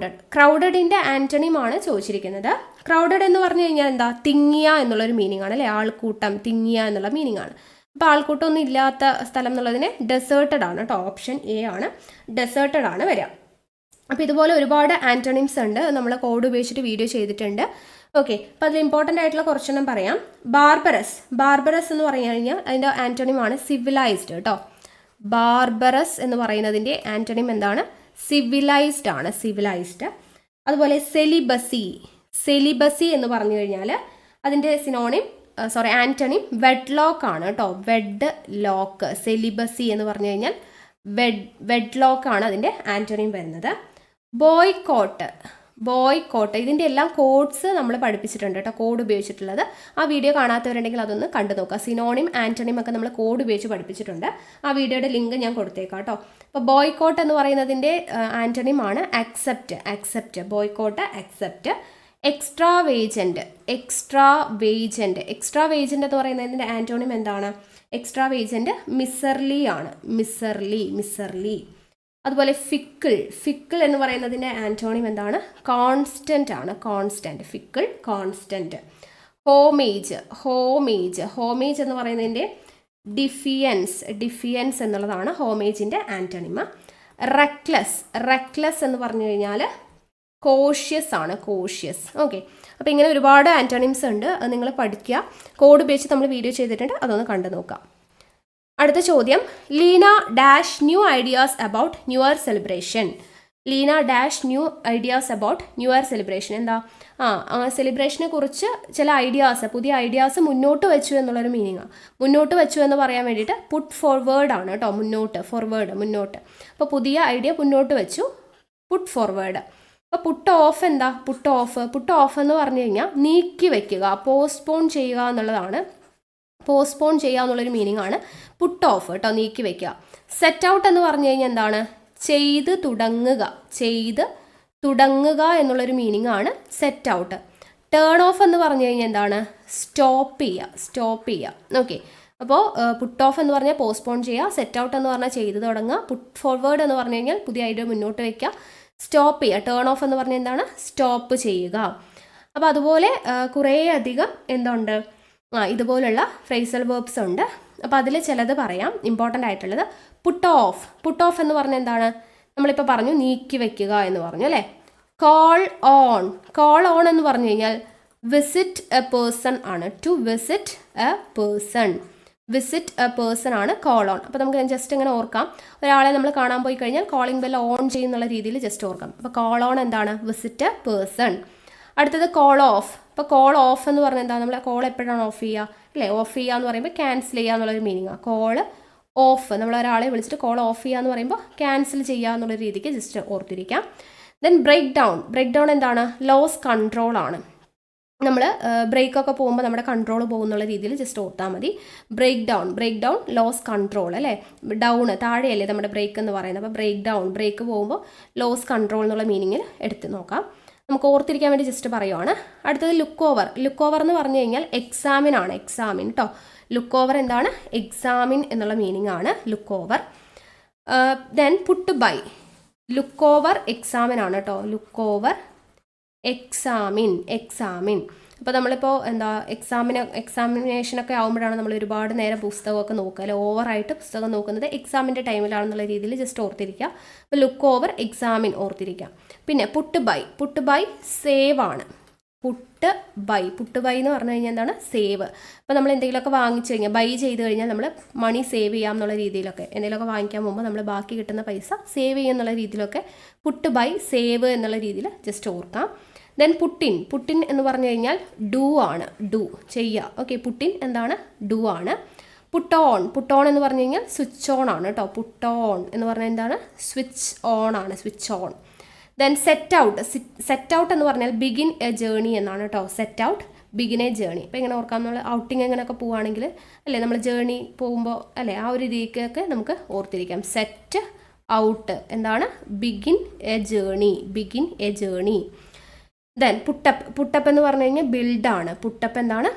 ക്രൗഡഡിന്റെ ആന്റണിം ആണ് ചോദിച്ചിരിക്കുന്നത്. ക്രൗഡഡ് എന്ന് പറഞ്ഞു കഴിഞ്ഞാൽ എന്താ, തിങ്ങിയ എന്നുള്ളൊരു മീനിങ് ആണ് അല്ലേ, ആൾക്കൂട്ടം, തിങ്ങിയ എന്നുള്ള മീനിങ് ആണ്. അപ്പോൾ ആൾക്കൂട്ടം ഒന്നും ഇല്ലാത്ത സ്ഥലം എന്നുള്ളതിന് ഡെസേർട്ടഡ് ആണ് കേട്ടോ, ഓപ്ഷൻ എ ആണ്, ഡെസേർട്ടഡ് ആണ് വരിക. അപ്പോൾ ഇതുപോലെ ഒരുപാട് ആന്റണിംസ് ഉണ്ട്, നമ്മൾ കോഡ് ഉപയോഗിച്ചിട്ട് വീഡിയോ ചെയ്തിട്ടുണ്ട്. ഓക്കെ, അപ്പോൾ അതിൽ ഇമ്പോർട്ടൻ്റ് ആയിട്ടുള്ള കുറച്ചെണ്ണം പറയാം. ബാർബറസ് എന്ന് പറഞ്ഞു കഴിഞ്ഞാൽ അതിൻ്റെ ആന്റണിം ആണ് സിവിലൈസ്ഡ് കേട്ടോ. ബാർബറസ് എന്ന് പറയുന്നതിൻ്റെ ആന്റണിം എന്താണ്, സിവിലൈസ്ഡ് ആണ്, സിവിലൈസ്ഡ്. അതുപോലെ സെലിബസി എന്ന് പറഞ്ഞു കഴിഞ്ഞാൽ അതിൻ്റെ ആന്റണിം വെഡ്ലോക്ക് ആണ് കേട്ടോ, വെഡ്ലോക്ക്. സെലിബസി എന്ന് പറഞ്ഞു കഴിഞ്ഞാൽ വെഡ്ലോക്ക് ആണ് അതിൻ്റെ ആന്റണിം വരുന്നത്. ബോയ്ക്കോട്ട്. ഇതിൻ്റെ എല്ലാം കോഡ്സ് നമ്മൾ പഠിപ്പിച്ചിട്ടുണ്ട് കേട്ടോ, കോഡ് ഉപയോഗിച്ചിട്ടുള്ളത്. ആ വീഡിയോ കാണാത്തവരുണ്ടെങ്കിൽ അതൊന്ന് കണ്ടു നോക്കുക. സിനോണിം, ആൻറ്റണിം ഒക്കെ നമ്മൾ കോഡ് ഉപയോഗിച്ച് പഠിപ്പിച്ചിട്ടുണ്ട്. ആ വീഡിയോയുടെ ലിങ്ക് ഞാൻ കൊടുത്തേക്കാം കേട്ടോ. അപ്പോൾ ബോയ്ക്കോട്ട് എന്ന് പറയുന്നതിൻ്റെ ആൻറ്റണിം ആണ് accept. Accept, boycott, accept. Extravagant, extravagant. Extravagant എന്ന് പറയുന്നതിൻ്റെ ആൻറ്റോണിം എന്താണ്? എക്സ്ട്രാ വേജൻറ്റ് മിസർലി ആണ്. മിസർലി, മിസർലി. അതുപോലെ ഫിക്കിൾ. ഫിക്കിൾ എന്ന് പറയുന്നതിൻ്റെ ആൻറ്റോണിം എന്താണ്? കോൺസ്റ്റൻ്റ് ആണ്. Constant, fickle, constant. Homage, homage. Homage എന്ന് പറയുന്നതിൻ്റെ ഡിഫിയൻസ്. ഡിഫിയൻസ് എന്നുള്ളതാണ് ഹോമേജിൻ്റെ ആൻറ്റണിമ. റെക്ലെസ്. റെക്ലെസ് എന്ന് പറഞ്ഞു കഴിഞ്ഞാൽ കോഷ്യസ് ആണ്. കോഷ്യസ്. ഓക്കെ, അപ്പോൾ ഇങ്ങനെ ഒരുപാട് ആൻറ്റണിംസ് ഉണ്ട്. അത് നിങ്ങൾ പഠിക്കുക. കോഡ് ഉപയോഗിച്ച് നമ്മൾ വീഡിയോ ചെയ്തിട്ടുണ്ട്, അതൊന്ന് കണ്ടു നോക്കാം. അടുത്ത ചോദ്യം, Leena dash new ideas about new year celebration. Leena dash new ideas about new year celebration. എന്താ? സെലിബ്രേഷനെ കുറിച്ച് ചില ഐഡിയാസ്, പുതിയ ഐഡിയാസ് മുന്നോട്ട് വെച്ചു എന്നുള്ളൊരു മീനിങ്ങാണ്. മുന്നോട്ട് വെച്ചു എന്ന് പറയാൻ വേണ്ടിയിട്ട് പുട്ട് ഫോർവേഡ് ആണ് കേട്ടോ. മുന്നോട്ട്, ഫോർവേഡ്, മുന്നോട്ട്. അപ്പോൾ പുതിയ ഐഡിയ മുന്നോട്ട് വെച്ചു, പുട്ട് ഫോർവേഡ്. അപ്പോൾ പുട്ട് ഓഫ് എന്താ? Put off. പുട്ട് ഓഫ് എന്ന് പറഞ്ഞു കഴിഞ്ഞാൽ നീക്കി വയ്ക്കുക, പോസ്റ്റ്പോൺ ചെയ്യുക എന്നുള്ളതാണ്. പോസ്റ്റ്പോൺ ചെയ്യുക എന്നുള്ളൊരു മീനിങ് ആണ് പുട്ട് ഓഫ് കേട്ടോ, നീക്കി വയ്ക്കുക. സെറ്റ് ഔട്ട് എന്ന് പറഞ്ഞു കഴിഞ്ഞാൽ എന്താണ്? ചെയ്ത് തുടങ്ങുക. ചെയ്ത് തുടങ്ങുക എന്നുള്ളൊരു മീനിങ് ആണ് സെറ്റ് ഔട്ട്. ടേൺ ഓഫ് എന്ന് പറഞ്ഞു കഴിഞ്ഞാൽ എന്താണ്? സ്റ്റോപ്പ് ചെയ്യുക. സ്റ്റോപ്പ് ചെയ്യുക. ഓക്കെ, അപ്പോൾ പുട്ട് ഓഫ് എന്ന് പറഞ്ഞാൽ പോസ്റ്റ്പോൺ ചെയ്യുക, സെറ്റ് ഔട്ട് എന്ന് പറഞ്ഞാൽ ചെയ്ത് തുടങ്ങുക, പുട്ട് ഫോർവേഡ് എന്ന് പറഞ്ഞു കഴിഞ്ഞാൽ പുതിയ ഐഡിയ മുന്നോട്ട് വയ്ക്കുക, സ്റ്റോപ്പ് ചെയ്യുക. ടേൺ ഓഫ് എന്ന് പറഞ്ഞാൽ എന്താണ്? സ്റ്റോപ്പ് ചെയ്യുക. അപ്പോൾ അതുപോലെ കുറേ അധികം എന്തുണ്ട്, ഇതുപോലുള്ള ഫ്രേസൽ വേർബ്സ് ഉണ്ട്. അപ്പോൾ അതിൽ ചിലത് പറയാം. ഇമ്പോർട്ടൻ്റ് ആയിട്ടുള്ളത് പുട്ട് ഓഫ്. പുട്ട് ഓഫ് എന്ന് പറഞ്ഞാൽ എന്താണ്? നമ്മളിപ്പോൾ പറഞ്ഞു നീക്കി വയ്ക്കുക എന്ന് പറഞ്ഞു അല്ലേ. Call on. കോൾ ഓൺ എന്ന് പറഞ്ഞു കഴിഞ്ഞാൽ വിസിറ്റ് എ പേഴ്സൺ ആണ്. To visit a person. Visit a person ആണ് കോൾ ഓൺ. അപ്പോൾ നമുക്ക് ജസ്റ്റ് ഇങ്ങനെ ഓർക്കാം. ഒരാളെ നമ്മൾ കാണാൻ പോയി കഴിഞ്ഞാൽ കോളിംഗ് ബെൽ ഓൺ ചെയ്യുന്നുള്ള രീതിയിൽ ജസ്റ്റ് ഓർക്കാം. അപ്പോൾ കോൾ ഓൺ എന്താണ്? Visit a person. അടുത്തത് കോൾ ഓഫ്. അപ്പോൾ കോൾ ഓഫ് എന്ന് പറഞ്ഞാൽ എന്താ? നമ്മൾ കോൾ എപ്പോഴാണ് ഓഫ് ചെയ്യുക അല്ലേ? ഓഫ് ചെയ്യുക എന്ന് പറയുമ്പോൾ ക്യാൻസൽ ചെയ്യുക എന്നുള്ളൊരു മീനിങ്ങാണ്. കോൾ ഓഫ്, നമ്മൾ ഒരാളെ വിളിച്ചിട്ട് കോൾ ഓഫ് ചെയ്യുക എന്ന് പറയുമ്പോൾ ക്യാൻസൽ ചെയ്യുക എന്നുള്ള രീതിക്ക് ജസ്റ്റ് ഓർത്തിരിക്കാം. Then break down. Break down എന്താണ്? ലോസ് കൺട്രോൾ ആണ്. നമ്മൾ ബ്രേക്കൊക്കെ പോകുമ്പോൾ നമ്മുടെ കൺട്രോൾ പോകുന്നുള്ള രീതിയിൽ ജസ്റ്റ് ഓർത്താൽ മതി. Break down. Break down, lose control അല്ലേ. ഡൗൺ താഴെയല്ലേ നമ്മുടെ ബ്രേക്ക് എന്ന് പറയുന്നത്. അപ്പോൾ ബ്രേക്ക് ഡൗൺ, ബ്രേക്ക് പോകുമ്പോൾ ലോസ് കൺട്രോൾ എന്നുള്ള മീനിങ്ങിൽ എടുത്ത് നോക്കാം. നമുക്ക് ഓർത്തിരിക്കാൻ വേണ്ടി ജസ്റ്റ് പറയുവാണ്. അടുത്തത് ലുക്ക് ഓവർ. ലുക്ക് ഓവർ എന്ന് പറഞ്ഞു കഴിഞ്ഞാൽ എക്സാമിനാണ്. എക്സാമിൻ കേട്ടോ. ലുക്ക് ഓവർ എന്താണ്? എക്സാമിൻ എന്നുള്ള മീനിങ് ആണ് look over. Then put by. Look over എക്സാമിനാണ് കേട്ടോ. Look over examine. എക്സാമിൻ. അപ്പോൾ നമ്മളിപ്പോൾ എന്താ എക്സാമിനേഷനൊക്കെ ആകുമ്പോഴാണ് നമ്മൾ ഒരുപാട് നേരം പുസ്തകമൊക്കെ നോക്കുക അല്ലെ. ഓവറായിട്ട് പുസ്തകം നോക്കുന്നത് എക്സാമിൻ്റെ ടൈമിലാണെന്നുള്ള രീതിയിൽ ജസ്റ്റ് ഓർത്തിരിക്കുക. അപ്പോൾ ലുക്ക് ഓവർ എക്സാമിൻ ഓർത്തിരിക്കുക. പിന്നെ put by. Put by save ആണ്. Put by. പുട്ട് ബൈ എന്ന് പറഞ്ഞു കഴിഞ്ഞാൽ എന്താണ്? സേവ്. അപ്പോൾ നമ്മൾ എന്തെങ്കിലുമൊക്കെ വാങ്ങിച്ചു കഴിഞ്ഞാൽ, ബൈ ചെയ്ത് കഴിഞ്ഞാൽ നമ്മൾ മണി സേവ് ചെയ്യാം എന്നുള്ള രീതിയിലൊക്കെ, എന്തെങ്കിലുമൊക്കെ വാങ്ങിക്കാൻ പോകുമ്പോൾ നമ്മൾ ബാക്കി കിട്ടുന്ന പൈസ സേവ് ചെയ്യുക എന്നുള്ള രീതിയിലൊക്കെ പുട്ട് ബൈ സേവ് എന്നുള്ള രീതിയിൽ ജസ്റ്റ് ഓർക്കാം. Then Putin. പുട്ടിൻ എന്ന് പറഞ്ഞു കഴിഞ്ഞാൽ ഡു ആണ്. ഡു, ചെയ്യുക. ഓക്കെ, പുട്ടിൻ എന്താണ്? ഡു ആണ്. Put on. പുട്ട് ഓൺ എന്ന് പറഞ്ഞു കഴിഞ്ഞാൽ സ്വിച്ച് ഓൺ ആണ് കേട്ടോ. പുട്ട് ഓൺ എന്ന് പറഞ്ഞാൽ എന്താണ്? സ്വിച്ച് ഓൺ ആണ്. Switch on. Then set out. Set out എന്ന് പറഞ്ഞാൽ ബിഗിൻ എ ജേർണി എന്നാണ് കേട്ടോ. Set out, begin a journey. അപ്പോൾ എങ്ങനെ ഓർക്കാം? നമ്മൾ ഔട്ടിങ് എങ്ങനെയൊക്കെ പോവുകയാണെങ്കിൽ അല്ലേ, നമ്മൾ ജേർണി പോകുമ്പോൾ അല്ലേ, ആ ഒരു രീതിക്കൊക്കെ നമുക്ക് ഓർത്തിരിക്കാം. സെറ്റ് ഔട്ട് എന്താണ്? Begin a journey. Begin a journey. Then put up. Put up എന്ന് പറഞ്ഞു കഴിഞ്ഞാൽ ബിൽഡാണ്. പുട്ടപ്പ് എന്താണ്?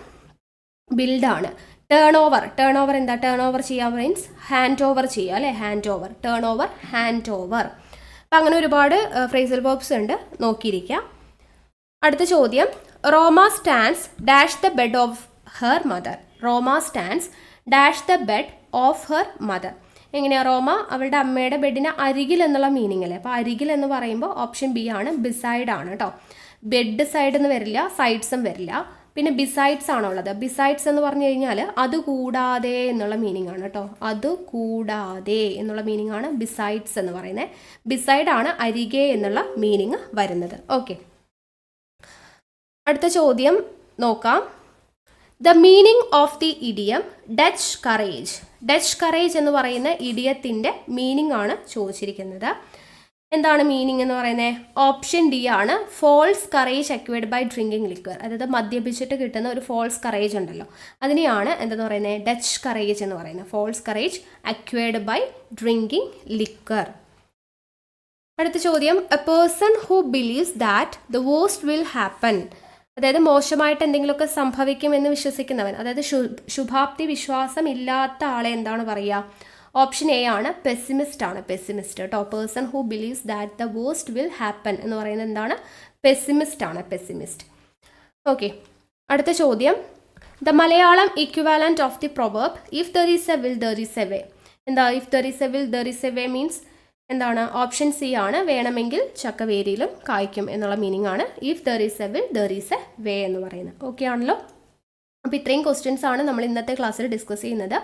ബിൽഡാണ്. Turn over. ടേൺ ഓവർ എന്താ? ടേൺ ഓവർ ചെയ്യുക മീൻസ് ഹാൻഡ് ഓവർ ചെയ്യുക അല്ലേ. Hand over. Turn over, hand over. അപ്പം അങ്ങനെ ഒരുപാട് ഫ്രേസൽ വേർബ്സ് ഉണ്ട്, നോക്കിയിരിക്കുക. അടുത്ത ചോദ്യം, Roma stands dash the bed of her mother. Roma stands dash the bed of her mother. എങ്ങനെയാണ്? റോമ അവളുടെ അമ്മയുടെ ബെഡിന് അരികിൽ എന്നുള്ള മീനിങ് അല്ലേ. അപ്പോൾ അരികിൽ എന്ന് പറയുമ്പോൾ ഓപ്ഷൻ ബി ആണ്, ബിസൈഡ് ആണ് കേട്ടോ. ബെഡ് സൈഡ് എന്ന് വരില്ല, സൈഡ്സും വരില്ല. പിന്നെ ബിസൈഡ്സ് ആണുള്ളത്. ബിസൈഡ്സ് എന്ന് പറഞ്ഞു കഴിഞ്ഞാൽ അതുകൂടാതെ എന്നുള്ള മീനിങ് ആണ് കേട്ടോ. അതുകൂടാതെ എന്നുള്ള മീനിങ് ആണ് ബിസൈഡ്സ് എന്ന് പറയുന്നത്. ബിസൈഡ് ആണ് അരികെ എന്നുള്ള മീനിങ് വരുന്നത്. ഓക്കെ, അടുത്ത ചോദ്യം നോക്കാം. The meaning of the idiom Dutch courage. Dutch courage എന്ന് പറയുന്ന ഇഡിയത്തിൻ്റെ മീനിങ് ആണ് ചോദിച്ചിരിക്കുന്നത്. എന്താണ് മീനിങ് എന്ന് പറയുന്നത്? ഓപ്ഷൻ ഡി ആണ്, false courage acquired by drinking liquor. അതായത് മദ്യപിച്ചിട്ട് കിട്ടുന്ന ഒരു ഫോൾസ് കറേജ് ഉണ്ടല്ലോ, അതിനെയാണ് എന്തെന്ന് പറയുന്നത്? ഡച്ച് കറേജ് എന്ന് പറയുന്നത്. False courage acquired by drinking liquor. അടുത്ത ചോദ്യം, a person who believes that the worst will happen. അതായത് മോശമായിട്ട് എന്തെങ്കിലുമൊക്കെ സംഭവിക്കുമെന്ന് വിശ്വസിക്കുന്നവൻ, അതായത് ശുഭാപ്തി വിശ്വാസം ഇല്ലാത്ത ആളെ എന്താണ് പറയുക? ഓപ്ഷൻ എ ആണ്, പെസിമിസ്റ്റ് ആണ്. പെസിമിസ്റ്റ് കേട്ടോ. Person who believes that the worst will happen എന്ന് പറയുന്നത് എന്താണ്? പെസിമിസ്റ്റ് ആണ്. പെസിമിസ്റ്റ്. ഓക്കെ, അടുത്ത ചോദ്യം, the Malayalam equivalent of the proverb if there is a will there is a way. എന്താ if there is a will there is a way means എന്താണ്? Option C ആണ്, വേണമെങ്കിൽ ചക്കവേരിയിലും കായ്ക്കും എന്നുള്ള മീനിങ് ആണ് if there is a will there is a വേ എന്ന് പറയുന്നത്. ഓക്കെ ആണല്ലോ. അപ്പോൾ ഇത്രയും ക്വസ്റ്റ്യൻസ് ആണ് നമ്മൾ ഇന്നത്തെ ക്ലാസ്സിൽ ഡിസ്കസ് ചെയ്യുന്നത്.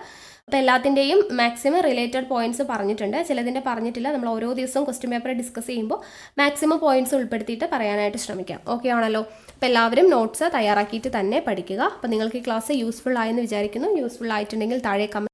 അപ്പോൾ എല്ലാത്തിൻ്റെയും മാക്സിമം റിലേറ്റഡ് പോയിന്റ്സ് പറഞ്ഞിട്ടുണ്ട്, ചിലതിൻ്റെ പറഞ്ഞിട്ടില്ല. നമ്മൾ ഓരോ ദിവസവും ക്വസ്റ്റ്യൻ പേപ്പർ ഡിസ്കസ് ചെയ്യുമ്പോൾ മാക്സിമം പോയിന്റ്സ് ഉൾപ്പെടുത്തിയിട്ട് പറയാനായിട്ട് ശ്രമിക്കാം. ഓക്കെ ആണല്ലോ. അപ്പോൾ എല്ലാവരും നോട്ട്സ് തയ്യാറാക്കിയിട്ട് തന്നെ പഠിക്കുക. അപ്പോൾ നിങ്ങൾക്ക് ഈ ക്ലാസ് യൂസ്ഫുൾ ആയെന്ന് വിചാരിക്കുന്നു. യൂസ്ഫുൾ ആയിട്ടുണ്ടെങ്കിൽ താഴെ കമൻറ്റ്